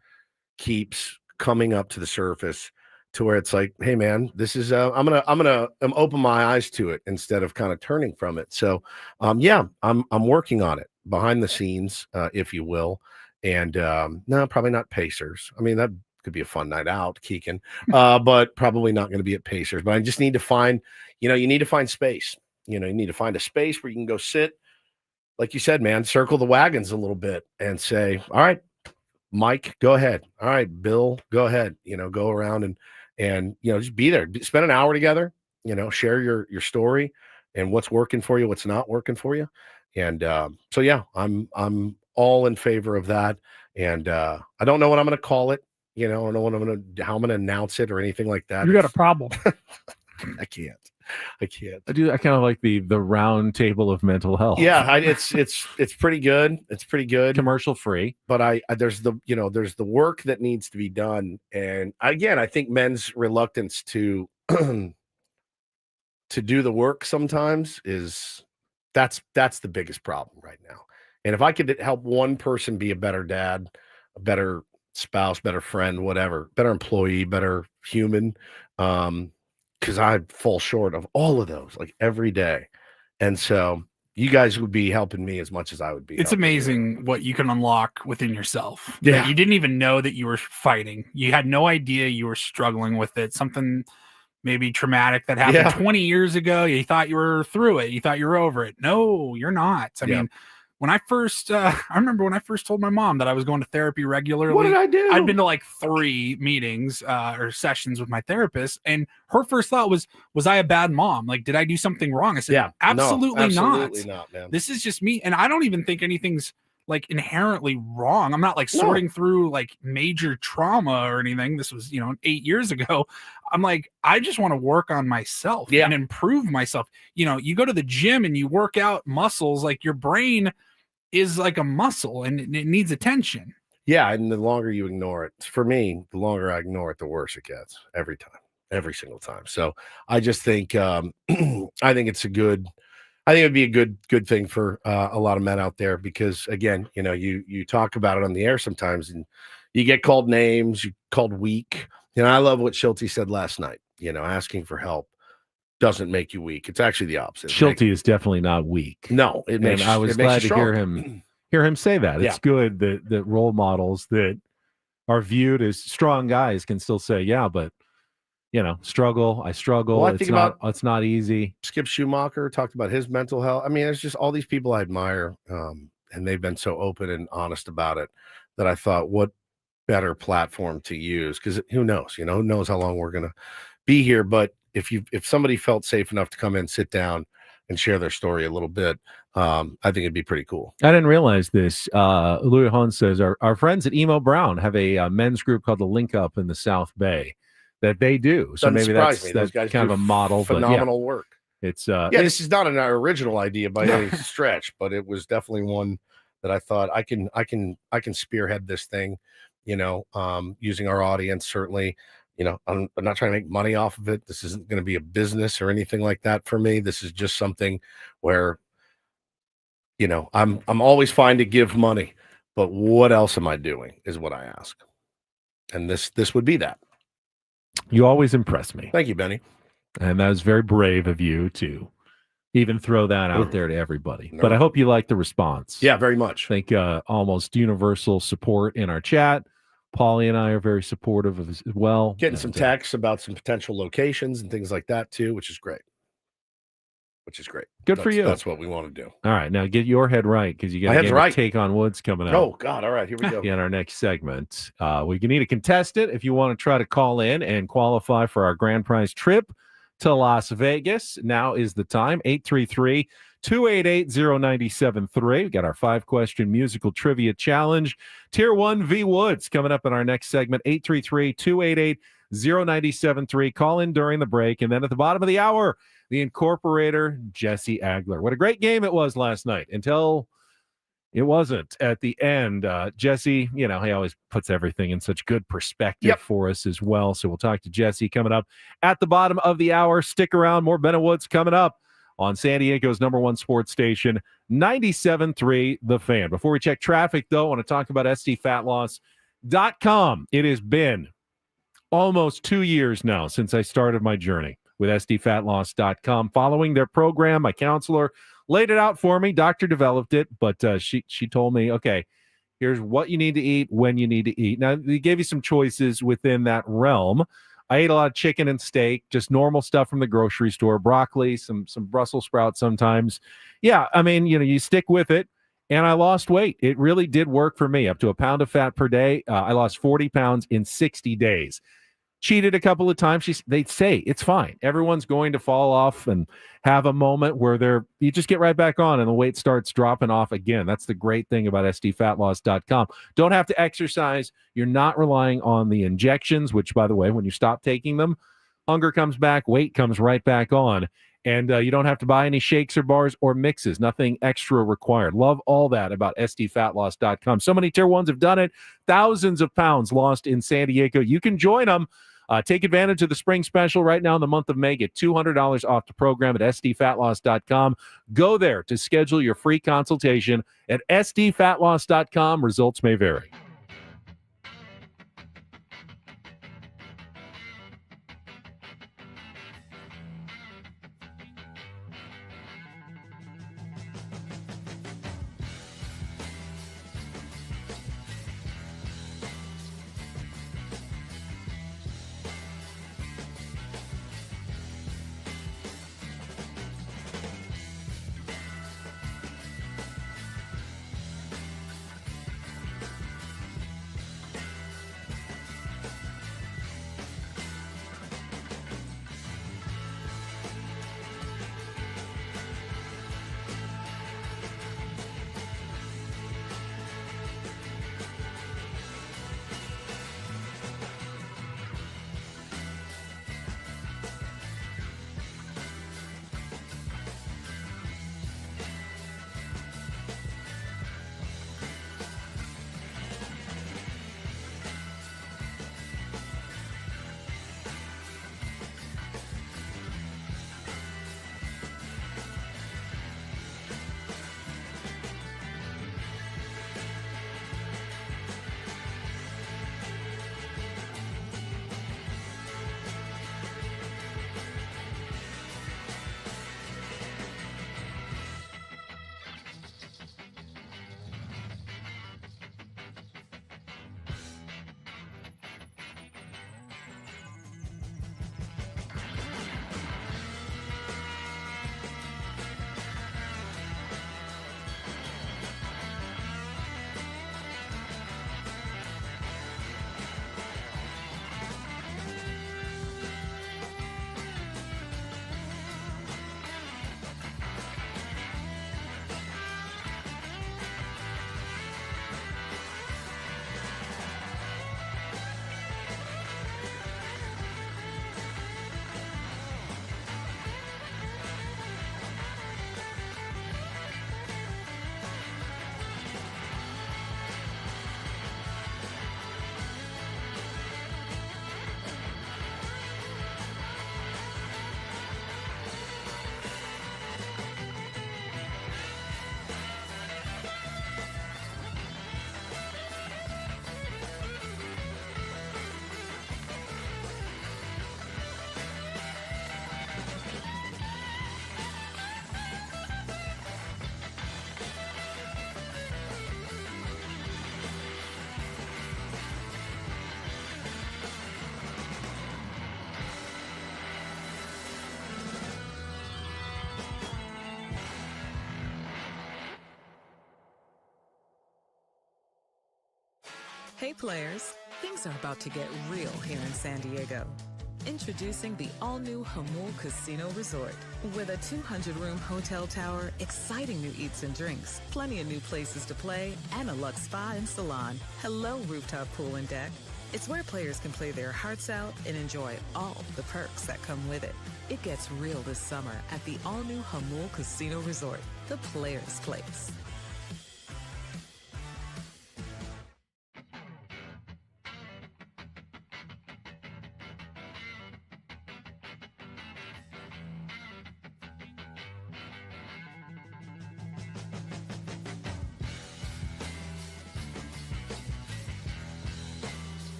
keeps coming up to the surface to where it's like, hey man, this is I'm gonna open my eyes to it instead of kind of turning from it. So I'm working on it behind the scenes, if you will. And no, probably not Pacers. I mean, that could be a fun night out, Keegan, but probably not going to be at Pacers. But I just need to find, you need to find space. You need to find a space where you can go sit, like you said, man, circle the wagons a little bit and say, all right, Mike, go ahead. All right, Bill, go ahead. Go around and just be there. Spend an hour together. Share your story and what's working for you, what's not working for you. And so yeah, I'm all in favor of that. And I don't know what I'm going to call it. I don't know how I'm going to announce it or anything like that. You got a problem. I can't. I kind of like the round table of mental health. Yeah, it's pretty good. It's pretty good. Commercial free. But there's the work that needs to be done. And again, I think men's reluctance to to do the work sometimes that's the biggest problem right now. And if I could help one person be a better dad, a better spouse, better friend, whatever, better employee, better human, because I fall short of all of those like every day. And so you guys would be helping me as much as I would be. It's amazing what you can unlock within yourself. Yeah. You didn't even know that you were fighting. You had no idea you were struggling with it. Something maybe traumatic that happened 20 years ago. You thought you were through it. You thought you were over it. No, you're not. I mean, when I first, I remember when I first told my mom that I was going to therapy regularly. What did I do? I'd been to like 3 meetings or sessions with my therapist, and her first thought was I a bad mom? Like, did I do something wrong? I said, absolutely not, man. This is just me, and I don't even think anything's like inherently wrong. I'm not like sorting through like major trauma or anything. This was 8 years ago. I'm like, I just want to work on myself and improve myself. You go to the gym and you work out muscles, like your brain is like a muscle and it needs attention. Yeah, and the longer you ignore it, for me, the longer I ignore it, the worse it gets every time, every single time. So I just think I think it'd be a good thing for a lot of men out there, because again, you talk about it on the air sometimes and you get called names, you called weak. I love what Schulte said last night. Asking for help doesn't make you weak. It's actually the opposite. Schulte is definitely not weak. No, it makes. And I was glad to hear him say that. It's good that role models that are viewed as strong guys can still say, yeah, but struggle. I struggle. Well, it's not easy. Skip Schumacher talked about his mental health. I mean, there's just all these people I admire, and they've been so open and honest about it that I thought, what better platform to use? Because who knows? Who knows how long we're gonna be here? But if somebody felt safe enough to come in, sit down, and share their story a little bit, I think it'd be pretty cool. I didn't realize this. Louis Hahn says our friends at Emo Brown have a men's group called the Link Up in the South Bay that they do. So maybe that's kind of a model. Phenomenal work. It's this is not an original idea by any stretch, but it was definitely one that I thought I can spearhead this thing. Using our audience, certainly. I'm not trying to make money off of it. This isn't going to be a business or anything like that for me. This is just something where, I'm always fine to give money, but what else am I doing is what I ask. And this would be that. You always impress me. Thank you, Benny. And that was very brave of you to even throw that out there to everybody. But I hope you like the response. Yeah, very much. I think almost universal support in our chat. Paulie and I are very supportive of as well. Getting some texts about some potential locations and things like that too, which is great. Good for you. That's what we want to do. All right, now get your head right because you got to take on Woods coming up. Oh God! All right, here we go. In our next segment, we need a contestant if you want to try to call in and qualify for our grand prize trip to Las Vegas. Now is the time. 833-288-0973. We got our 5-question musical trivia challenge. Tier 1 V Woods coming up in our next segment. 833-288-0973. Call in during the break, and then at the bottom of the hour, the incorporator, Jesse Agler. What a great game it was last night until it wasn't at the end. Jesse, he always puts everything in such good perspective for us as well. So we'll talk to Jesse coming up at the bottom of the hour. Stick around. More Ben and Woods coming up on San Diego's #1 sports station, 97.3 The Fan. Before we check traffic, though, I want to talk about SDFatLoss.com. It has been almost 2 years now since I started my journey with SDFatLoss.com. Following their program, my counselor laid it out for me. Doctor developed it, but she told me, okay, here's what you need to eat, when you need to eat. Now, they gave you some choices within that realm. I ate a lot of chicken and steak, just normal stuff from the grocery store, broccoli, some Brussels sprouts sometimes. Yeah, I mean, you stick with it, and I lost weight. It really did work for me, up to a pound of fat per day. I lost 40 pounds in 60 days. Cheated a couple of times. They say it's fine. Everyone's going to fall off and have a moment where you just get right back on and the weight starts dropping off again. That's the great thing about SDFatLoss.com. Don't have to exercise. You're not relying on the injections, which, by the way, when you stop taking them, hunger comes back, weight comes right back on. And you don't have to buy any shakes or bars or mixes. Nothing extra required. Love all that about SDFatLoss.com. So many Tier 1s have done it. Thousands of pounds lost in San Diego. You can join them. Take advantage of the spring special right now in the month of May. Get $200 off the program at SDFatLoss.com. Go there to schedule your free consultation at SDFatLoss.com. Results may vary. Hey players, things are about to get real here in San Diego. Introducing the all-new Hamul Casino Resort. With a 200-room hotel tower, exciting new eats and drinks, plenty of new places to play, and a luxe spa and salon. Hello, rooftop pool and deck. It's where players can play their hearts out and enjoy all the perks that come with it. It gets real this summer at the all-new Hamul Casino Resort, the players' place.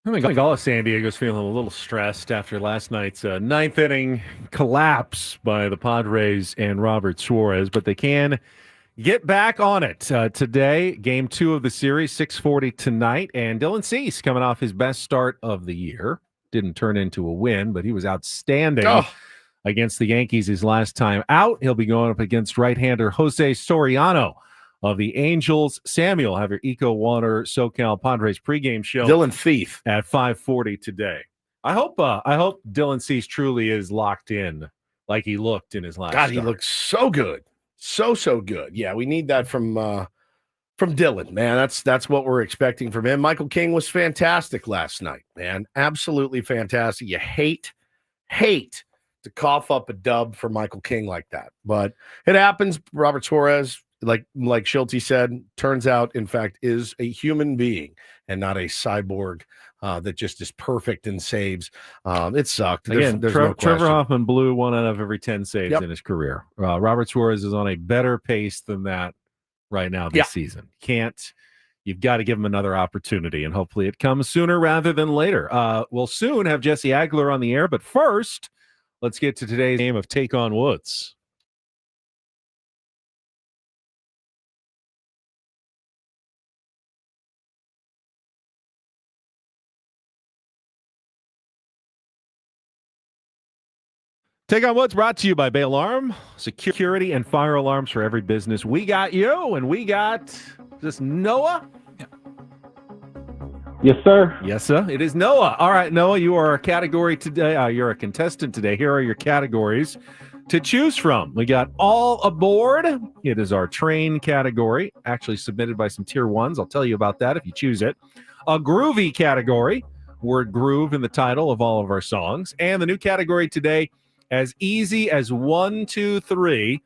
I think all of San Diego's feeling a little stressed after last night's ninth inning collapse by the Padres and Robert Suarez, but they can get back on it today. Game 2 of the series, 6:40 tonight, and Dylan Cease coming off his best start of the year. Didn't turn into a win, but he was outstanding against the Yankees his last time out. He'll be going up against right-hander Jose Soriano of the Angels. Samuel, have your Eco Water SoCal Padres pregame show. Dylan Thief at 5:40 today. I hope Dylan Cease truly is locked in like he looked in his last start. He looks so good. So good. Yeah, we need that from Dylan, man. That's what we're expecting from him. Michael King was fantastic last night, man. Absolutely fantastic. You hate to cough up a dub for Michael King like that. But it happens. Robert Suarez, like Schulte said, turns out, in fact, is a human being and not a cyborg that just is perfect and saves. It sucked. Again, there's no Trevor question. Hoffman blew 1 out of every 10 saves in his career. Robert Suarez is on a better pace than that right now this season. You've got to give him another opportunity, and hopefully it comes sooner rather than later. We'll soon have Jesse Agler on the air, but first, let's get to today's game of Take on Woods. Take on Woods brought to you by Bay Alarm, security and fire alarms for every business. We got you, and we got this Noah. Yes, sir. Yes, sir. It is Noah. All right, Noah, you are a category today. You're a contestant today. Here are your categories to choose from. We got All Aboard. It is our train category, actually submitted by some tier 1s. I'll tell you about that if you choose it. A Groovy category, word groove in the title of all of our songs. And the new category today, As Easy as 1, 2, 3,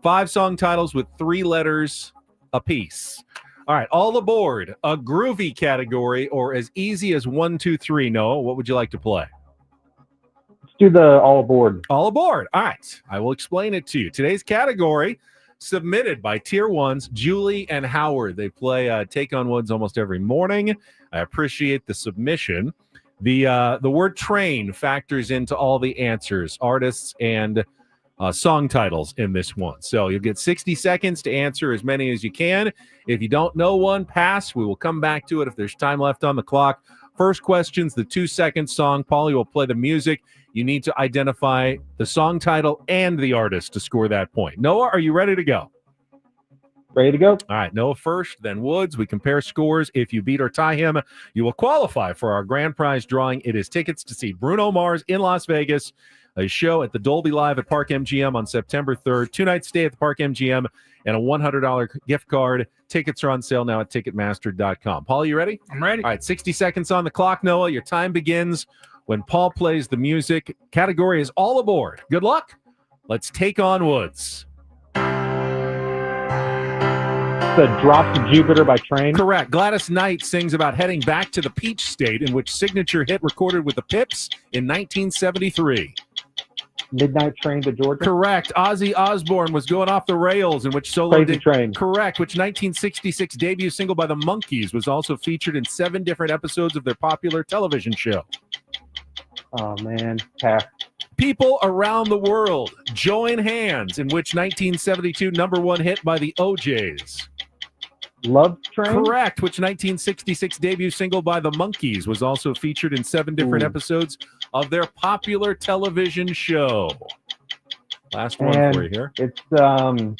5 song titles with 3 letters apiece. All right, All Aboard, a Groovy category, or As Easy as 1, 2, 3. Noah, what would you like to play? Let's do the All Aboard. All Aboard. All right, I will explain it to you. Today's category, submitted by tier 1s, Julie and Howard. They play Take on Woods almost every morning. I appreciate the submission. The word train factors into all the answers, artists, and song titles in this one. So you'll get 60 seconds to answer as many as you can. If you don't know one, pass. We will come back to it if there's time left on the clock. First question's the 2-second song. Paulie will play the music. You need to identify the song title and the artist to score that point. Noah, are you ready to go? Ready to go. All right, Noah first, then Woods. We compare scores. If you beat or tie him, you will qualify for our grand prize drawing. It is tickets to see Bruno Mars in Las Vegas, a show at the Dolby Live at Park MGM on September 3rd, 2-night stay at the Park MGM, and a $100 gift card. Tickets are on sale now at Ticketmaster.com. Paul, you ready? I'm ready. All right, 60 seconds on the clock, Noah. Your time begins when Paul plays the music. Category is all aboard. Good luck. Let's take on Woods. The Drops of Jupiter by Train. Correct. Gladys Knight sings about heading back to the Peach State, in which signature hit recorded with the Pips in 1973. Midnight Train to Georgia. Correct. Ozzy Osbourne was going off the rails, in which solo Crazy Train. Correct. Which 1966 debut single by the Monkees was also featured in 7 different episodes of their popular television show. Oh, man. Pass. People Around the World, Join Hands, in which 1972 #1 hit by the OJs. Love Train. Correct. Which 1966 debut single by the Monkees was also featured in 7 different episodes of their popular television show. Last one for you here. It's I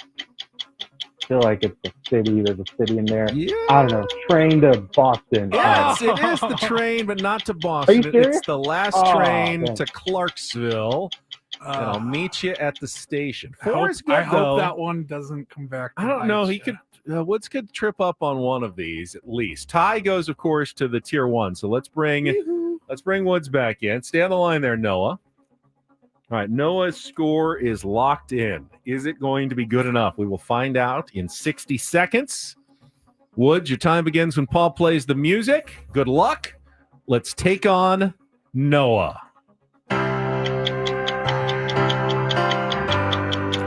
feel like it's a city. There's a city in there. Yeah. I don't know. Train to Boston. Yes, it is the train, but not to Boston. Are you serious? It's the last train to Clarksville. And I'll meet you at the station. Four is good, I hope though. that one doesn't come back. I don't know. He could. Woods could trip up on one of these at least. Tie goes, of course, to the tier 1. So let's bring Woods back in. Stay on the line there, Noah. All right, Noah's score is locked in. Is it going to be good enough? We will find out in 60 seconds. Woods, your time begins when Paul plays the music. Good luck. Let's take on Noah.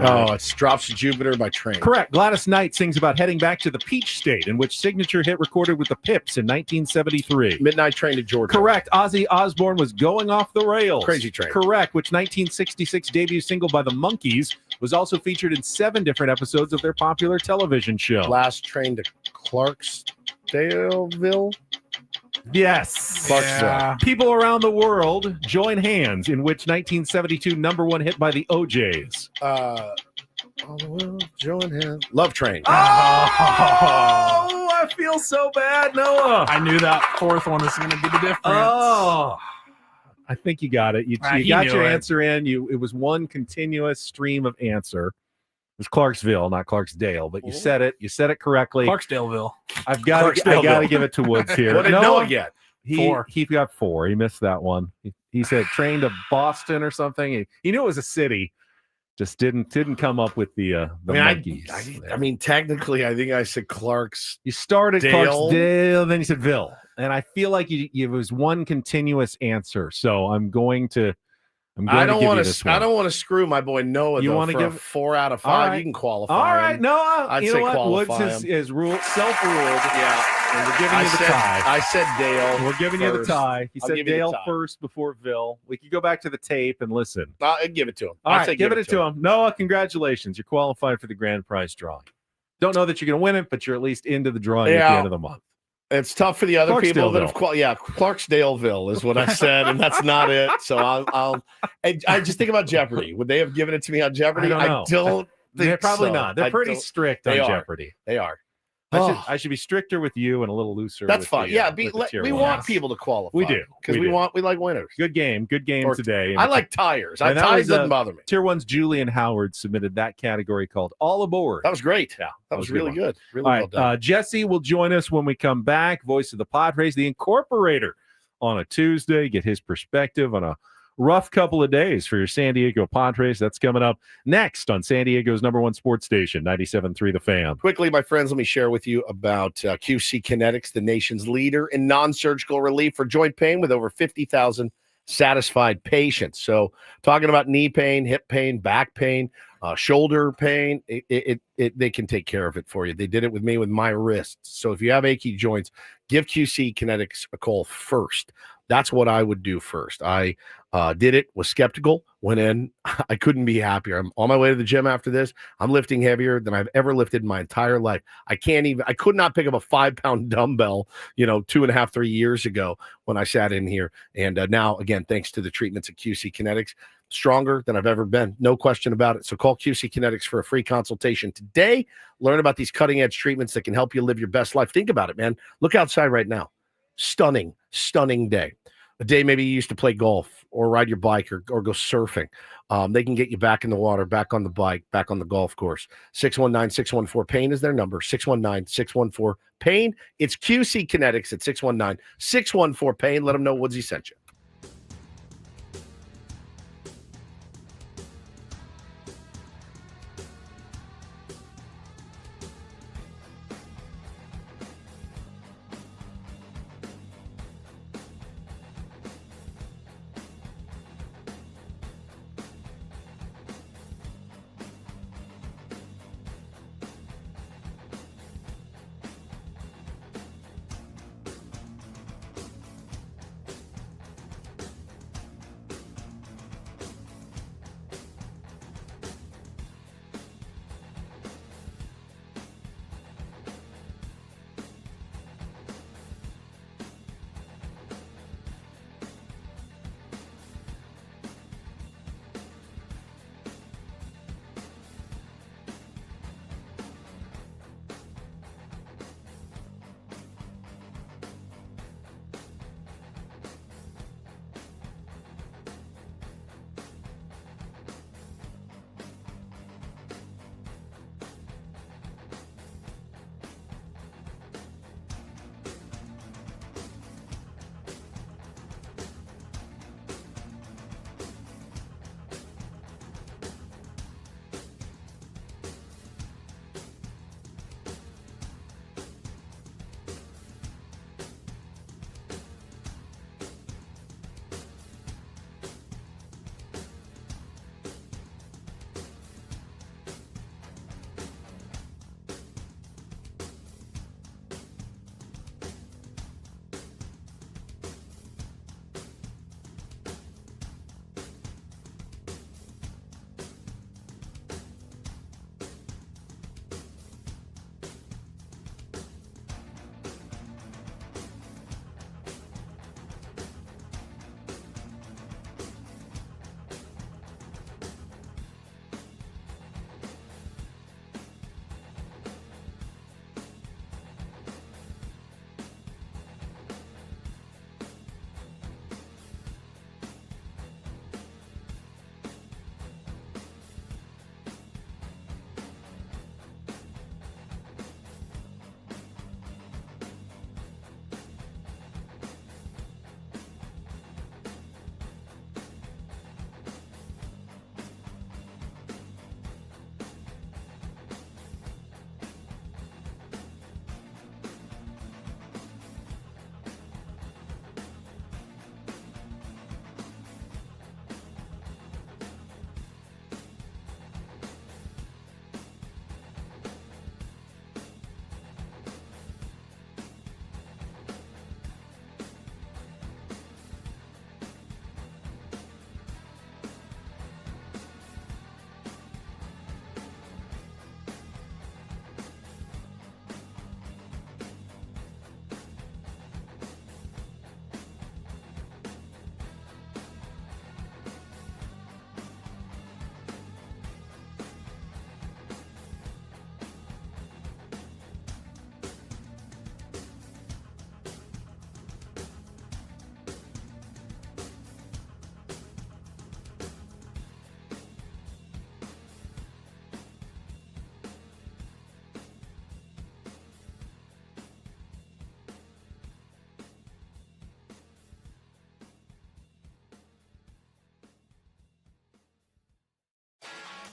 Oh, it's Drops of Jupiter by Train. Correct. Gladys Knight sings about heading back to the Peach State, in which signature hit recorded with the Pips in 1973. Midnight Train to Georgia. Correct. Ozzy Osbourne was Going Off the Rails. Crazy Train. Correct. Which 1966 debut single by the Monkees was also featured in 7 different episodes of their popular television show. Last Train to Clarksdaleville. Yes. Clarksville. Yeah. People Around the World, Join Hands, in which 1972 #1 hit by the OJs. All the world, join hands. Love Train. Oh, I feel so bad, Noah. I knew that fourth one was going to be the difference. Oh, I think you got it. You got your it. answer in. It was one continuous stream of answer. It was Clarksville, not Clarksdale, but you said it. You said it correctly. Clarksdaleville. I got to give it to Woods here. What did Noah get? He got 4. He missed that one. He said train to Boston or something. He knew it was a city. Just didn't come up with the Monkees. I mean, technically, I think I said Clark's. You started Clarksdale, then you said Ville, and I feel like it was one continuous answer. So I'm going to. I don't want to screw my boy Noah. You want to give 4 out of 5? Right. You can qualify. All right, Noah. I'd you say know what? qualify Woods is ruled self-ruled. Yeah, and we're giving you the tie. I said Dale. We're giving you the tie. He said give you the Dale tie. first before Ville. We could go back to the tape and listen. I'll give it to him. All right, give it to him. Noah, congratulations. You're qualified for the grand prize drawing. Don't know that you're going to win it, but you're at least into the drawing at the end of the month. It's tough for the other people that have Clarksdaleville is what I said, and that's not it. So I just think about Jeopardy. Would they have given it to me on Jeopardy? I don't think They're probably so. not. They're pretty strict on Jeopardy. They are. I should be stricter with you and a little looser. That's with fine. We want people to qualify. We do because we like winners. Good game today. I like tires. Tires doesn't bother me. Tier 1's Julian Howard submitted that category called All Aboard. That was great. Yeah, that was really good. Really All well right, done. Jesse will join us when we come back. Voice of the Padres, the Incorporator, on a Tuesday. Get his perspective on a rough couple of days for your San Diego Padres. That's coming up next on San Diego's #1 sports station, 97.3 The Fan. Quickly, my friends, let me share with you about QC Kinetics, the nation's leader in non-surgical relief for joint pain with over 50,000 satisfied patients. So talking about knee pain, hip pain, back pain, shoulder pain, they can take care of it for you. They did it with me with my wrists. So if you have achy joints, give QC Kinetics a call first. That's what I would do first. I did it, was skeptical, went in. I couldn't be happier. I'm on my way to the gym after this. I'm lifting heavier than I've ever lifted in my entire life. I could not pick up a 5-pound dumbbell, 2.5, 3 years ago when I sat in here. And now, again, thanks to the treatments at QC Kinetics, stronger than I've ever been. No question about it. So call QC Kinetics for a free consultation today. Learn about these cutting-edge treatments that can help you live your best life. Think about it, man. Look outside right now. Stunning day. A day maybe you used to play golf or ride your bike or go surfing. They can get you back in the water, back on the bike, back on the golf course. 619-614-PAIN is their number. 619-614-PAIN. It's QC Kinetics at 619-614-PAIN. Let them know Woodsy sent you.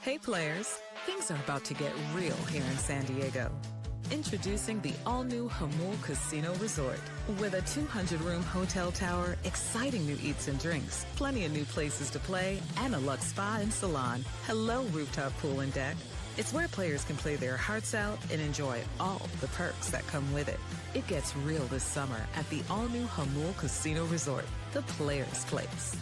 Hey players, things are about to get real here in San Diego. Introducing the all-new Hamul Casino Resort. With a 200-room hotel tower, exciting new eats and drinks, plenty of new places to play, and a luxe spa and salon. Hello, rooftop pool and deck. It's where players can play their hearts out and enjoy all the perks that come with it. It gets real this summer at the all-new Hamul Casino Resort, the Players' Place.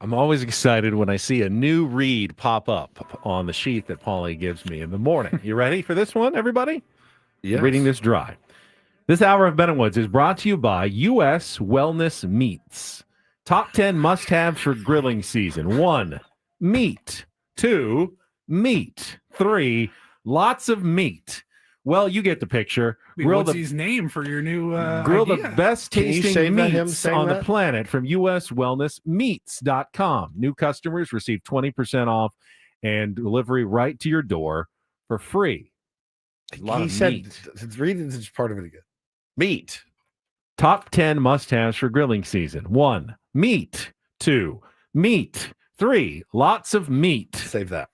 I'm always excited when I see a new read pop up on the sheet that Paulie gives me in the morning. You ready for this one, everybody? Yes. Reading this dry. This hour of Ben and Woods is brought to you by U.S. Wellness Meats. Top 10 must-haves for grilling season. 1, meat. 2, meat. 3, lots of meat. Well, you get the picture. What's his name for your new grill idea? the best tasting meats on the planet from uswellnessmeats.com. New customers receive 20% off and delivery right to your door for free. He said, read this part of it again. Meat. Top 10 must-haves for grilling season. 1, meat. 2, meat. 3, lots of meat. Save that.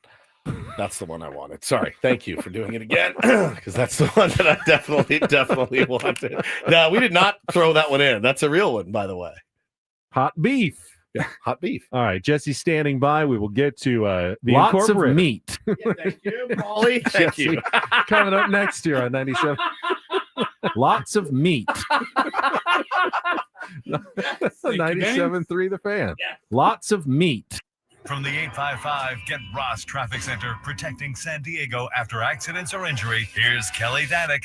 That's the one I wanted. Sorry. Thank you for doing it again, because that's the one that I definitely wanted. No, we did not throw that one in. That's a real one, by the way. Hot beef. Yeah, hot beef. All right, Jesse's standing by. We will get to the lots of meat. Yeah, thank you, Paulie. Thank you. Coming up next year on 97. Lots of meat. 97.3 The Fan. Yeah. Lots of meat. From the 855 Get Ross Traffic Center, protecting San Diego after accidents or injury, here's Kelly Danick.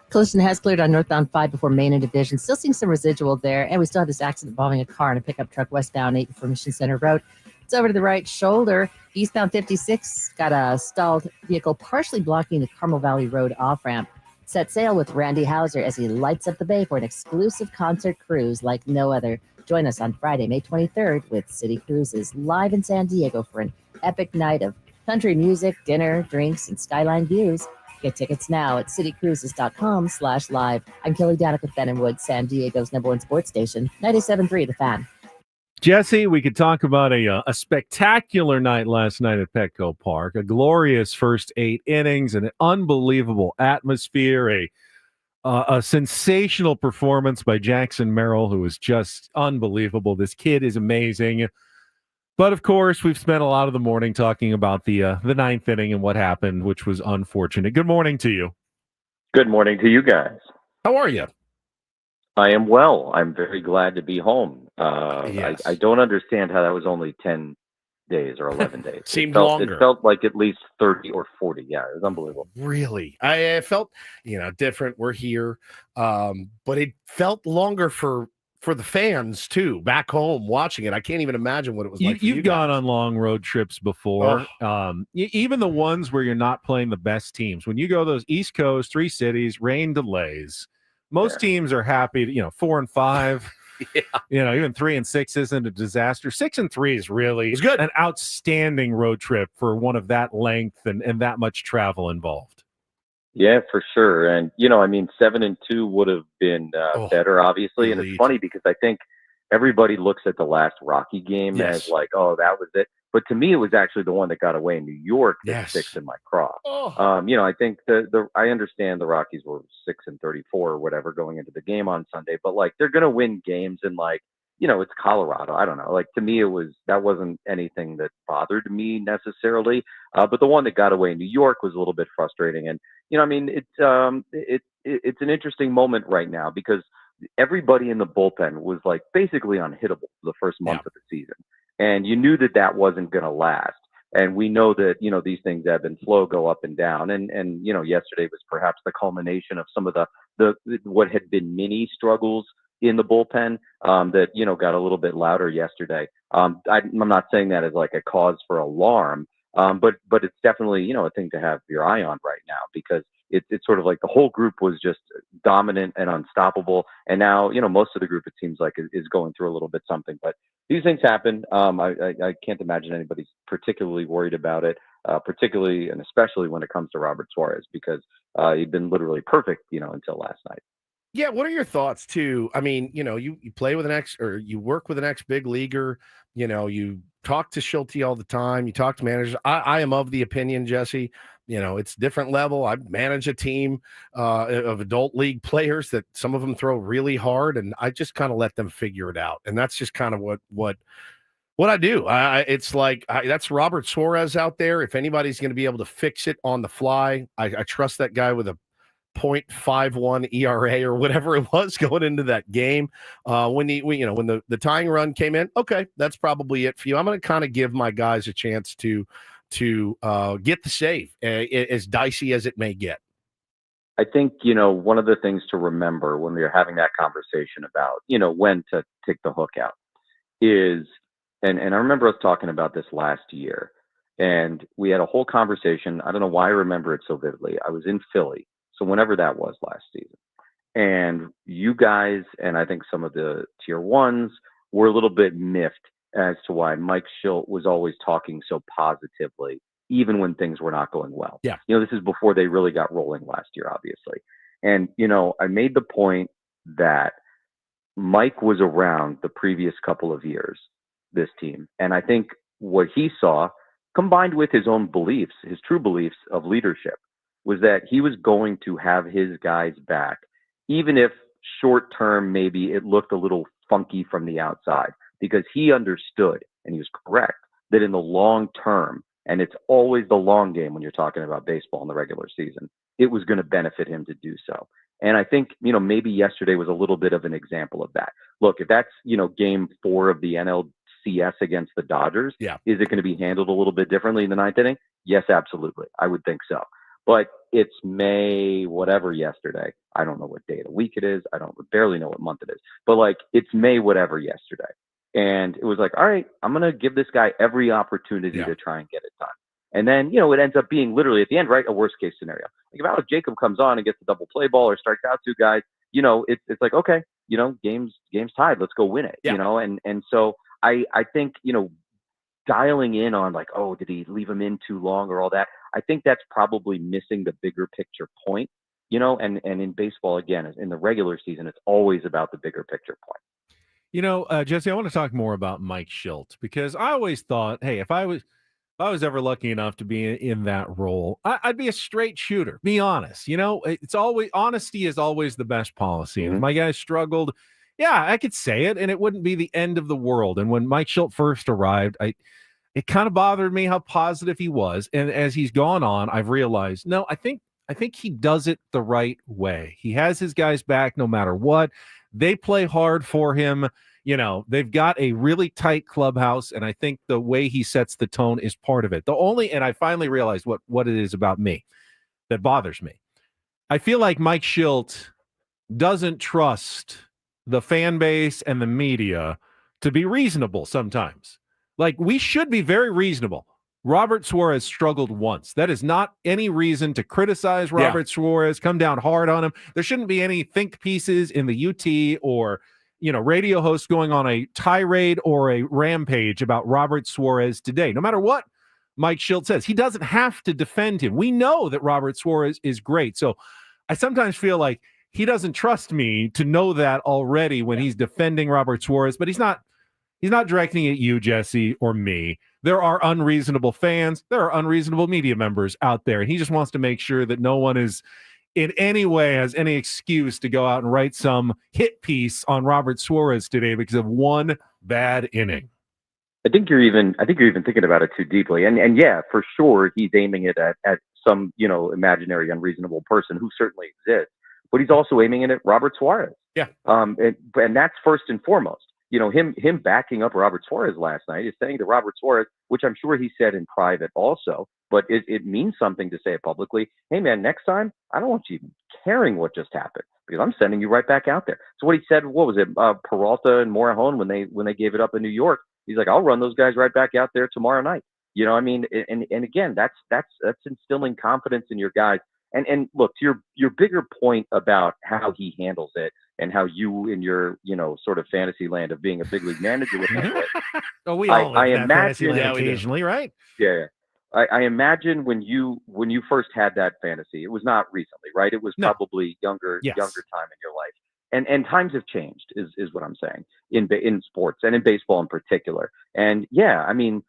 Collision has cleared on northbound 5 before Main and Division. Still seeing some residual there. And we still have this accident involving a car and a pickup truck westbound 8 before Mission Center Road. It's over to the right shoulder. Eastbound 56 got a stalled vehicle partially blocking the Carmel Valley Road off-ramp. Set sail with Randy Hauser as he lights up the bay for an exclusive concert cruise like no other. Join us on Friday, May 23rd with City Cruises live in San Diego for an epic night of country music, dinner, drinks, and skyline views. Get tickets now at citycruises.com/live. I'm Kelly Danick with Ben and Woods, San Diego's #1 sports station, 97.3 The Fan. Jesse, we could talk about a spectacular night last night at Petco Park, a glorious first 8 innings, an unbelievable atmosphere, a sensational performance by Jackson Merrill, who was just unbelievable. This kid is amazing. But, of course, we've spent a lot of the morning talking about the 9th inning and what happened, which was unfortunate. Good morning to you. Good morning to you guys. How are you? I am well. I'm very glad to be home. Yes. I don't understand how that was only 10 days or 11 days. Seemed longer. It felt like at least 30 or 40. Yeah, it was unbelievable. Really? I felt, different. We're here. But it felt longer for the fans too, back home watching it. I can't even imagine what it was like for you You've guys. gone on long road trips before. Even the ones where you're not playing the best teams. When you go those East Coast, 3 cities, rain delays, most teams are happy to, 4 and 5. Yeah. Even 3 and 6 isn't a disaster. 6 and 3 is really good. An outstanding road trip for one of that length and that much travel involved. Yeah, for sure. And, 7 and 2 would have been better, obviously. And it's funny because I think everybody looks at the last Rocky game as like, oh, that was it. But to me, it was actually the one that got away in New York that sticks in my craw. I think I understand the Rockies were 6 and 34 or whatever going into the game on Sunday, but like they're going to win games and it's Colorado. I don't know. Like to me, that wasn't anything that bothered me necessarily. But the one that got away in New York was a little bit frustrating. And it's an interesting moment right now because everybody in the bullpen was like basically unhittable for the first month of the season. And you knew that wasn't going to last. And we know that, these things ebb and flow, go up and down. And yesterday was perhaps the culmination of some of the what had been mini struggles in the bullpen that, got a little bit louder yesterday. I'm not saying that as like a cause for alarm, but it's definitely, a thing to have your eye on right now because it's sort of like the whole group was just dominant and unstoppable. And now, most of the group, it seems like is going through a little bit something, but these things happen. I can't imagine anybody's particularly worried about it, particularly and especially when it comes to Robert Suarez, because he'd been literally perfect, until last night. Yeah. What are your thoughts too? I mean, you play with you work with an ex-big leaguer, you talk to Schulte all the time. You talk to managers. I am of the opinion, Jesse, it's different level. I manage a team of adult league players that some of them throw really hard, and I just kind of let them figure it out. And that's just kind of what I do. It's like that's Robert Suarez out there. If anybody's going to be able to fix it on the fly, I trust that guy with a 0.51 ERA or whatever it was going into that game. When the tying run came in, okay, that's probably it for you. I'm going to kind of give my guys a chance to get the save, as dicey as it may get. I think, one of the things to remember when we are having that conversation about, when to take the hook out is, and I remember us talking about this last year, and we had a whole conversation. I don't know why I remember it so vividly. I was in Philly. So whenever that was last season, and you guys, and I think some of the tier ones were a little bit miffed as to why Mike Schilt was always talking so positively, even when things were not going well. Yeah. This is before they really got rolling last year, obviously. And, I made the point that Mike was around the previous couple of years, this team. And I think what he saw, combined with his own beliefs, his true beliefs of leadership, was that he was going to have his guys back, even if short term, maybe it looked a little funky from the outside, because he understood, and he was correct, that in the long term, and it's always the long game when you're talking about baseball in the regular season, it was going to benefit him to do so. And I think, maybe yesterday was a little bit of an example of that. Look, if that's, game 4 of the NLCS against the Dodgers, is it going to be handled a little bit differently in the 9th inning? Yes, absolutely. I would think so. But it's May, whatever yesterday. I don't know what day of the week it is. I barely know what month it is. But it's May, whatever yesterday. And it was like, all right, I'm going to give this guy every opportunity to try and get it done. And then, it ends up being literally at the end, right, a worst case scenario. Like if Alex Jacob comes on and gets a double play ball or strikes out 2 guys, it's like, okay, game's tied. Let's go win it, And so I think, dialing in on like, oh, did he leave him in too long or all that? I think that's probably missing the bigger picture point, and in baseball, again, in the regular season, it's always about the bigger picture point. Jesse, I want to talk more about Mike Schilt because I always thought, hey, if I was ever lucky enough to be in that role, I'd be a straight shooter. Be honest. It's always honesty is always the best policy. And if my guys struggled, I could say it and it wouldn't be the end of the world. And when Mike Schilt first arrived, it kind of bothered me how positive he was. And as he's gone on, I've realized, no, I think he does it the right way. He has his guys back no matter what. They play hard for him. You know, they've got a really tight clubhouse, and I think the way he sets the tone is part of it. And I finally realized what it is about me that bothers me. I feel like Mike Shildt doesn't trust the fan base and the media to be reasonable sometimes. Like, we should be very reasonable. Robert Suarez struggled once. That is not any reason to criticize Robert Suarez, come down hard on him. There shouldn't be any think pieces in the UT or, radio hosts going on a tirade or a rampage about Robert Suarez today. No matter what Mike Shildt says, he doesn't have to defend him. We know that Robert Suarez is great. So I sometimes feel like he doesn't trust me to know that already when he's defending Robert Suarez, but he's not directing at you, Jesse, or me. There are unreasonable fans. There are unreasonable media members out there. And he just wants to make sure that no one is in any way has any excuse to go out and write some hit piece on Robert Suarez today because of one bad inning. I think you're even thinking about it too deeply. And yeah, for sure, he's aiming it at some, imaginary unreasonable person who certainly exists. But he's also aiming it at Robert Suarez. Yeah. And that's first and foremost. Him backing up Robert Suarez last night is saying to Robert Suarez, which I'm sure he said in private also, but it means something to say it publicly. Hey, man, next time, I don't want you even caring what just happened because I'm sending you right back out there. So what he said, what was it, Peralta and Morejon when they gave it up in New York, he's like, I'll run those guys right back out there tomorrow night. And again, that's instilling confidence in your guys. And look, to your bigger point about how he handles it and how you in your, sort of fantasy land of being a big league manager would handle it. Oh, we all live in that fantasy land Yeah, occasionally, right? Yeah. I imagine when you first had that fantasy, it was not recently, right? It was probably younger time in your life. And times have changed is what I'm saying in sports and in baseball in particular. And yeah, I mean,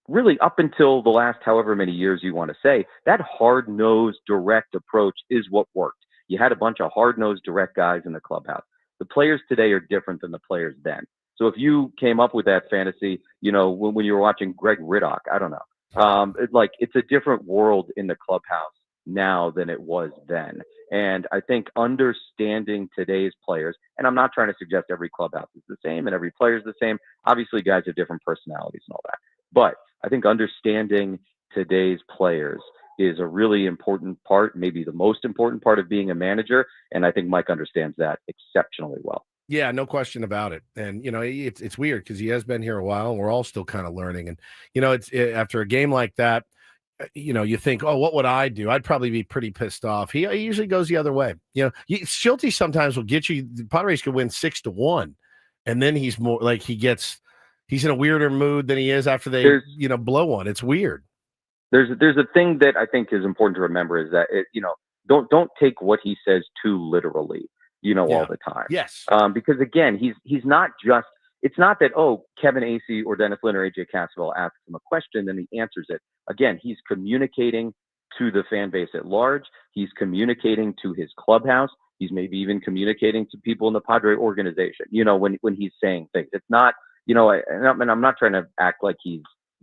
really up until the last however many years you want to say, that hard-nosed direct approach is what worked. You had a bunch of hard-nosed direct guys in the clubhouse. The players today are different than the players then. So if you came up with that fantasy, when you were watching Greg Riddock, I don't know. It's a different world in the clubhouse now than it was then. And I think understanding today's players, and I'm not trying to suggest every clubhouse is the same and every player is the same. Obviously, guys have different personalities and all that. But I think understanding today's players is a really important part, maybe the most important part of being a manager. And I think Mike understands that exceptionally well. Yeah, no question about it. And, it's weird because he has been here a while and we're all still kind of learning. And, after a game like that, you think, oh, what would I do? I'd probably be pretty pissed off. He usually goes the other way. Shilty sometimes will get you. The Padres could win 6-1. And then he's more like he's in a weirder mood than he is after they, blow one. It's weird. There's a thing that I think is important to remember is that don't take what he says too literally, all the time. Yes. Because again, he's not just. It's not that Kevin Acee or Dennis Lynn or AJ Cassavell asks him a question and he answers it. Again, he's communicating to the fan base at large. He's communicating to his clubhouse. He's maybe even communicating to people in the Padre organization. When he's saying things, it's not. And I'm not trying to act like he's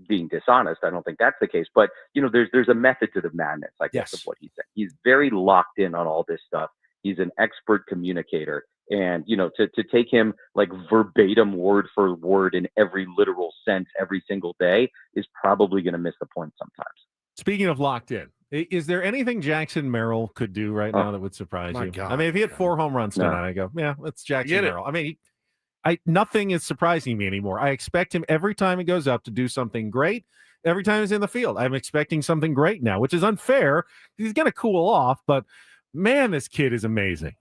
being dishonest. I don't think that's the case. But there's a method to the madness, I guess, of what he's saying. He's very locked in on all this stuff. He's an expert communicator. And, to take him like verbatim word for word in every literal sense every single day is probably going to miss the point sometimes. Speaking of locked in, is there anything Jackson Merrill could do right now that would surprise you? God. I mean, if he had 4 home runs tonight, I go, yeah, it's Jackson Merrill. I mean, nothing is surprising me anymore. I expect him every time he goes up to do something great. Every time he's in the field, I'm expecting something great now, which is unfair. He's going to cool off, but man, this kid is amazing.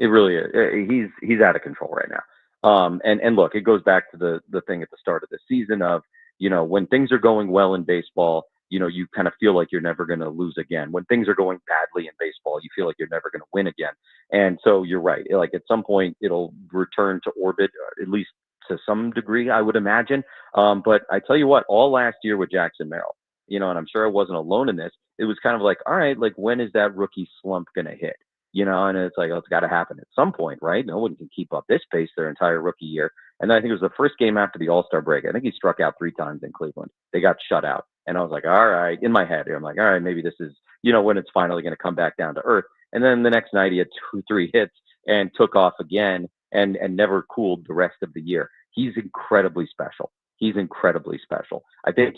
It really is. He's out of control right now. And look, it goes back to the thing at the start of the season of, when things are going well in baseball, you kind of feel like you're never going to lose again. When things are going badly in baseball, you feel like you're never going to win again. And so you're right. Like at some point it'll return to orbit, at least to some degree, I would imagine. But I tell you what, all last year with Jackson Merrill, and I'm sure I wasn't alone in this. It was kind of like, all right, like when is that rookie slump going to hit? And it's like, it's got to happen at some point, right? No one can keep up this pace their entire rookie year. And then I think it was the first game after the All-Star break. I think he struck out 3 times in Cleveland. They got shut out. And I was like, all right, in my head, I'm like, all right, maybe this is, when it's finally going to come back down to earth. And then the next night he had 2-3 hits and took off again. and never cooled the rest of the year. He's incredibly special. He's incredibly special. I think,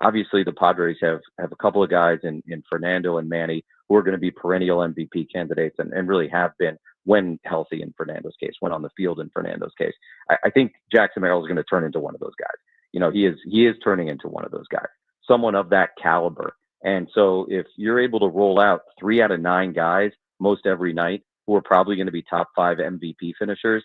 obviously the Padres have a couple of guys in Fernando and Manny who are going to be perennial MVP candidates and really have been when healthy in Fernando's case, when on the field in Fernando's case. I think Jackson Merrill is going to turn into one of those guys. He is turning into one of those guys, someone of that caliber. And so if you're able to roll out 3 out of 9 guys most every night who are probably going to be top 5 MVP finishers,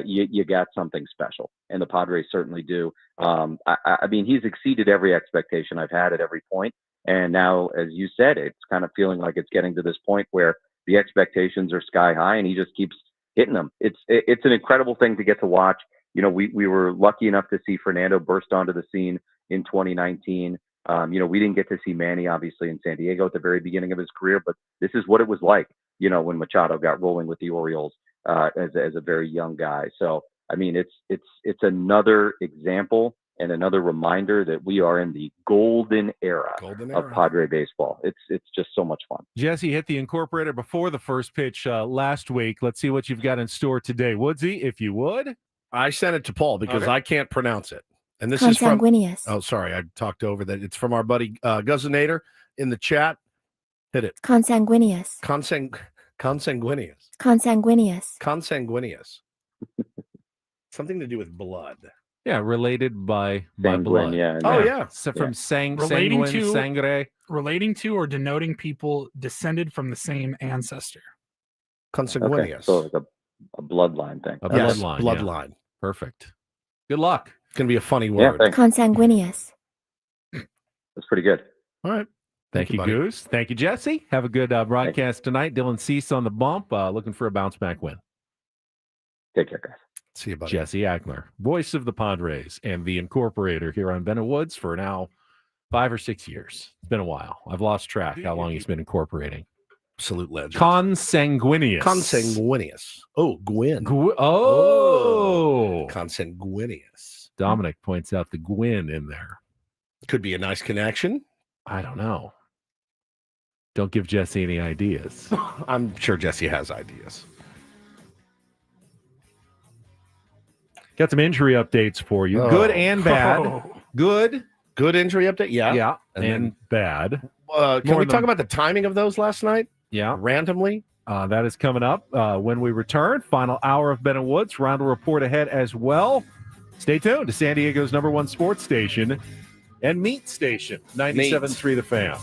you got something special, and the Padres certainly do. I mean, he's exceeded every expectation I've had at every point, and now, as you said, it's kind of feeling like it's getting to this point where the expectations are sky high, and he just keeps hitting them. It's an incredible thing to get to watch. We were lucky enough to see Fernando burst onto the scene in 2019. We didn't get to see Manny, obviously, in San Diego at the very beginning of his career, but this is what it was like, when Machado got rolling with the Orioles as a very young guy. So, I mean, it's another example and another reminder that we are in the golden era of Padre baseball. It's just so much fun. Jesse hit the incorporator before the first pitch last week. Let's see what you've got in store today. Woodsy, if you would. I sent it to Paul because I can't pronounce it. And this Consanguineous. is from... Oh, sorry. I talked over that. It's from our buddy Guzzinator in the chat. Hit it. Consanguineous. Consanguineous. Consanguineous. Consanguineous. Something to do with blood. Yeah, related by blood. Yeah. Yeah. So from Relating sanguine, to- sangre. Relating to or denoting people descended from the same ancestor. Consanguineous. Okay. So like a bloodline thing. A Yes, bloodline. bloodline. Yeah. Perfect. Good luck. It's going to be a funny Yeah, word. thanks. Consanguineous. That's pretty good. All right. Thank you, buddy. Goose. Thank you, Jesse. Have a good broadcast tonight. Dylan Cease on the bump, looking for a bounce back win. Take care, guys. See you, buddy. Jesse Agler, voice of the Padres and the incorporator here on Ben and Woods for now 5 or 6 years. It's been a while. I've lost track how long he's been incorporating. Absolute legend. Consanguineous. Consanguineous. Oh, Gwyn. Consanguineous. Dominic points out the Gwyn in there. Could be a nice connection. I don't know. Don't give Jesse any ideas. I'm sure Jesse has ideas. Got some injury updates for you. Good and bad. Good injury update. Yeah. Yeah. And bad. Can we talk about the timing of those last night? Yeah. Randomly? That is coming up when we return. Final hour of Ben and Woods. Reindl Report ahead as well. Stay tuned to San Diego's #1 sports station and meat station, 97.3 The Fan.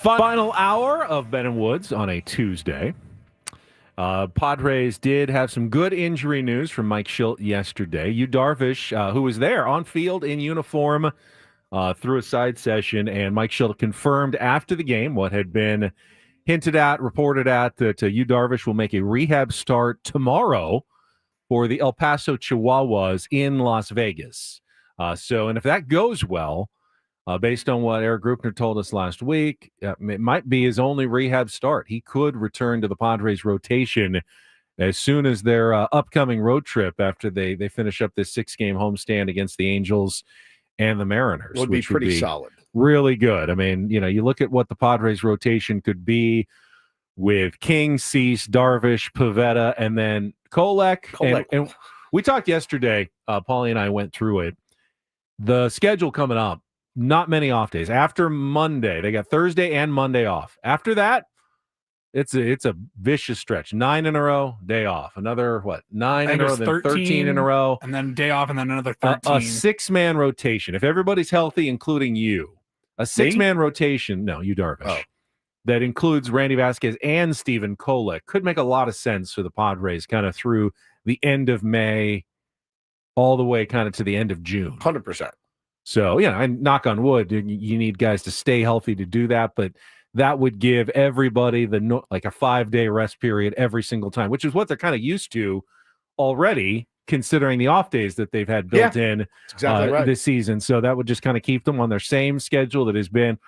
Final hour of Ben and Woods on a Tuesday. Padres did have some good injury news from Mike Schilt yesterday. Yu Darvish, who was there on field in uniform, through a side session, and Mike Schilt confirmed after the game what had been hinted at, reported at, that Yu Darvish will make a rehab start tomorrow for the El Paso Chihuahuas in Las Vegas. And if that goes well, based on what Eric Grupner told us last week, it might be his only rehab start. He could return to the Padres rotation as soon as their upcoming road trip after they finish up this 6-game homestand against the Angels and the Mariners. Would be pretty solid. Really good. I mean, you look at what the Padres rotation could be with King, Cease, Darvish, Pivetta, and then Kolek. And we talked yesterday, Paulie and I went through it. The schedule coming up, not many off days. After Monday, they got Thursday and Monday off. After that, it's a vicious stretch. 9 in a row, day off. Another, 9 in a row, then 13 in a row. And then day off, and then another 13. A 6-man rotation. If everybody's healthy, including you, a 6-man rotation, no, Yu Darvish, that includes Randy Vasquez and Stephen Kolek could make a lot of sense for the Padres kind of through the end of May all the way kind of to the end of June. 100%. So, and knock on wood, you need guys to stay healthy to do that, but that would give everybody like a 5-day rest period every single time, which is what they're kind of used to already, considering the off days that they've had built in this season. So that would just kind of keep them on their same schedule that has been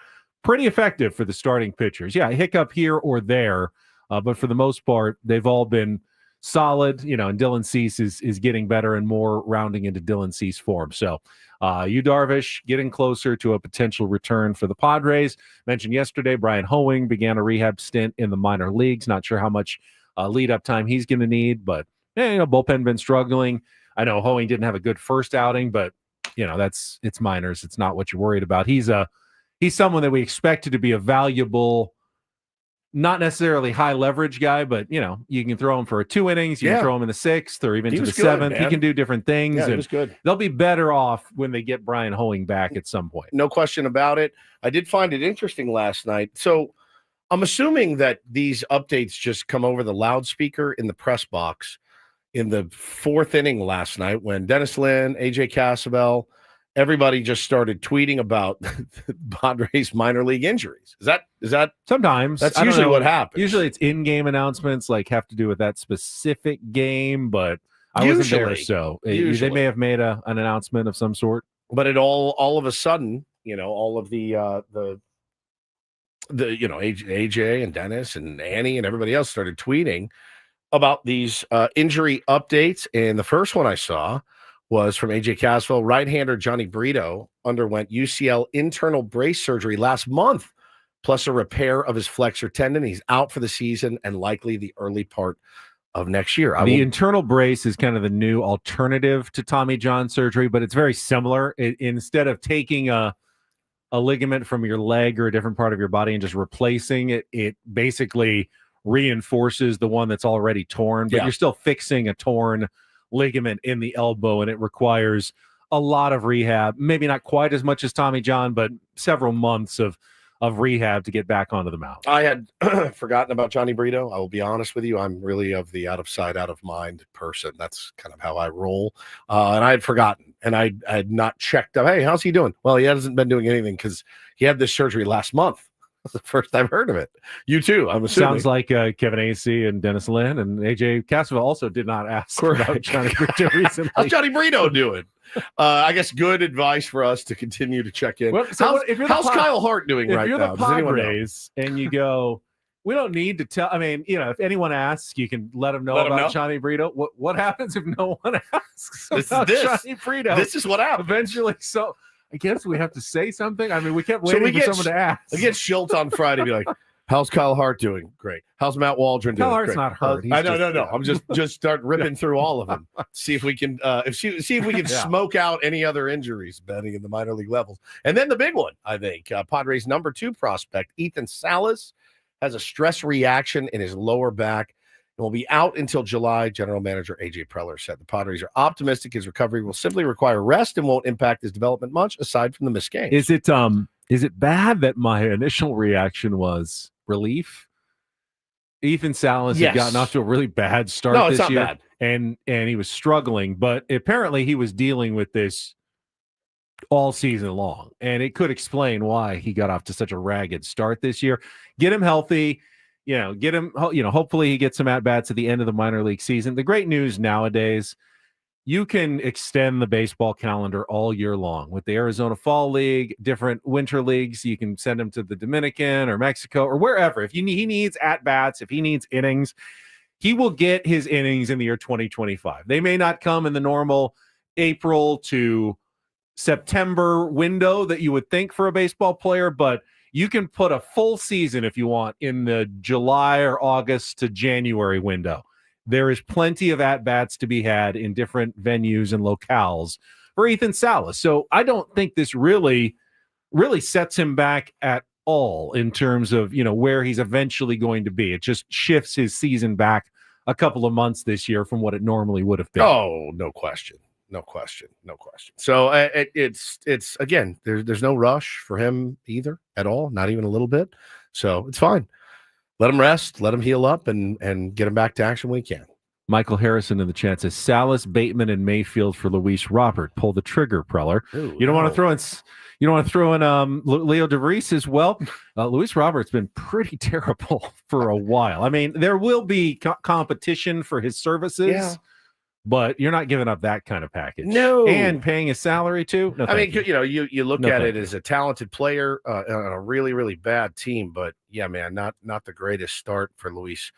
pretty effective for the starting pitchers. Yeah, a hiccup here or there, but for the most part, they've all been solid, and Dylan Cease is getting better and more rounding into Dylan Cease form. So Yu Darvish getting closer to a potential return for the Padres. Mentioned yesterday, Brian Hoeing began a rehab stint in the minor leagues. Not sure how much lead-up time he's going to need, but bullpen been struggling. I know Hoeing didn't have a good first outing, but it's minors. It's not what you're worried about. He's someone that we expected to be a valuable, not necessarily high leverage guy, but you can throw him for 2 innings, you can throw him in the 6th or even to the 7th. He can do different things. Yeah, he was good. They'll be better off when they get Brian Hoeing back at some point. No question about it. I did find it interesting last night. So I'm assuming that these updates just come over the loudspeaker in the press box in the 4th inning last night when Dennis Lin, AJ Cassavell, everybody just started tweeting about Padres minor league injuries. Is that sometimes that's usually what happens? Usually it's in-game announcements like have to do with that specific game, but I wasn't there, so they may have made an announcement of some sort. But it all of a sudden, all of the AJ and Dennis and Annie and everybody else started tweeting about these injury updates, and the first one I saw was from AJ Caswell. Right-hander Johnny Brito underwent UCL internal brace surgery last month, plus a repair of his flexor tendon. He's out for the season and likely the early part of next year. Internal brace is kind of the new alternative to Tommy John surgery, but it's very similar. Instead of taking a ligament from your leg or a different part of your body and just replacing it, it basically reinforces the one that's already torn, but you're still fixing a torn ligament in the elbow, and it requires a lot of rehab. Maybe not quite as much as Tommy John, but several months of rehab to get back onto the mound. I had forgotten about Johnny Brito. I will be honest with you. I'm really of the out of sight, out of mind person. That's kind of how I roll. And I had forgotten, and I had not checked up. Hey, how's he doing? Well, he hasn't been doing anything because he had this surgery last month. That's the first I've heard of it. You too, I'm assuming. Sounds like Kevin Acee and Dennis Lin and AJ Cassavell also did not ask about Johnny Brito recently. How's Johnny Brito doing? I guess good advice for us to continue to check in. Well, how's Kyle Hart doing right now? If you're the Padres and you go, we don't need to tell. I mean, if anyone asks, you can let them know about Johnny Brito. What happens if no one asks about Johnny Brito? This is what happens. Eventually, so I guess we have to say something. I mean, we kept waiting for someone to ask. We get Schilt on Friday, be like, how's Kyle Hart doing? Great. How's Matt Waldron doing? Kyle Hart's not hurt. No. I'm just start ripping through all of them. See if we can smoke out any other injuries betting in the minor league levels. And then the big one, I think, Padres number 2 prospect, Ethan Salas, has a stress reaction in his lower back and will be out until July. General Manager AJ Preller said the Padres are optimistic his recovery will simply require rest and won't impact his development much aside from the missed games. Is Is it bad that my initial reaction was relief? Ethan Salas had gotten off to a really bad start this year. Bad. And he was struggling, but apparently he was dealing with this all season long, and it could explain why he got off to such a ragged start this year. Get him healthy, get him, hopefully he gets some at-bats at the end of the minor league season. The great news nowadays, you can extend the baseball calendar all year long with the Arizona Fall League, different winter leagues. You can send him to the Dominican or Mexico or wherever. If he needs at-bats, if he needs innings, he will get his innings in the year 2025. They may not come in the normal April to September window that you would think for a baseball player, but you can put a full season if you want in the July or August to January window. There is plenty of at-bats to be had in different venues and locales for Ethan Salas. So I don't think this really sets him back at all in terms of, where he's eventually going to be. It just shifts his season back a couple of months this year from what it normally would have been. Oh, no question. No question. So it's again, there's no rush for him either at all, not even a little bit. So it's fine. Let him rest, let him heal up, and get him back to action when he can. Michael Harrison in the chat says Salas, Bateman, and Mayfield for Luis Robert. Pull the trigger, Preller. You don't want to throw in. You don't want to throw in Leo DeVries as well. Luis Robert's been pretty terrible for a while. I mean, there will be competition for his services, but you're not giving up that kind of package. No, and paying his salary too. No, I mean, you look at it as a talented player on a really, really bad team, but yeah, man, not the greatest start for Luis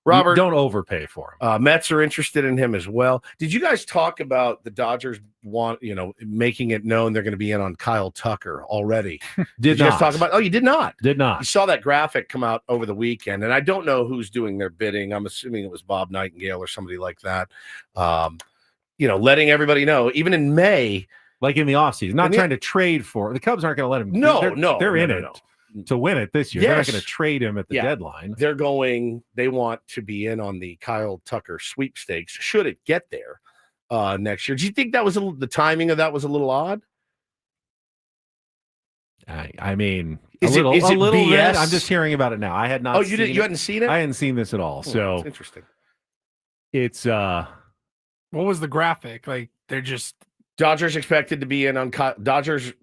Robert. Don't overpay for him. Mets are interested in him as well. Did you guys talk about the Dodgers making it known they're going to be in on Kyle Tucker already? Did you guys talk about? Oh, you did not. Did not. You saw that graphic come out over the weekend, and I don't know who's doing their bidding. I'm assuming it was Bob Nightingale or somebody like that. Letting everybody know, even in May, like in the offseason, not trying to trade for the Cubs aren't going to let him. They're in it to win it this year. Yes. They're not going to trade him at the deadline. They want to be in on the Kyle Tucker sweepstakes should it get there next year. Do you think that was the timing of that was a little odd? I mean, is a little BS? bit. I'm just hearing about it now. I had not. Oh, you hadn't seen it? I hadn't seen this at all. So that's interesting. It's what was the graphic? Like they're just Dodgers expected to be in on Dodgers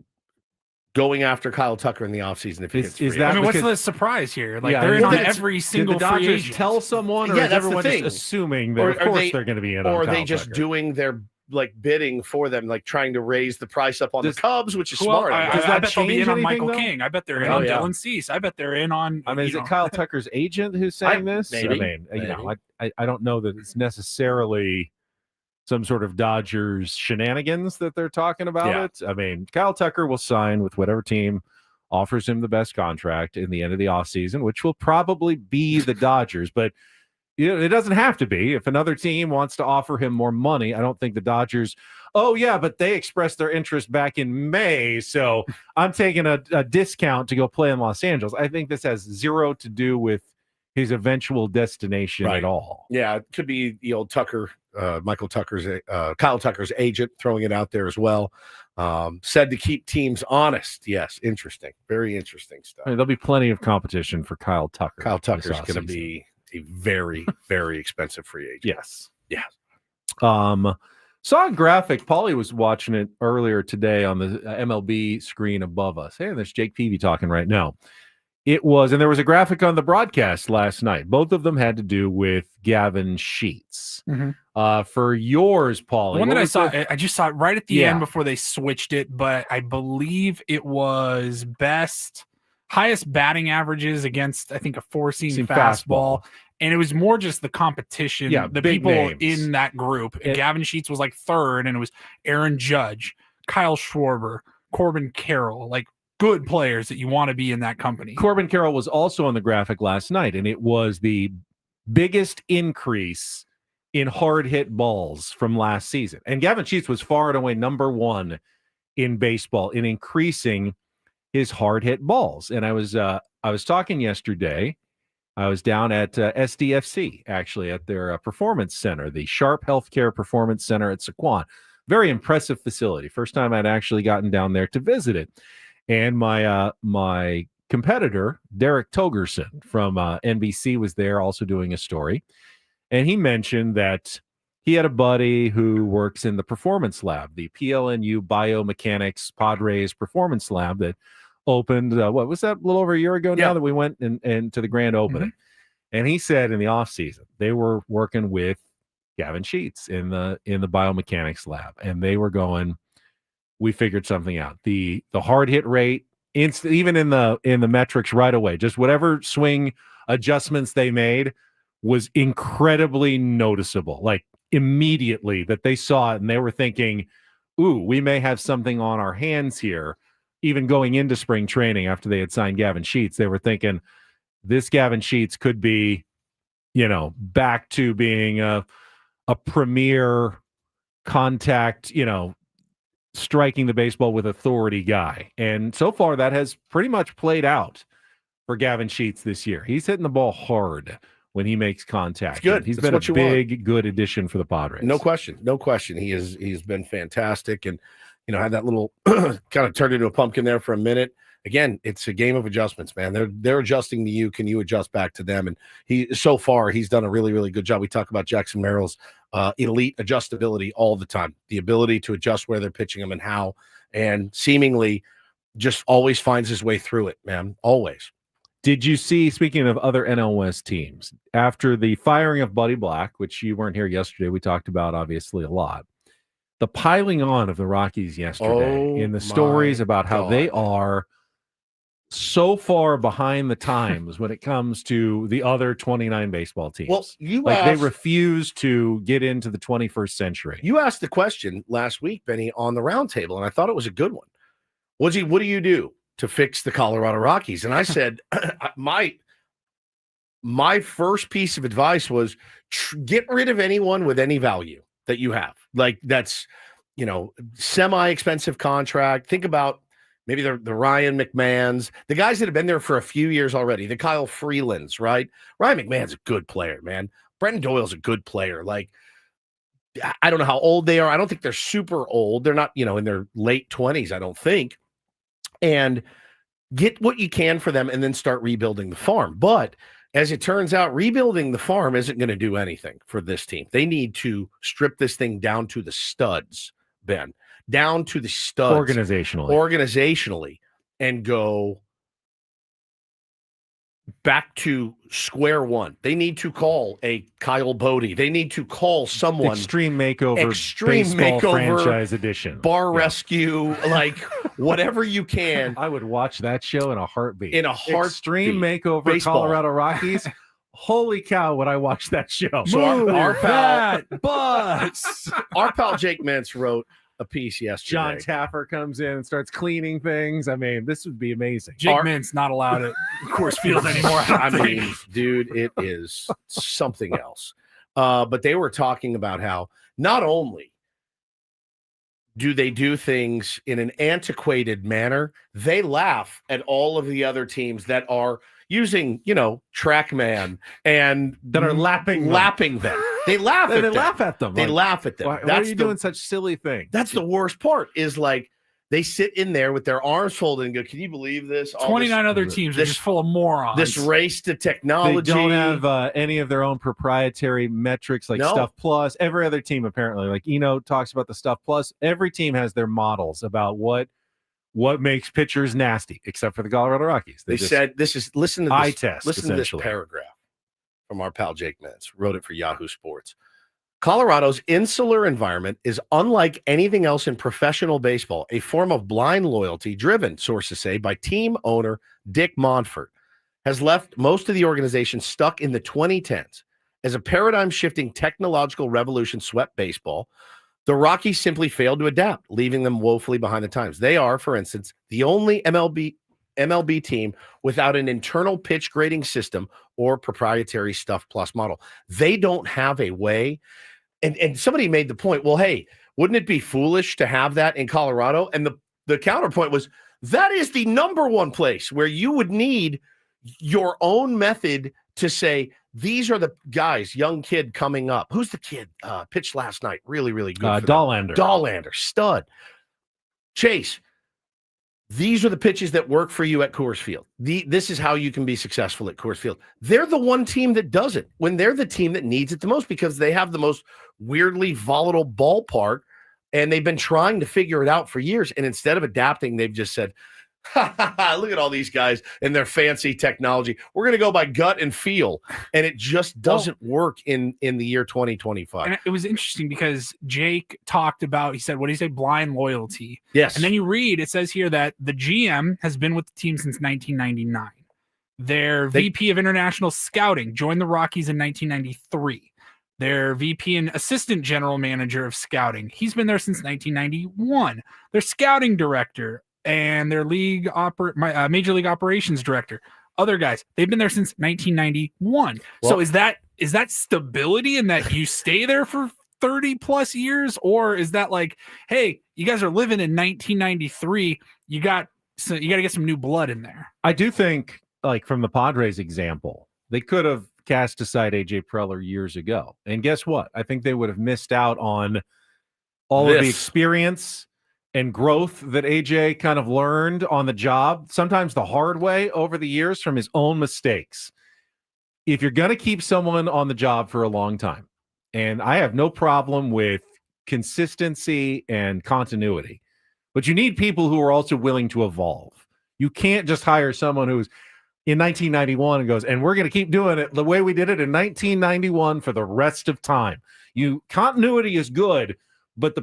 going after Kyle Tucker in the offseason if he gets free. I mean, what's the surprise here? Like they're in on every single did the Dodgers free agent. Tell someone, or is everyone just assuming that of course they're going to be in on Or are Kyle they just Tucker? doing their bidding for them, like trying to raise the price up on the Cubs, which is smart. I bet they'll be in on Michael though? King. I bet they're in on Dylan Cease. I bet they're in on. I mean, is it Kyle Tucker's agent who's saying this? Maybe. I mean, I don't know that it's necessarily some sort of Dodgers shenanigans that they're talking about it. I mean, Kyle Tucker will sign with whatever team offers him the best contract in the end of the offseason, which will probably be the Dodgers. But it doesn't have to be. If another team wants to offer him more money, I don't think the Dodgers, but they expressed their interest back in May, so I'm taking a discount to go play in Los Angeles. I think this has zero to do with his eventual destination at all. Yeah, it could be the old Tucker, Kyle Tucker's agent throwing it out there as well. Said to keep teams honest. Yes, interesting. Very interesting stuff. I mean, there'll be plenty of competition for Kyle Tucker. Kyle Tucker's going to be a very, very expensive free agent. Yes. Yeah. Saw a graphic. Paulie was watching it earlier today on the MLB screen above us. Hey, there's Jake Peavy talking right now. It was, and there was a graphic on the broadcast last night. Both of them had to do with Gavin Sheets. For yours, Paulie, the one that I saw, I just saw it right at the end before they switched it, but I believe it was highest batting averages against, I think, a four-seam fastball. And it was more just the competition, the people names in that group. Gavin Sheets was like third, and it was Aaron Judge, Kyle Schwarber, Corbin Carroll, like good players that you want to be in that company. Corbin Carroll was also on the graphic last night, and it was the biggest increase in hard hit balls from last season. And Gavin Sheets was far and away number one in baseball in increasing his hard hit balls. And I was talking yesterday. I was down at SDFC, actually, at their performance center, the Sharp Healthcare Performance Center at Saquon. Very impressive facility. First time I'd actually gotten down there to visit it. And my competitor, Derek Togerson from NBC, was there also doing a story. And he mentioned that he had a buddy who works in the performance lab, the PLNU Biomechanics Padres Performance Lab that opened, what was that, a little over a year ago now that we went and to the grand opening. And he said in the offseason, they were working with Gavin Sheets in the biomechanics lab. And they were going, we figured something out. The hard hit rate, even in the metrics right away, just whatever swing adjustments they made was incredibly noticeable. Like immediately that they saw it and they were thinking, ooh, we may have something on our hands here. Even going into spring training after they had signed Gavin Sheets, they were thinking this Gavin Sheets could be, back to being a premier contact, striking the baseball with authority guy. And so far that has pretty much played out for Gavin Sheets this year. He's hitting the ball hard when he makes contact. It's good. He's That's been a big, good addition for the Padres. No question. He's been fantastic. And, had that little kind of turned into a pumpkin there for a minute. Again, it's a game of adjustments, man. They're adjusting to you. Can you adjust back to them? And so far he's done a really, really good job. We talk about Jackson Merrill's elite adjustability all the time, the ability to adjust where they're pitching him and how, and seemingly just always finds his way through it, man. Always. Did you see, speaking of other NL West teams, after the firing of Buddy Black, which you weren't here yesterday, we talked about obviously a lot, the piling on of the Rockies yesterday in the stories about how they are so far behind the times when it comes to the other 29 baseball teams. Well, they refuse to get into the 21st century. You asked the question last week, Benny, on the roundtable, and I thought it was a good one. Woodsy, what do you do to fix the Colorado Rockies? And I said, my first piece of advice was get rid of anyone with any value that you have. Like that's, semi-expensive contract. Think about maybe the Ryan McMahons, the guys that have been there for a few years already, the Kyle Freelands, right? Ryan McMahon's a good player, man. Brendan Doyle's a good player. Like, I don't know how old they are. I don't think they're super old. They're not, in their late 20s, I don't think. And get what you can for them and then start rebuilding the farm. But as it turns out, rebuilding the farm isn't going to do anything for this team. They need to strip this thing down to the studs, Ben, down to the studs organizationally and go back to square one. They need to call a Kyle Bodie. They need to call someone Extreme Makeover Franchise Edition. Bar Rescue, like whatever you can. I would watch that show in a heartbeat. Extreme Makeover Baseball. Colorado Rockies. Holy cow, would I watch that show. So our pal bus. Our pal Jake Mintz wrote a piece yesterday. John Taffer comes in and starts cleaning things. I mean, this would be amazing. Jake Mintz not allowed at Coors Field anymore. I mean, dude, it is something else. But they were talking about how not only do they do things in an antiquated manner, they laugh at all of the other teams that are using, TrackMan and that are lapping them. They laugh at them. Laugh at them. They laugh at them. Why are you doing such silly things? That's the worst part is like they sit in there with their arms folded and go, can you believe this? 29 other teams are just full of morons. This race to technology. They don't have any of their own proprietary metrics like Stuff Plus. Every other team apparently, like Eno talks about the Stuff Plus. Every team has their models about what makes pitchers nasty, except for the Colorado Rockies. They said, listen to this. Eye test, listen to this paragraph from our pal Jake Mintz, wrote it for Yahoo Sports. Colorodo's insular environment is unlike anything else in professional baseball, a form of blind loyalty driven, sources say, by team owner Dick Monfort, has left most of the organization stuck in the 2010s. As a paradigm-shifting technological revolution swept baseball, the Rockies simply failed to adapt, leaving them woefully behind the times. They are, for instance, the only MLB team without an internal pitch grading system or proprietary Stuff Plus model. They don't have a way. And somebody made the point, well, hey, wouldn't it be foolish to have that in Colorado? And the counterpoint was, that is the number one place where you would need your own method to say, these are the guys, young kid coming up. Who's the kid? Pitched last night. Really, really good. Dollander. Dollander, stud. Chase, these are the pitches that work for you at Coors Field. This is how you can be successful at Coors Field. They're the one team that does it when they're the team that needs it the most because they have the most weirdly volatile ballpark, and they've been trying to figure it out for years. And instead of adapting, they've just said, look at all these guys and their fancy technology. We're going to go by gut and feel, and it just doesn't work in the year 2025. And it was interesting because Jake talked about, he said, what did he say? Blind loyalty. Yes. And then you read, it says here that the GM has been with the team since 1999. Their VP of International Scouting joined the Rockies in 1993. Their VP and Assistant General Manager of Scouting, he's been there since 1991. Their Scouting Director and their Major League Operations Director, other guys, they've been there since 1991. Well, so is that stability in that you stay there for 30 plus years, or is that like, hey, you guys are living in 1993, you got to get some new blood in there? I do think, like from the Padres example, they could have cast aside AJ Preller years ago, and guess what? I think they would have missed out on all of the experience and growth that AJ kind of learned on the job, sometimes the hard way over the years from his own mistakes. If you're going to keep someone on the job for a long time, and I have no problem with consistency and continuity, but you need people who are also willing to evolve. You can't just hire someone who's in 1991 and goes, and we're going to keep doing it the way we did it in 1991 for the rest of time. Continuity is good, but the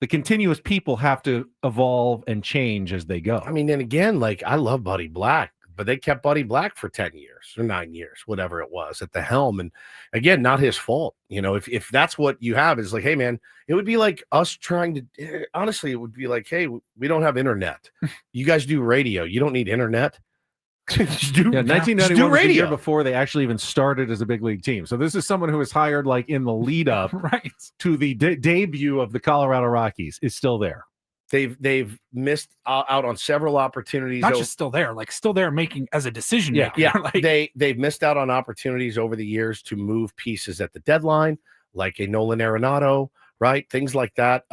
continuous people have to evolve and change as they go. I mean, and again, like I love Buddy Black, but they kept Buddy Black for 10 years or 9 years, whatever it was, at the helm. And again, not his fault. You know, if that's what you have, is like, hey, man, it would be like us trying to, honestly, it would be like, hey, we don't have internet. You guys do radio. You don't need internet. 1991 was the year before they actually even started as a big league team. So this is someone who was hired like in the lead up to the debut of the Colorado Rockies is still there. They've missed out on several opportunities. Not just still there, like still there making as a decision maker. Yeah. Like, they've missed out on opportunities over the years to move pieces at the deadline, like a Nolan Arenado, right? Things like that.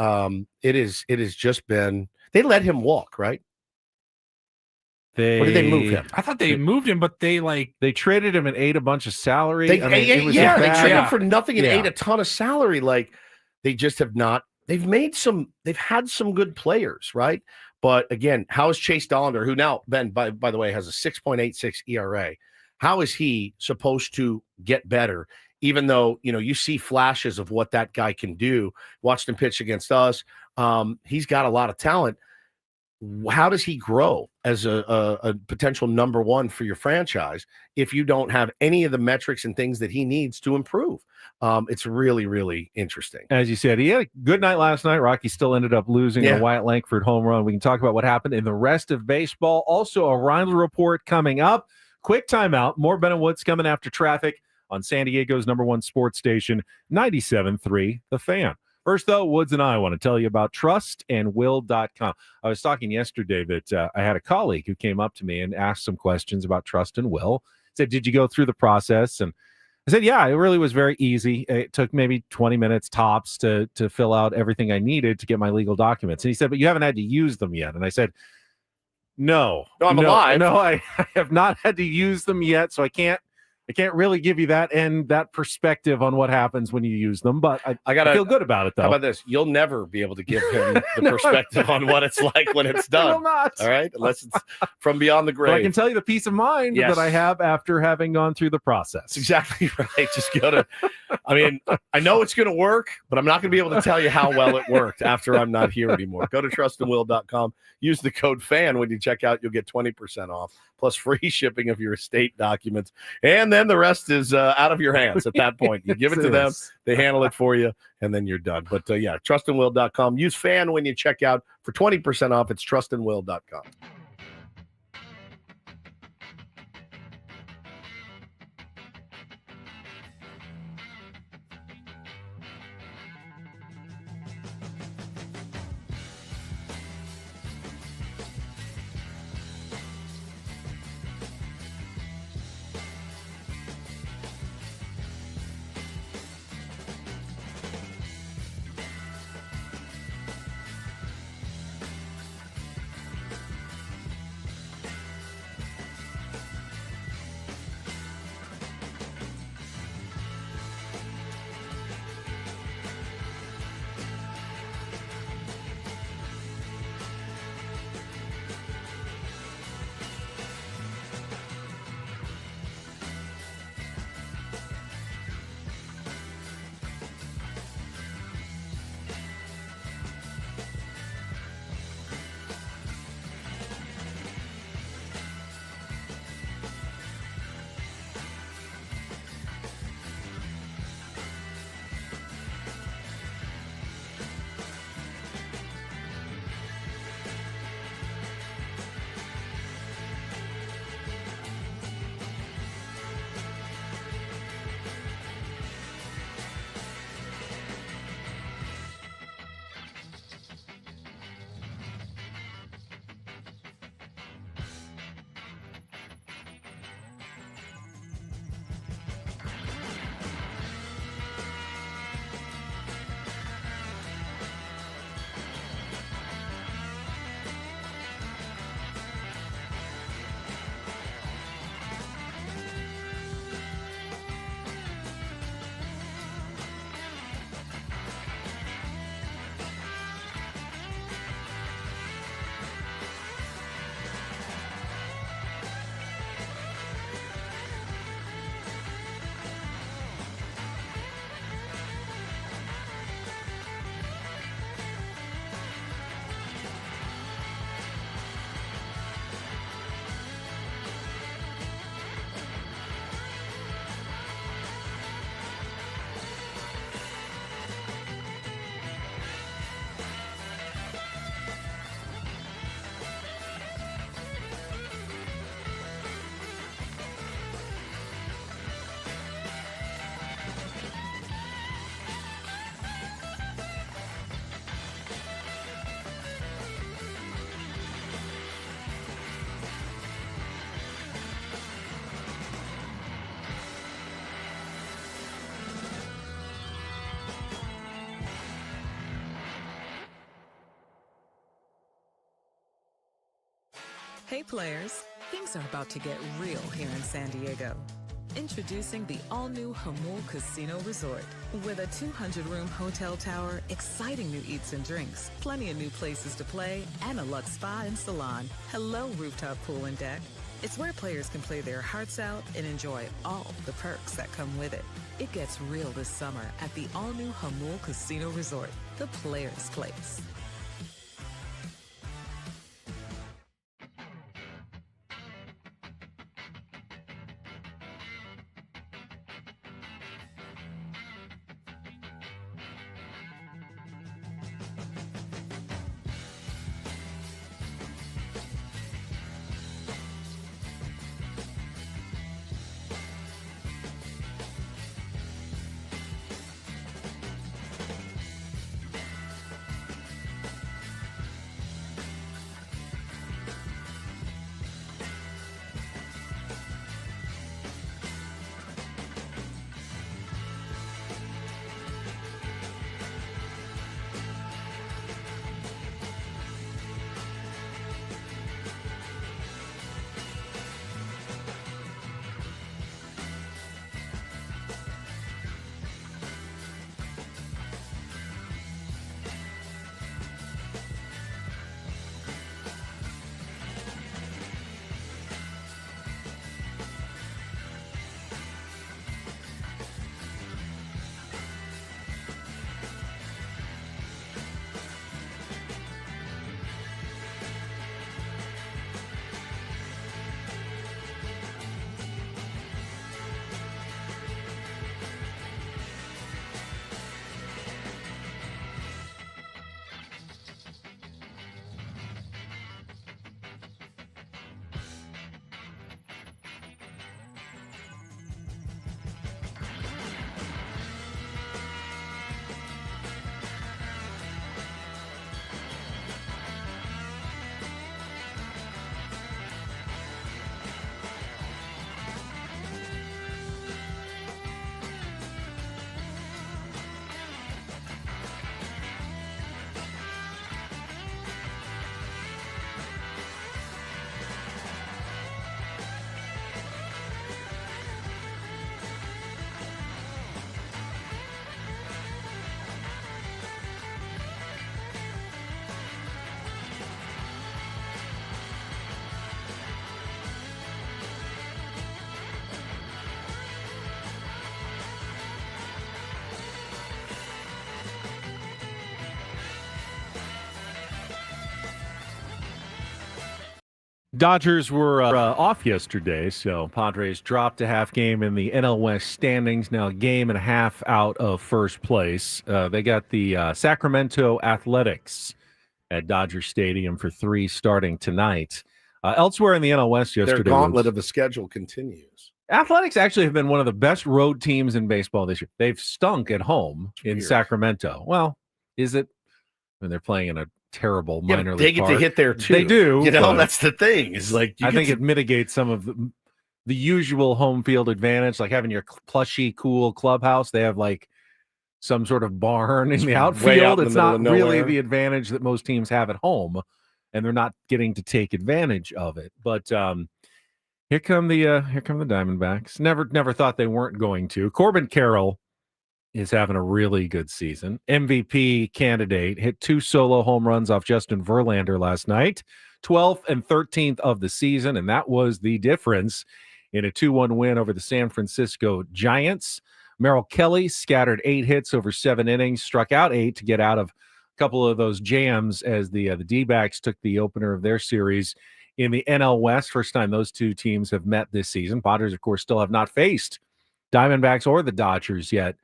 It has just been, they let him walk, right? Or did they move him? I thought they moved him, but they traded him and ate a bunch of salary. They traded him for nothing and ate a ton of salary. Like they just have not. They've had some good players, right? But again, how is Chase Dollander, who now, Ben, by the way, has a 6.86 ERA, how is he supposed to get better? Even though, you see flashes of what that guy can do. Watched him pitch against us. He's got a lot of talent. How does he grow as a potential number one for your franchise if you don't have any of the metrics and things that he needs to improve? It's really, really interesting. As you said, he had a good night last night. Rocky still ended up losing a Wyatt Langford home run. We can talk about what happened in the rest of baseball. Also, a Reindl Report coming up. Quick timeout. More Ben and Woods coming after traffic on San Diego's #1 sports station, 97.3 The Fan. First, though, Woods and I want to tell you about trustandwill.com. I was talking yesterday that I had a colleague who came up to me and asked some questions about Trust and Will. Said, did you go through the process? And I said, yeah, it really was very easy. It took maybe 20 minutes tops to fill out everything I needed to get my legal documents. And he said, but you haven't had to use them yet. And I said, no, I'm alive. No, I have not had to use them yet, so I can't really give you that perspective on what happens when you use them, but I feel good about it, though. How about this? You'll never be able to give him the perspective on what it's like when it's done. I will not. All right? Unless it's from beyond the grave. But I can tell you the peace of mind that I have after having gone through the process. That's exactly right. Just go to, I know it's going to work, but I'm not going to be able to tell you how well it worked after I'm not here anymore. Go to trustandwill.com. Use the code FAN when you check out. You'll get 20% off, plus free shipping of your estate documents. And then the rest is out of your hands at that point. You give it to them, they handle it for you, and then you're done. But trustandwill.com. Use FAN when you check out for 20% off. It's trustandwill.com. Hey players, things are about to get real here in San Diego. Introducing the all-new Hamul Casino Resort. With a 200-room hotel tower, exciting new eats and drinks, plenty of new places to play, and a luxe spa and salon. Hello, rooftop pool and deck. It's where players can play their hearts out and enjoy all the perks that come with it. It gets real this summer at the all-new Hamul Casino Resort, the players' place. Dodgers were off yesterday, so Padres dropped a half game in the NL West standings, now a game and a half out of first place. They got the Sacramento Athletics at Dodger Stadium for 3 starting tonight. Elsewhere in the NL West yesterday, their gauntlet of a schedule continues. Athletics actually have been one of the best road teams in baseball this year. They've stunk at home in Sacramento. Well, is it? I mean, they're playing in a terrible minor league they get to hit there too. They do. You know, that's the thing. It's like I think it mitigates some of the usual home field advantage, like having your plushy, cool clubhouse. They have like some sort of barn in the outfield. It's not really the advantage that most teams have at home, and they're not getting to take advantage of it. But here come the Diamondbacks. Never thought they weren't going to. Corbin Carroll is having a really good season. MVP candidate, hit 2 solo home runs off Justin Verlander last night, 12th and 13th of the season, and that was the difference in a 2-1 win over the San Francisco Giants. Merrill Kelly scattered 8 hits over 7 innings, struck out 8 to get out of a couple of those jams as the D-backs took the opener of their series in the NL West. First time those two teams have met this season. Padres, of course, still have not faced Diamondbacks or the Dodgers yet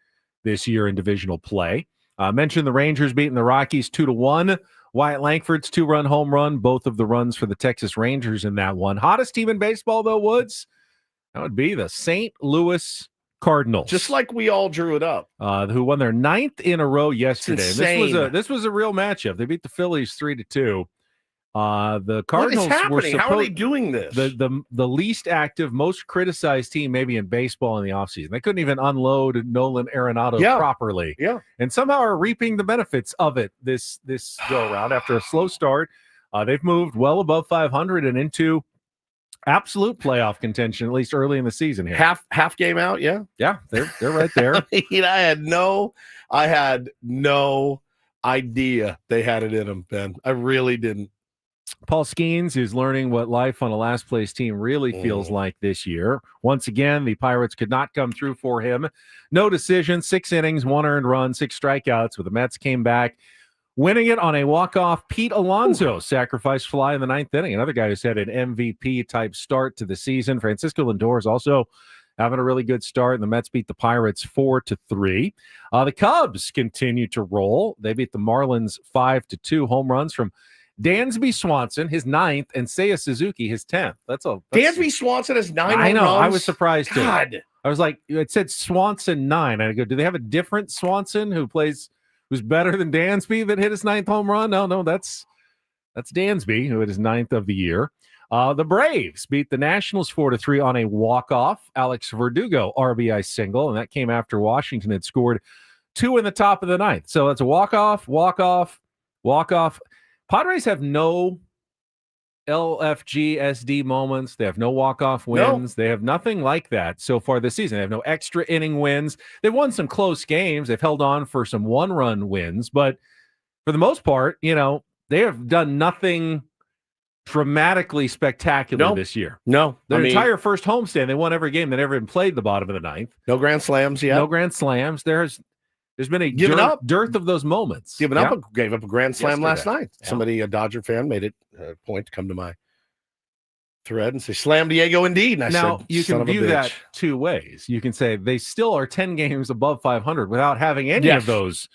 this year in divisional play. Mentioned the Rangers beating the Rockies 2-1. Wyatt Langford's 2-run home run, both of the runs for the Texas Rangers in that one. Hottest team in baseball, though, Woods, that would be the St. Louis Cardinals. Just like we all drew it up. Who won their 9th in a row yesterday. This was a real matchup. They beat the Phillies 3-2. The Cardinals what is happening? How are they doing this? The least active, most criticized team maybe in baseball in the offseason. They couldn't even unload Nolan Arenado properly. Yeah. And somehow are reaping the benefits of it this go around after a slow start. They've moved well above 500 and into absolute playoff contention, at least early in the season here. Half game out, yeah? Yeah, they're right there. I had no idea they had it in them, Ben. I really didn't. Paul Skeens is learning what life on a last-place team really feels like this year. Once again, the Pirates could not come through for him. No decision, 6 innings, 1 earned run, 6 strikeouts, but the Mets came back, winning it on a walk-off Pete Alonso sacrifice fly in the 9th inning. Another guy who's had an MVP-type start to the season. Francisco Lindor is also having a really good start, and the Mets beat the Pirates 4-3. The Cubs continue to roll. They beat the Marlins 5-2. Home runs from Dansby Swanson, his 9th, and Seiya Suzuki, his 10th. Dansby Swanson has 9 I know. home runs? I was surprised too. God. I was like, it said Swanson 9. And I go, do they have a different Swanson who's better than Dansby that hit his 9th home run? No, that's Dansby, who hit his 9th of the year. The Braves beat the Nationals 4-3 on a walk-off. Alex Verdugo RBI single, and that came after Washington had scored 2 in the top of the 9th. So that's a walk-off. Padres have no LFGSD moments. They have no walk-off wins. They have nothing like that so far this season. They have no extra inning wins. They've won some close games. They've held on for some one-run wins. But for the most part, they have done nothing dramatically spectacular this year. No. Their entire first homestand, they won every game that ever been played the bottom of the 9th. No grand slams yet. No grand slams. There's been a dearth of those moments. Gave up a grand slam last night. Yeah. Somebody, a Dodger fan, made it a point to come to my thread and say, "Slam Diego indeed." And I said, you can view that 2 ways. You can say they still are 10 games above 500 without having any of those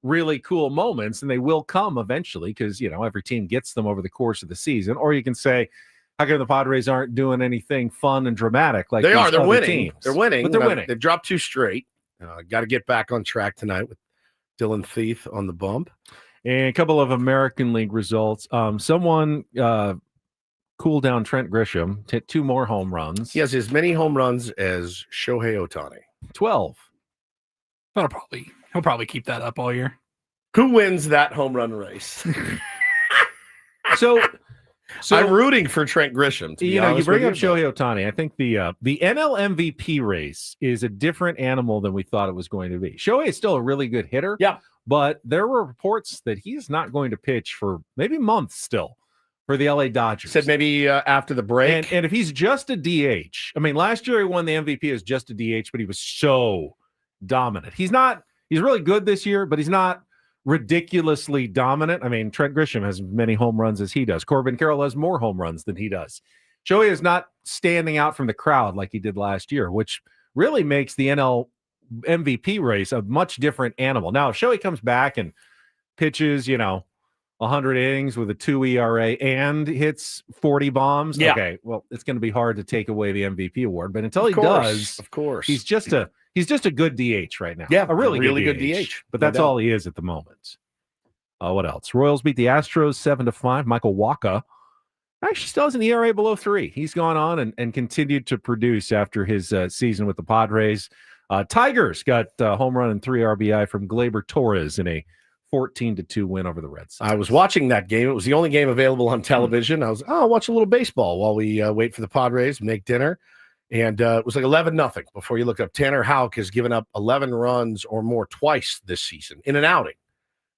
really cool moments, and they will come eventually because, every team gets them over the course of the season. Or you can say, how come the Padres aren't doing anything fun and dramatic like they are? They're winning. Teams? They're winning. But they're winning. They've dropped 2 straight. Got to get back on track tonight with Dylan Thieth on the bump. And a couple of American League results. Someone cooled down Trent Grisham, hit 2 more home runs. He has as many home runs as Shohei Ohtani. 12. He'll probably keep that up all year. Who wins that home run race? So I'm rooting for Trent Grisham. You bring up Shohei Ohtani. I think the NL MVP race is a different animal than we thought it was going to be. Shohei is still a really good hitter. Yeah. But there were reports that he's not going to pitch for maybe months still for the LA Dodgers. Said maybe after the break. And if he's just a DH, last year he won the MVP as just a DH, but he was so dominant. He's really good this year, but he's not ridiculously dominant. Trent Grisham has as many home runs as he does. Corbin Carroll has more home runs than he does. Shohei is not standing out from the crowd like he did last year, which really makes the NL MVP race a much different animal. Now, if Shohei comes back and pitches, 100 innings with a 2 ERA and hits 40 bombs, okay, well, it's going to be hard to take away the MVP award. But until he does, of course, he's just a good DH right now. Yeah, a really good DH. But that's all he is at the moment. What else? Royals beat the Astros 7-5. Michael Wacha actually still has an ERA below 3. He's gone on and continued to produce after his season with the Padres. Tigers got a home run and 3 RBI from Gleyber Torres in a 14-2 win over the Red Sox. I was watching that game. It was the only game available on television. I'll watch a little baseball while we wait for the Padres, make dinner. And it was like 11-0 before you look up. Tanner Houck has given up 11 runs or more twice this season in an outing.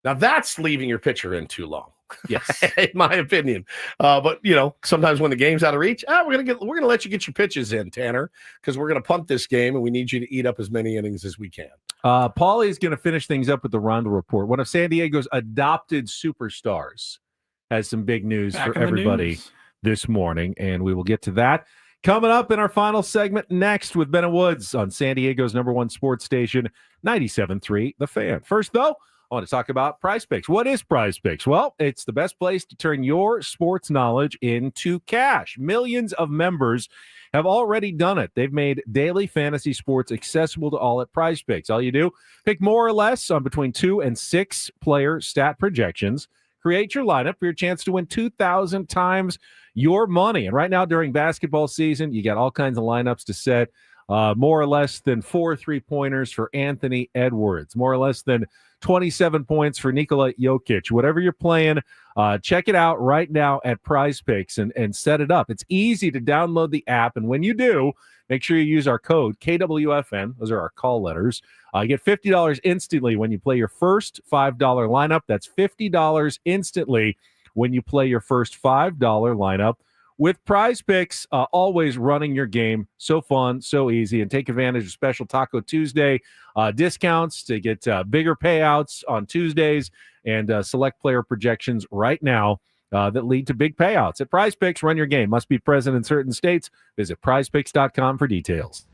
Now that's leaving your pitcher in too long. Yes, in my opinion. But sometimes when the game's out of reach, we're gonna let you get your pitches in, Tanner, because we're gonna punt this game and we need you to eat up as many innings as we can. Paulie is gonna finish things up with the Reindl Report. One of San Diego's adopted superstars has some big news for everybody this morning, and we will get to that coming up in our final segment next with Ben and Woods on San Diego's #1 sports station, 97.3 The Fan. First, though, I want to talk about Prize Picks. What is Prize Picks? Well, it's the best place to turn your sports knowledge into cash. Millions of members have already done it. They've made daily fantasy sports accessible to all at Prize Picks. All you do, pick more or less on between 2 and 6 player stat projections. Create your lineup for your chance to win 2,000 times your money. And right now during basketball season, you got all kinds of lineups to set More or less than 4 3-pointers for Anthony Edwards. More or less than 27 points for Nikola Jokic. Whatever you're playing, check it out right now at Prize Picks and set it up. It's easy to download the app, and when you do, make sure you use our code KWFN. Those are our call letters. You get $50 instantly when you play your first $5 lineup. That's $50 instantly when you play your first $5 lineup. With Prize Picks, always running your game. So fun, so easy. And take advantage of special Taco Tuesday discounts to get bigger payouts on Tuesdays and select player projections right now that lead to big payouts. At Prize Picks, run your game. Must be present in certain states. Visit prizepicks.com for details.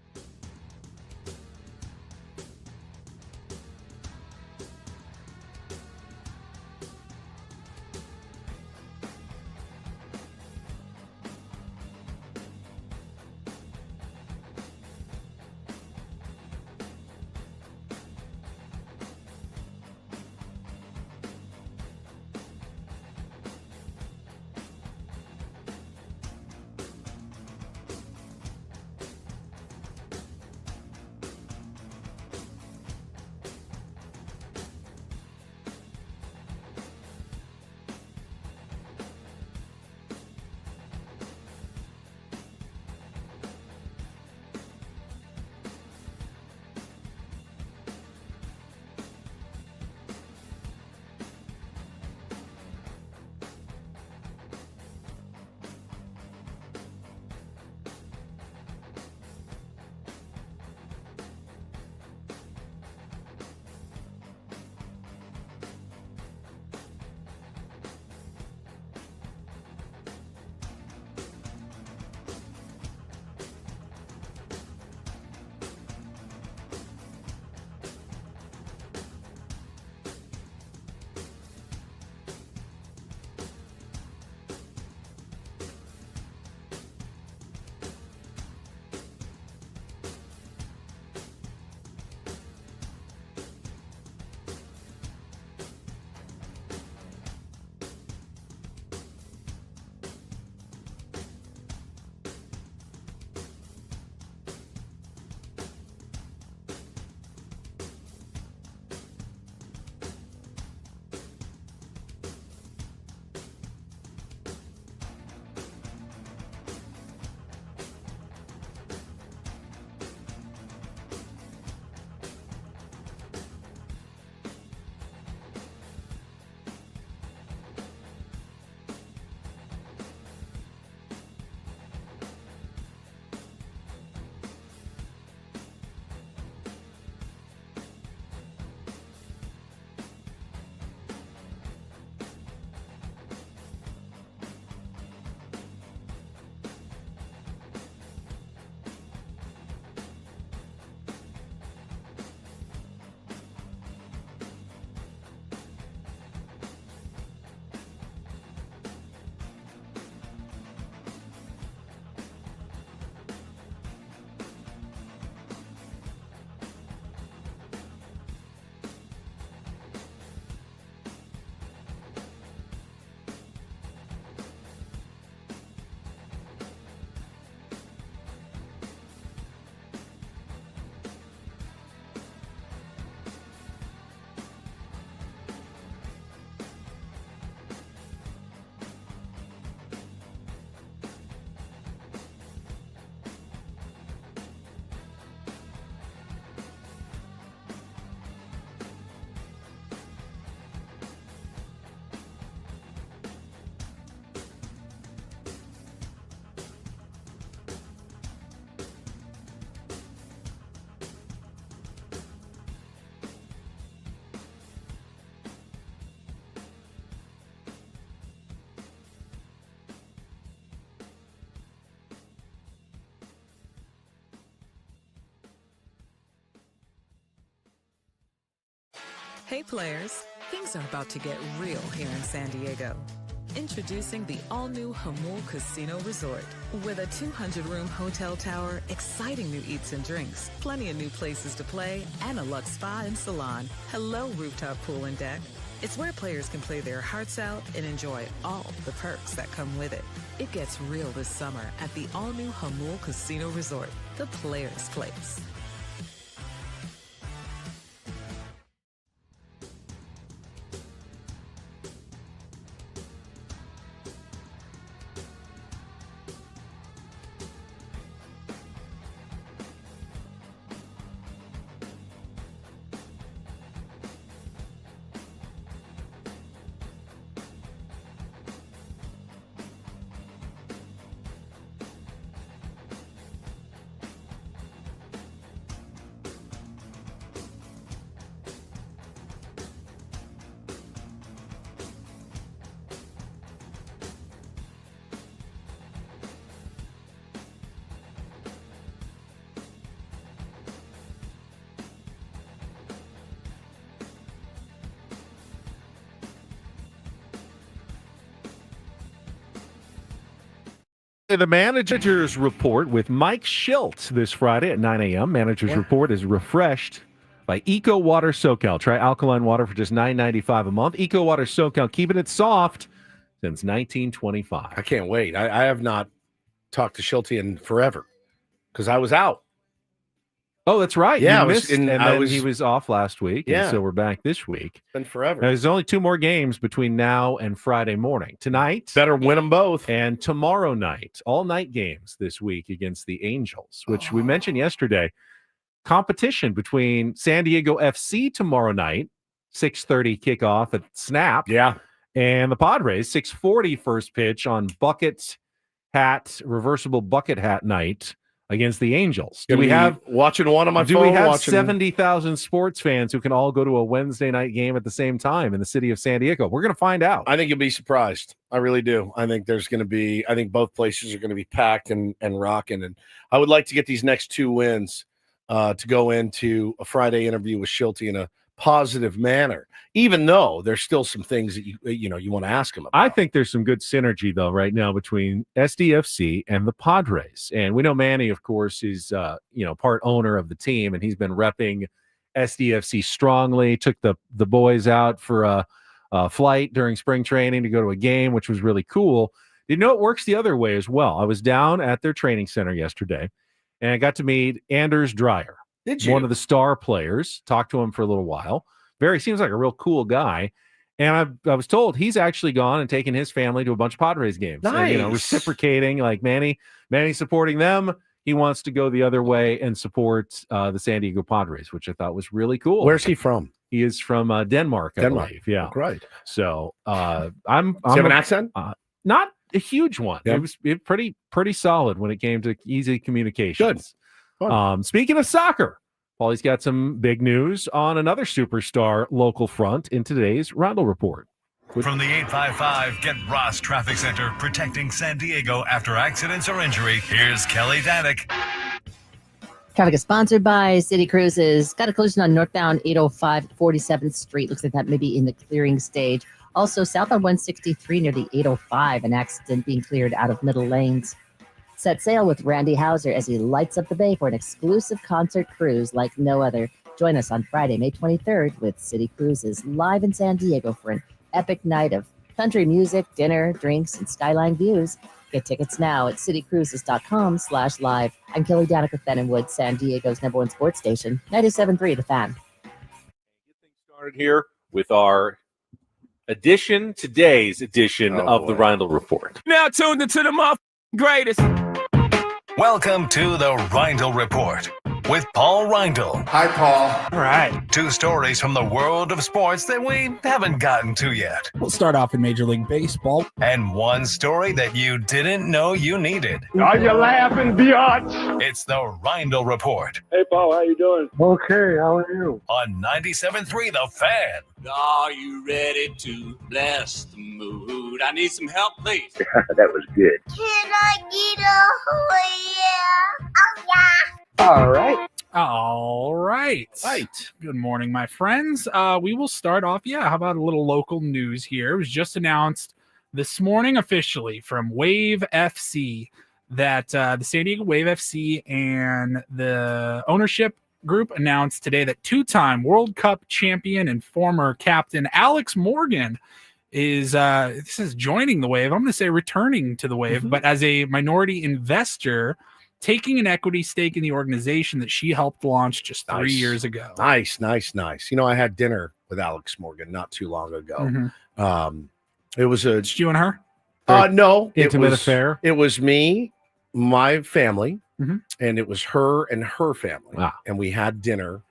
Hey players, things are about to get real here in San Diego. Introducing the all-new Hamul Casino Resort. With a 200-room hotel tower, exciting new eats and drinks, plenty of new places to play, and a luxe spa and salon. Hello, rooftop pool and deck. It's where players can play their hearts out and enjoy all the perks that come with it. It gets real this summer at the all-new Hamul Casino Resort, the Players' Place. The Managers Report with Mike Schilt this Friday at 9 a.m. Managers Report is refreshed by Eco Water SoCal. Try alkaline water for just $9.95 a month. Eco Water SoCal, keeping it soft since 1925. I can't wait. I have not talked to Schilt in forever because I was out. Oh, that's right. Yeah, he was off last week, and so we're back this week. It's been forever. Now, there's only 2 more games between now and Friday morning. Tonight. Better win them both. And tomorrow night. All-night games this week against the Angels, which we mentioned yesterday. Competition between San Diego FC tomorrow night, 6:30 kickoff at Snap. Yeah. And the Padres, 6:40 first pitch on reversible bucket hat night against the Angels. Do we have watching one on my phone? Do we have 70,000 sports fans who can all go to a Wednesday night game at the same time in the city of San Diego? We're going to find out. I think you'll be surprised. I really do. I think I think both places are going to be packed and rocking. And I would like to get these next 2 wins to go into a Friday interview with Schilt in a positive manner, even though there's still some things that you want to ask him about. I think there's some good synergy though right now between SDFC and the Padres, and we know Manny, of course, is part owner of the team, and he's been repping SDFC strongly. Took the boys out for a flight during spring training to go to a game, which was really cool. It works the other way as well. I was down at their training center yesterday, and I got to meet Anders Dreyer. Did you? One of the star players. Talked to him for a little while. Seems like a real cool guy. And I was told he's actually gone and taken his family to a bunch of Padres games. Nice. And, reciprocating, like Manny supporting them. He wants to go the other way and support the San Diego Padres, which I thought was really cool. Where's he from? He is from Denmark, I believe. Yeah. Right. So Does he have an accent? Not a huge one. Yep. It was pretty solid when it came to easy communications. Good. Speaking of soccer, Paulie's got some big news on another superstar local front in today's Reindl Report. From the 855 Get Ross Traffic Center, protecting San Diego after accidents or injury, here's Kelly Danick. Traffic is sponsored by City Cruises. Got a collision on northbound 805 47th Street. Looks like that may be in the clearing stage. Also, southbound 163 near the 805, an accident being cleared out of middle lanes. Set sail with Randy Hauser as he lights up the bay for an exclusive concert cruise like no other. Join us on Friday, May 23rd with City Cruises live in San Diego for an epic night of country music, dinner, drinks, and skyline views. Get tickets now at citycruises.com/live. I'm Kelly Danick with Ben and Wood, San Diego's #1 sports station, 97.3 The Fan. Started here with our today's edition of the Reindl Report. Now tuned into the greatest. Welcome to the Reindl Report with Paul Reindl. Hi, Paul. All right. 2 stories from the world of sports that we haven't gotten to yet. We'll start off in Major League Baseball. And 1 story that you didn't know you needed. Are you laughing, biatch? It's the Reindl Report Hey, Paul, how you doing? Okay, how are you? on 97.3 The Fan. Are you ready to bless the mood? I need some help, please. That was good. Can I get a yeah? Oh, yeah. All right. Good morning, my friends. We will start off. How about a little local news here? It was just announced this morning officially from Wave FC that the San Diego Wave FC and the ownership Group announced today that two-time World Cup champion and former captain Alex Morgan is joining the wave. I'm going to say returning to the wave, but as a minority investor, taking an equity stake in the organization that she helped launch just 3 years ago. Nice. I had dinner with Alex Morgan not too long ago. It was just you and her? No, intimate affair. It was me, my family, and it was her and her family. Wow. And we had dinner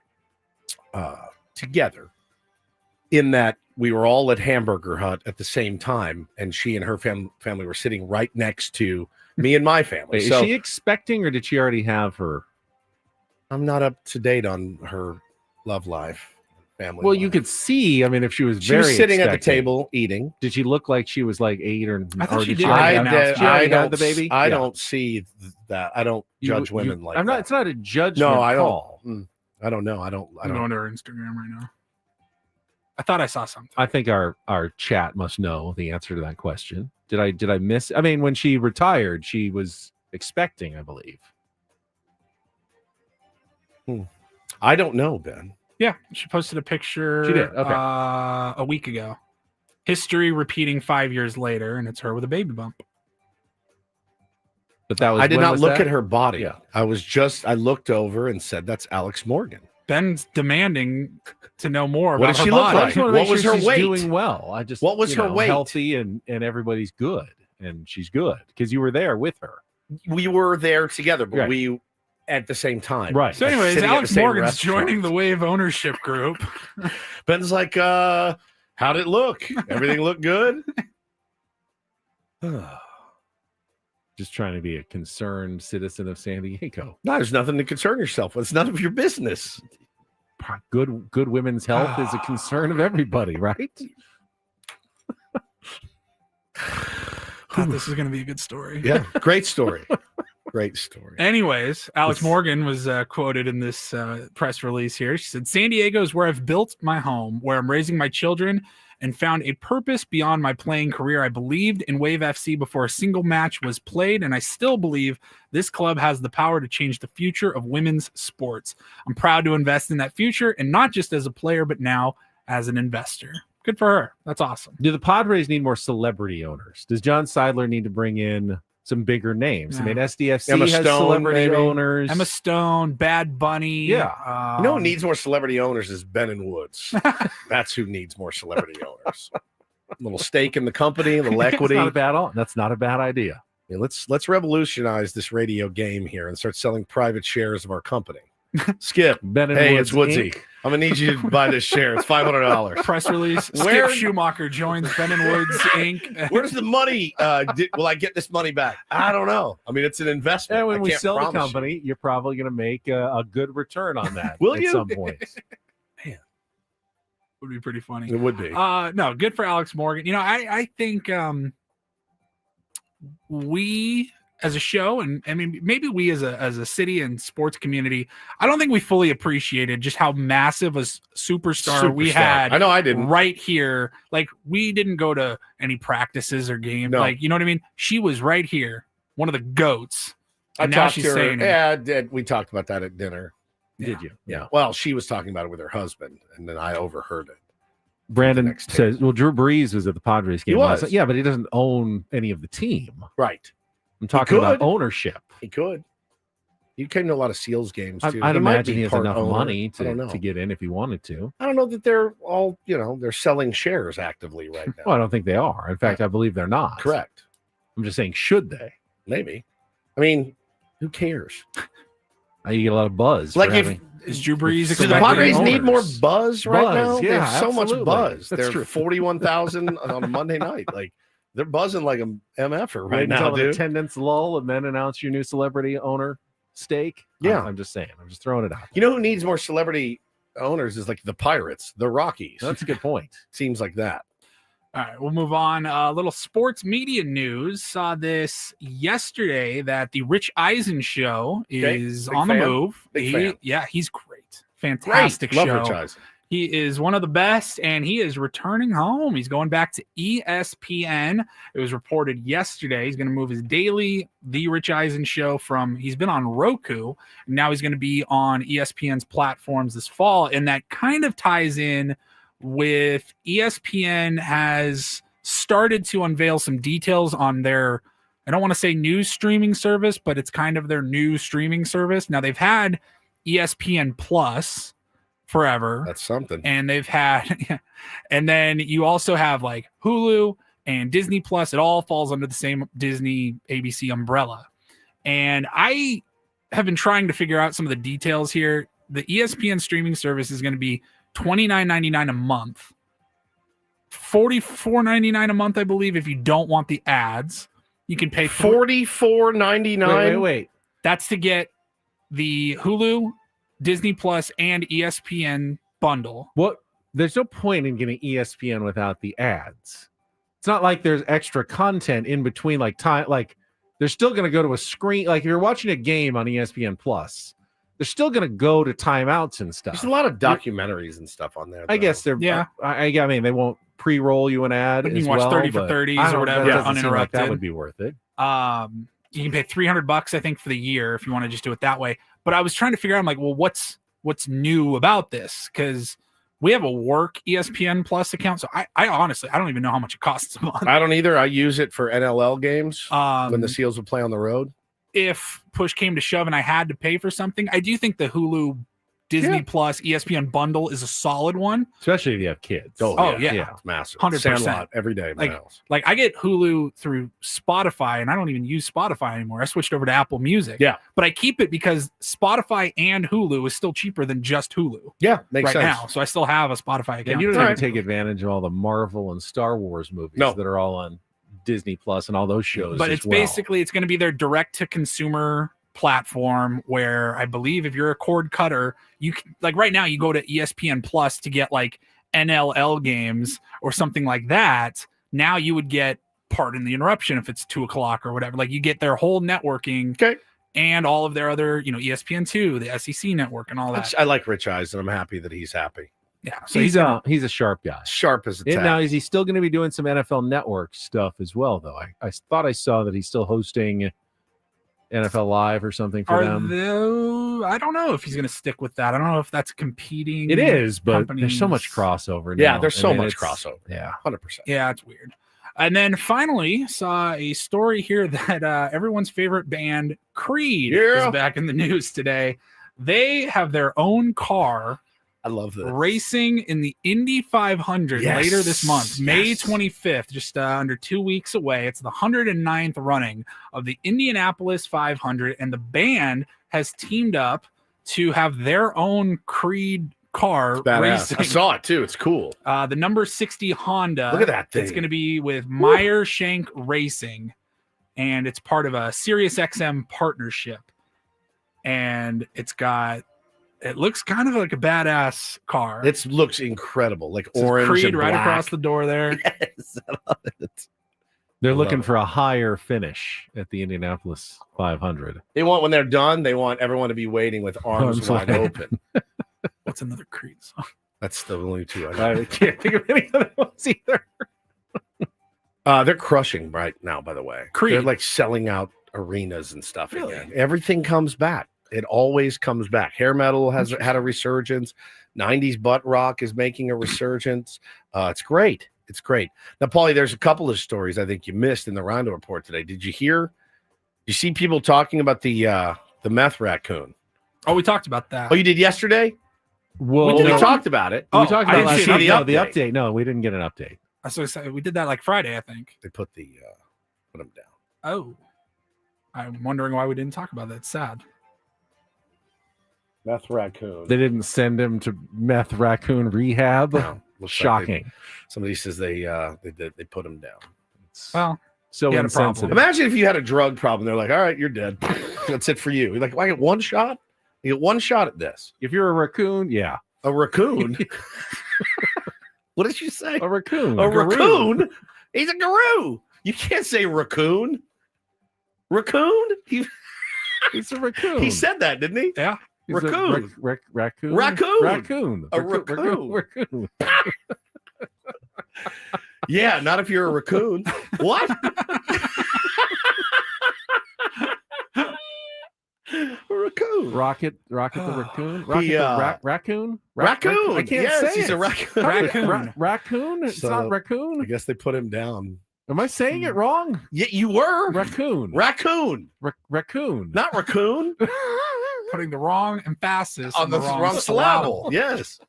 together in that we were all at Hamburger Hut at the same time, and she and her family were sitting right next to me and my family. Wait, is she expecting, or did she already have her? I'm not up to date on her love life, family. Well, life. you could see. I mean, if she was She was sitting at the expecting, table eating. Did she look like she was like 8 or? I thought or she did did. I don't the baby. I don't see that. I don't judge women like I'm that. not. It's not a judgment. No, I call. don't. I don't know. I I'm don't. going to her Instagram right now. I thought I saw something. I think our chat must know the answer to that question. Did I miss? I mean, when she retired, she was expecting, I believe. I don't know, Ben. Yeah, she posted a picture. She did. Okay. A week ago. History repeating 5 years later, and it's her with a baby bump. But that was. I did when not was look that? at her body. Yeah. I looked over and said, "That's Alex Morgan." Ben's demanding to know more What about did her she look body. like? I just wanna make What was sure her she's weight? Doing well. I just. What was her weight? Healthy and everybody's good, and she's good because you were there with her. We were there together, but Right. we at the same time. Right. So, anyways, Sitting at Alex the same Morgan's restaurant. joining the Wave ownership group. Ben's like, how'd it look? Everything looked good? Just trying to be a concerned citizen of San Diego. No, there's nothing to concern yourself with. It's none of your business. Good women's health is a concern of everybody, right? Thought this is going to be a good story. Yeah, great story. Great story. Anyways, Alex Morgan was quoted in this press release here. She said, "San Diego is where I've built my home, where I'm raising my children, and found a purpose beyond my playing career. I believed in Wave FC before a single match was played, and I still believe this club has the power to change the future of women's sports. I'm proud to invest in that future, and not just as a player, but now as an investor." Good for her. That's awesome. Do the Padres need more celebrity owners? Does John Seidler need to bring in some bigger names? Yeah. I mean, SDFC Emma has Stone, celebrity maybe. Emma Emma Stone, Bad Bunny. Yeah. You know who needs more celebrity owners is Ben and Woods. That's who needs more celebrity owners. A little stake in the company, a little equity. That's not a bad idea. Yeah, let's revolutionize this radio game here and start selling private shares of our company. Skip, Ben and hey, Woods, it's Woodsy. Inc. I'm gonna need you to buy this share. It's $500. Press release. Where- Skip Schumacher joins Ben and Woods Inc. Where's the money? Will I get this money back? I don't know. I mean, it's an investment. And when I we can't sell the promise company, you're probably going to make a good return on that Will at you? some point. Would be pretty funny. It would be. No, good for Alex Morgan. You know, I think we as a show, and I mean maybe we as a city and sports community, I don't think we fully appreciated just how massive a superstar we had. I know I didn't. Right here. Like, we didn't go to any practices or games. No. Like, you know what I mean? She was right here, one of the goats. I And now talked she's to her. saying it. Yeah, I did. We talked about that at dinner. Did you? Yeah. Well, she was talking about it with her husband, and then I overheard it. Brandon says, well, Drew Brees was at the Padres game. He was. last night. Yeah, but he doesn't own any of the team. Right. I'm talking about could. ownership. He could. He came to a lot of Seals games too. I'd He might imagine be he has part enough owner. money I don't know. to get in if he wanted to. I don't know that they're all, they're selling shares actively right now. Well, I don't think they are. In fact, I believe they're not. Correct. I'm just saying, should they? Maybe. I mean, who cares? You get a lot of buzz. Like for if having- Is Drew Brees do the expecting Padres need more owners? buzz right now? They yeah, have so much absolutely. buzz. That's They're true. 41,000 on a Monday night. Like, they're buzzing like a MFer right Wait now, until an dude. attendance lull and then announce your new celebrity owner stake. Yeah. I'm just saying. I'm just throwing it out. You know who needs more celebrity owners is like the Pirates, the Rockies. That's a good point. Seems like that. All right, we'll move on. A little sports media news. Saw this yesterday that the Rich Eisen show Okay, is big on fan. the move. Big fan. Yeah, he's great. Fantastic Love show. Rich Eisen. He is one of the best, and he is returning home. He's going back to ESPN. It was reported yesterday. He's going to move his daily The Rich Eisen show he's been on Roku, and now he's going to be on ESPN's platforms this fall. And that kind of ties in with ESPN has started to unveil some details on their, I don't want to say news streaming service, but it's kind of their new streaming service. Now, they've had ESPN Plus forever. That's something. And they've had, and then you also have like Hulu and Disney Plus. It all falls under the same Disney ABC umbrella. And I have been trying to figure out some of the details here. The ESPN streaming service is going to be $29.99 a month, $44.99 a month, I believe, if you don't want the ads. You can pay $44.99. Wait. That's to get the Hulu, Disney Plus, and ESPN bundle. What? There's no point in getting ESPN without the ads. It's not like there's extra content in between, like time. Like they're still going to go to a screen. Like if you're watching a game on ESPN Plus, they're still going to go to timeouts and stuff. There's a lot of documentaries and stuff on there. I guess they're. Yeah. I mean, they won't pre-roll you an ad. But you as can watch well, 30 for but 30s or whatever, uninterrupted. Like that would be worth it. You can pay $300, I think, for the year if you want to just do it that way. But I was trying to figure out, I'm like, well, what's new about this? Because we have a work ESPN Plus account, so I honestly I don't even know how much it costs a month. I don't either. I use it for NLL games when the Seals would play on the road. If push came to shove and I had to pay for something, I do think the Hulu, Disney Plus, ESPN bundle is a solid one. Especially if you have kids. Oh, yeah. It's massive. 100%. Sandlot every day in my house. Like I get Hulu through Spotify, and I don't even use Spotify anymore. I switched over to Apple Music. Yeah. But I keep it because Spotify and Hulu is still cheaper than just Hulu. Yeah, makes sense. Now. So I still have a Spotify account. And you don't even take advantage of all the Marvel and Star Wars movies that are all on Disney Plus and all those shows. But it's basically, it's going to be their direct-to-consumer platform where I believe if you're a cord cutter, you can, like right now you go to ESPN Plus to get like NLL games or something like that. Now you would get, pardon the interruption, if it's 2:00 or whatever, like you get their whole networking and all of their other, ESPN2, the SEC network and all that. I like Rich Eisen. I'm happy that he's happy. Yeah. So he's a sharp guy. Sharp as a tack. Now, is he still going to be doing some NFL Network stuff as well, though? I thought I saw that he's still hosting NFL Live or something for them. I don't know if he's going to stick with that. I don't know if that's competing. It is, but companies. there's so much crossover now. Yeah, there's so much crossover. Yeah, 100%. Yeah, it's weird. And then finally saw a story here that everyone's favorite band, Creed, is back in the news today. They have their own car. I love this. Racing in the Indy 500 later this month, May 25th, just under 2 weeks away. It's the 109th running of the Indianapolis 500, and the band has teamed up to have their own Creed car racing. I saw it too. It's cool. The number 60 Honda. Look at that thing. It's going to be with Meyer Shank Racing, and it's part of a SiriusXM partnership. And it looks kind of like a badass car. It looks incredible, like orange Creed and right black. across the door there. Yes, I love it. They're looking for a higher finish at the Indianapolis 500. They want, when they're done, they want everyone to be waiting with arms wide open. What's another Creed song? That's the only two I can't think of any other ones either. They're crushing right now, by the way. Creed. They're like selling out arenas and stuff again. Everything comes back. It always comes back. Hair metal has had a resurgence. 90s butt rock is making a resurgence. It's great. It's great. Now, Paulie, there's a couple of stories I think you missed in the Reindl Report today. Did you hear? You see people talking about the meth raccoon? Oh, we talked about that. Oh, you did yesterday? Well, we talked about it. We talked about last the update. update. No, we didn't get an update. So we did that like Friday, I think. They put them down. Oh, I'm wondering why we didn't talk about that. It's sad. Meth raccoon. They didn't send him to meth raccoon rehab. No, shocking. Like somebody says they put him down. Well, so insensitive. Imagine if you had a drug problem. They're like, all right, you're dead. That's it for you. You're like, well, I get one shot. You get one shot at this. If you're a raccoon, yeah. A raccoon. What did you say? A raccoon. A raccoon. He's a guru. You can't say raccoon. Raccoon. He's a raccoon. He said that, didn't he? Yeah. Raccoon. Raccoon. Raccoon. Raccoon. A raccoon. Raccoon. Yeah, not if you're a raccoon. What? A raccoon. Rocket the raccoon. Raccoon. Raccoon. I can't yes, say he's it. a raccoon. Raccoon. It's not raccoon. I guess they put him down. Am I saying it wrong? Yeah, you were. Raccoon. Raccoon. Raccoon. Not raccoon. Putting the wrong emphasis on the wrong syllable. Yes.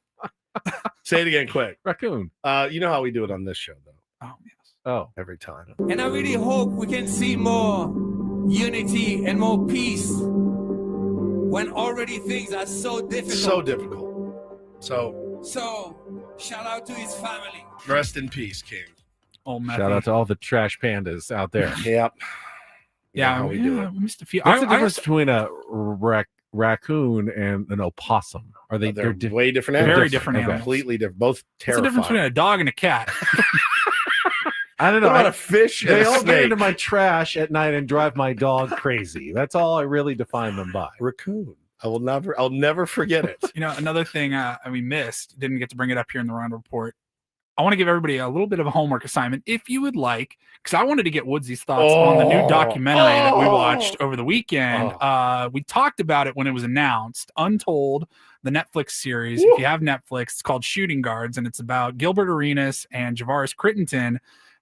Say it again quick. Raccoon. You know how we do it on this show, though. Oh, yes. Oh. Every time. And I really hope we can see more unity and more peace when already things are so difficult. So difficult. So shout out to his family. Rest in peace, King. Oh, shout out to all the trash pandas out there. Yep. Yeah, we do it. We missed a few. What's the difference between a raccoon and an opossum? Are they? They're different? way different animals. Very different animals. Completely different. Both What's the terrifying. difference between a dog and a cat? I don't know. What about a fish and They a all get snake? into my trash at night and drive my dog crazy. That's all I really define them by. Raccoon. I'll never forget it. You know, another thing we missed, didn't get to bring it up here in the Reindl Report. I want to give everybody a little bit of a homework assignment, if you would like, because I wanted to get Woodsy's thoughts on the new documentary that we watched over the weekend. We talked about it when it was announced. Untold, the Netflix series. If you have Netflix, it's called Shooting Guards, and it's about Gilbert Arenas and Javaris Crittenton,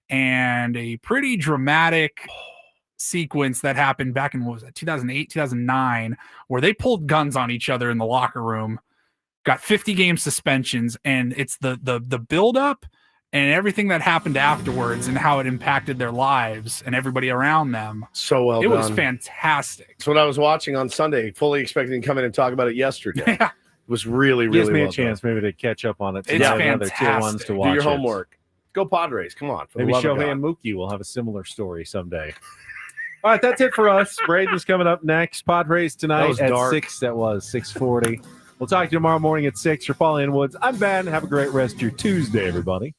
and a pretty dramatic sequence that happened back in, what was it, 2008, 2009, where they pulled guns on each other in the locker room, got 50 game suspensions, and it's the buildup and everything that happened afterwards and how it impacted their lives and everybody around them. So well It done. was fantastic. It's what I was watching on Sunday, fully expecting to come in and talk about it yesterday. Yeah. It was really, really Gives me well a chance maybe to catch up on it. It's Another tier ones to watch. Do your it. homework. Go Padres. Come on. For Maybe the love of Shohei God. and Mookie will have a similar story someday. All right, that's it for us. Braden's coming up next. Padres That tonight was at dark. 6. That was 6:40. We'll talk to you tomorrow morning at 6. For Paulie and Woods, I'm Ben. Have a great rest of your Tuesday, everybody.